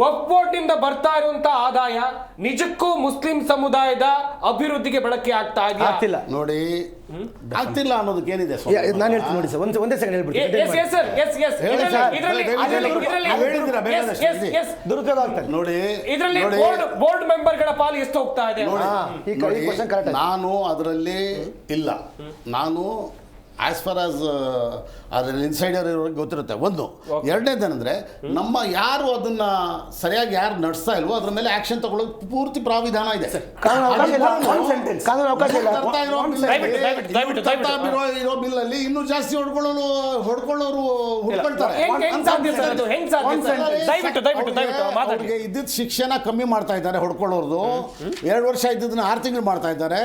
Speaker 1: ವಕ್ಫ್ ಬೋರ್ಡ್ ನಿಂದ ಬರ್ತಾ ಇರುವಂತ ಆದಾಯ ನಿಜಕ್ಕೂ ಮುಸ್ಲಿಂ ಸಮುದಾಯದ ಅಭಿವೃದ್ಧಿಗೆ ಬಳಕೆ ಆಗ್ತಾ
Speaker 4: ಆಗ್ತಿಲ್ಲ
Speaker 5: ನೋಡಿ, ಆಗ್ತಿಲ್ಲ ಅನ್ನೋದಕ್ಕೆ ಏನಿದೆ
Speaker 4: ನಾನು ಹೇಳ್ತೀನಿ ನೋಡಿ ಸರ್, ಒಂದೇ ಸೆಕೆಂಡ್ ಹೇಳ್ಬಿಡ್ತೀನಿ. ದುರುಪಯೋಗ ಆಗ್ತದೆ
Speaker 5: ನೋಡಿ.
Speaker 1: ಇದರಲ್ಲಿ ಬೋರ್ಡ್ ಮೆಂಬರ್ಗಳ ಪಾಲು ಎಷ್ಟು ಹೋಗ್ತಾ ಇದೆ?
Speaker 5: ನಾನು ಅದರಲ್ಲಿ ಇಲ್ಲ. ನಾನು ಆಸ್ ಫಾರ್ ಆಸ್ ಅದರಲ್ಲಿ ಇನ್ಸೈಡರ್ ಇರೋರಿಗೆ ಗೊತ್ತಿರುತ್ತೆ. ಒಂದು. ಎರಡನೇದೇನೆಂದರೆ ನಮ್ಮ ಯಾರು ಅದನ್ನ ಸರಿಯಾಗಿ ಯಾರು ನಡೆಸ್ತಾ ಇಲ್ವೋ ಅದ್ರ ಮೇಲೆ ಆಕ್ಷನ್ ತಗೊಳ್ಳೋಕೆ ಪೂರ್ತಿ ಪ್ರಾವಿಧಾನ ಇದೆ. ಇರೋ ಬಿಲ್ಲಲ್ಲಿ ಇನ್ನೂ ಜಾಸ್ತಿ ಹೊಡ್ಕೊಳ್ಳೋರು ಹುಡ್ಕೊಳ್ತಾರೆ. ಇದ್ದಿದ್ದ ಶಿಕ್ಷಣ ಕಮ್ಮಿ ಮಾಡ್ತಾ ಇದ್ದಾರೆ ಹೊಡ್ಕೊಳ್ಳೋರ್ದು. 2 ವರ್ಷ ಇದ್ದದನ್ನ 6 ತಿಂಗಳು ಮಾಡ್ತಾ ಇದ್ದಾರೆ.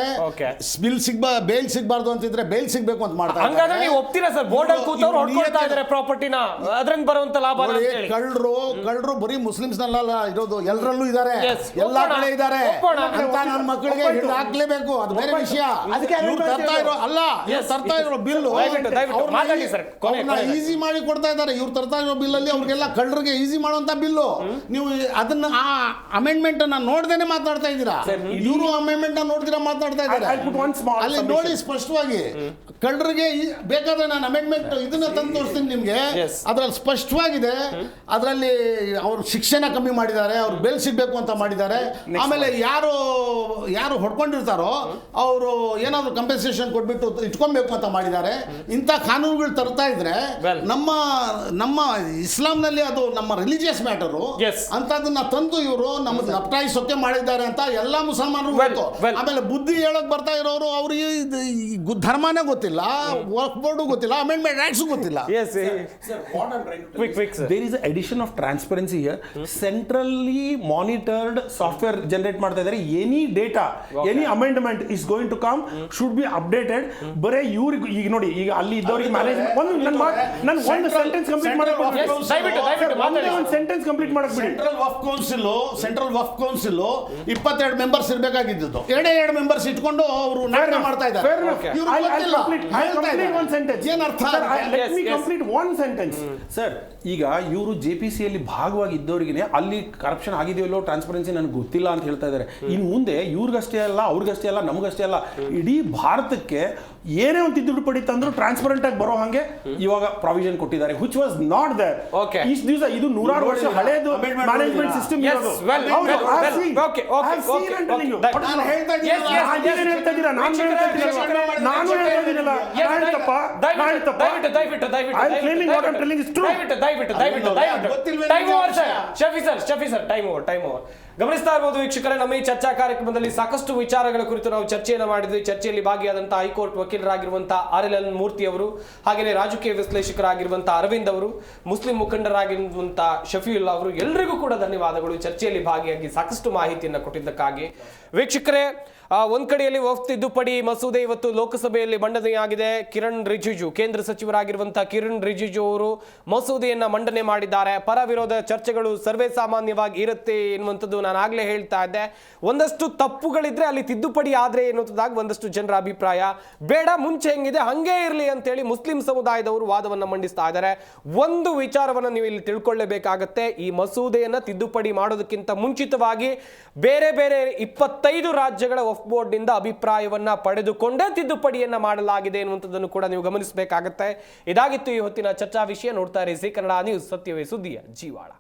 Speaker 5: ಬೇಲ್ ಸಿಗ್ಬಾರ್ದು ಅಂತಿದ್ರೆ ಬೇಲ್ ಸಿಗ್ಬೇಕು ಅಂತ ಮಾಡ್ತಾರೆ.
Speaker 1: ಹಂಗಾದ್ರೆ ನೀವು ಒಪ್ತೀರಾ ಸರ್? ಬೋರ್ಡ್ ಅಲ್ಲಿ ಕೂತವ್ರು ಹೊಡ್ಕೊಳ್ತಾ ಇದ್ದಾರೆ ಪ್ರಾಪರ್ಟಿನ, ಅದರಿಂದ ಬರುವಂತ ಲಾಭ.
Speaker 5: ಕಳ್ಳರು ಬರೀ ಮುಸ್ಲಿಮ್ಸ್ ನಲ್ಲ ಇರೋದು, ಎಲ್ಲರಲ್ಲೂ ಇದ್ದಾರೆ, ಎಲ್ಲಾ ಕಡೆ ಇದ್ದಾರೆ ಅಂತ ನನ್ನ ಮಕ್ಕಳಿಗೆ ಹಿಡಿದು ಹಾಕ್ಲೇಬೇಕು. ಅದು ಬೇರೆ ವಿಷಯ. ತರ್ತಾ ಇರೋ ಬಿಲ್ ಈಸಿ ಮಾಡಿ ಕೊಡ್ತಾ ಇದ್ದಾರೆ. ಇವ್ರು ತರ್ತಾ ಇರೋ ಬಿಲ್ ಅಲ್ಲಿ ಅವ್ರಿಗೆಲ್ಲ ಕಳ್ಳರಿಗೆ ಈಸಿ ಮಾಡುವಂತ ಬಿಲ್ಲು. ನೀವು ಅದನ್ನ ಆ ಅಮೆಂಡ್ಮೆಂಟ್ ಅನ್ನ ನೋಡ್ದೇನೆ ಮಾತಾಡ್ತಾ ಇದ್ದೀರಾ. ಇವರು ಅಮೆಂಡ್ಮೆಂಟ್ ನೋಡ್ದಿರಾ ಮಾತಾಡ್ತಾ ಇದ್ದಾರೆ. ಅಲ್ಲಿ ನೋಡಿ ಸ್ಪಷ್ಟವಾಗಿ ಕಳ್ಳರಿಗೆ ಬೇಕಾದ್ರೆ ನಾನು ಅಮೆಂಡ್ಮೆಂಟ್ ಇದನ್ನ ತಂದು ತೋರಿಸ್ತೀನಿ ನಿಮ್ಗೆ. ಅದ್ರಲ್ಲಿ ಸ್ಪಷ್ಟವಾಗಿದೆ. ಅದರಲ್ಲಿ ಅವರು ಶಿಕ್ಷಣ ಕಮ್ಮಿ ಮಾಡಿದ್ದಾರೆ, ಅವ್ರು ಬೆಲ್ ಸಿಗ್ಬೇಕು ಅಂತ ಮಾಡಿದ್ದಾರೆ. ಆಮೇಲೆ ಯಾರು ಹೊಡ್ಕೊಂಡಿರ್ತಾರೋ ಅವರು ಏನಾದ್ರು ಕಂಪೆನ್ಸೇಷನ್ ಕೊಟ್ಬಿಟ್ಟು ಇಟ್ಕೊಬೇಕು ಅಂತ ಮಾಡಿದ್ದಾರೆ. ಇಂಥ ಕಾನೂನುಗಳು ತರ್ತಾ ಇದ್ರೆ ನಮ್ಮ ಇಸ್ಲಾಂನಲ್ಲಿ ಅದು ನಮ್ಮ ರಿಲಿಜಿಯಸ್ ಮ್ಯಾಟರು ಅಂತದನ್ನ ತಂದು ಇವರು ನಮ್ಮ ಲಪ್ಟಾಯಿಸೋಕೆ ಮಾಡಿದ್ದಾರೆ ಅಂತ ಎಲ್ಲಾ ಮುಸಲ್ಮಾನರು ಗೊತ್ತು. ಆಮೇಲೆ ಬುದ್ಧಿ ಹೇಳಕ್ ಬರ್ತಾ ಇರೋರು ಅವ್ರಿಗೆ ಧರ್ಮನೇ ಗೊತ್ತಿಲ್ಲ, ವರ್ಕ್ ಬೋರ್ಡು ಗೊತ್ತಿಲ್ಲ, ಅಮೆಂಡ್ಮೆಂಟ್ ಆಕ್ಟ್ಸ್ ಗೊತ್ತಿಲ್ಲ.
Speaker 6: There is an addition of transparency here. Centrally monitored software generate ಮಾಡ್ತಾ ಇದ್ದಾರೆ. Any data, any amendment is going to come should be updated. ಬರೇ ಇವ್ರಿಗೆ ಈಗ ನೋಡಿ, ಈಗ ಅಲ್ಲಿ ಇದ್ದವರಿಗೆ ಮ್ಯಾನೇಜ್ಮೆಂಟ್ ಒಂದು ಸೆಂಟೆನ್ಸ್ ಕಂಪ್ಲೀಟ್ ಮಾಡಕ್ಕೆ ಒಂದು ಸೆಂಟೆನ್ಸ್ ಕಂಪ್ಲೀಟ್ ಮಾಡಕ್ಕೆ ಬಿಡಿ.
Speaker 5: ಸೆಂಟ್ರಲ್ ವಕ್ಫ್ ಕೌನ್ಸಿಲ್ 22 ಮೆಂಬರ್ಸ್ ಇರಬೇಕಾಗಿದ್ದು 2 ಮೆಂಬರ್ಸ್ ಇಟ್ಕೊಂಡು ಅವರು ನಾಟಕ ಮಾಡ್ತಾ ಇದ್ದಾರೆ.
Speaker 6: ಸರ್, ಈಗ ಇವರು JPCಯಲ್ಲಿ ಭಾಗವಾಗಿದ್ದವರಿಗೆ ಅಲ್ಲಿ ಕರಪ್ಷನ್ ಆಗಿದೆಯಲ್ಲೋ ಟ್ರಾನ್ಸ್ಪರೆನ್ಸಿ ನನಗೆ ಗೊತ್ತಿಲ್ಲ ಅಂತ ಹೇಳ್ತಾ ಇದ್ದಾರೆ. ಇನ್ನು ಮುಂದೆ ಇವ್ರಿಗಷ್ಟೇ ಅಲ್ಲ, ಅವ್ರಿಗಷ್ಟೇ ಅಲ್ಲ, ನಮಗಷ್ಟೇ ಅಲ್ಲ, ಇಡೀ ಭಾರತಕ್ಕೆ ಏನೇ ಒಂದು ತಿದ್ದುಪಡಿ ತಂದ್ರು ಟ್ರಾನ್ಸ್ಪರೆಂಟ್ ಆಗಿ ಬರೋ ಹಾಗೆ ಇವಾಗ ಪ್ರಾವಿಷನ್ ಕೊಟ್ಟಿದ್ದಾರೆ, ವಿಚ್ ವಾಸ್ ನಾಟ್ ದೇರ್. ಇಷ್ಟು ದಿವಸ ಇದು 100 ವರ್ಷ ಹಳೆಯದು ಮ್ಯಾನೇಜ್ಮೆಂಟ್ ಸಿಸ್ಟಮ್ ಇರೋದು.
Speaker 1: ಗಮನಿಸ್ತಾ ಇರಬಹುದು ವೀಕ್ಷಕರೇ, ನಮ್ಮ ಈ ಚರ್ಚಾ ಕಾರ್ಯಕ್ರಮದಲ್ಲಿ ಸಾಕಷ್ಟು ವಿಚಾರಗಳ ಕುರಿತು ನಾವು ಚರ್ಚೆಯನ್ನು ಮಾಡಿದ್ವಿ. ಚರ್ಚೆಯಲ್ಲಿ ಭಾಗಿಯಾದಂತಹ ಹೈಕೋರ್ಟ್ ವಕೀಲರಾಗಿರುವಂತಹ RLN ಮೂರ್ತಿ ಅವರು, ಹಾಗೆಯೇ ರಾಜಕೀಯ ವಿಶ್ಲೇಷಕರಾಗಿರುವಂತಹ ಅರವಿಂದ್ ಅವರು, ಮುಸ್ಲಿಂ ಮುಖಂಡರಾಗಿರುವಂತಹ ಶಫೀಯುಲ್ಲಾ ಅವರು, ಎಲ್ಲರಿಗೂ ಕೂಡ ಧನ್ಯವಾದಗಳು. ಚರ್ಚೆಯಲ್ಲಿ ಭಾಗಿಯಾಗಿ ಸಾಕಷ್ಟು ಮಾಹಿತಿಯನ್ನು ಕೊಟ್ಟಿದ್ದಕ್ಕಾಗಿ. ವೀಕ್ಷಕರೇ, ಒಂದ್ ಕಡೆಯಲ್ಲಿ ವಕ್ಫ್ ತಿದ್ದುಪಡಿ ಮಸೂದೆ ಇವತ್ತು ಲೋಕಸಭೆಯಲ್ಲಿ ಮಂಡನೆಯಾಗಿದೆ. ಕಿರಣ್ ರಿಜಿಜು, ಕೇಂದ್ರ ಸಚಿವರಾಗಿರುವಂತಹ ಕಿರಣ್ ರಿಜಿಜು ಅವರು ಮಸೂದೆಯನ್ನ ಮಂಡನೆ ಮಾಡಿದ್ದಾರೆ. ಪರ ವಿರೋಧ ಚರ್ಚೆಗಳು ಸರ್ವೇ ಸಾಮಾನ್ಯವಾಗಿ ಇರುತ್ತೆ ಎನ್ನುವಂಥದ್ದು ನಾನು ಆಗ್ಲೇ ಹೇಳ್ತಾ ಇದ್ದೆ. ಒಂದಷ್ಟು ತಪ್ಪುಗಳಿದ್ರೆ ಅಲ್ಲಿ ತಿದ್ದುಪಡಿ ಆದ್ರೆ ಎನ್ನುವಂಥದ್ದಾಗಿ ಒಂದಷ್ಟು ಜನರ ಅಭಿಪ್ರಾಯ. ಬೇಡ, ಮುಂಚೆ ಹೆಂಗಿದೆ ಹಂಗೆ ಇರಲಿ ಅಂತೇಳಿ ಮುಸ್ಲಿಂ ಸಮುದಾಯದವರು ವಾದವನ್ನ ಮಂಡಿಸ್ತಾ ಇದ್ದಾರೆ. ಒಂದು ವಿಚಾರವನ್ನು ನೀವು ಇಲ್ಲಿ ತಿಳ್ಕೊಳ್ಳೇಬೇಕಾಗತ್ತೆ. ಈ ಮಸೂದೆಯನ್ನ ತಿದ್ದುಪಡಿ ಮಾಡೋದಕ್ಕಿಂತ ಮುಂಚಿತವಾಗಿ ಬೇರೆ ಬೇರೆ 25 ರಾಜ್ಯಗಳ ವಕ್ಫ್ ಬೋರ್ಡ್ ನಿಂದ ಅಭಿಪ್ರಾಯವನ್ನ ಪಡೆದುಕೊಂಡೇ ತಿದ್ದುಪಡಿಯನ್ನ ಮಾಡಲಾಗಿದೆ ಎನ್ನುವಂಥದ್ದನ್ನು ಕೂಡ ನೀವು ಗಮನಿಸಬೇಕಾಗುತ್ತೆ. ಇದಾಗಿತ್ತು ಈ ಹೊತ್ತಿನ ಚರ್ಚಾ ವಿಷಯ. ನೋಡ್ತಾ ಇರಿ ಜೀ ಕನ್ನಡ ನ್ಯೂಸ್, ಸತ್ಯವೇ ಸುದ್ದಿಯ ಜೀವಾಳ.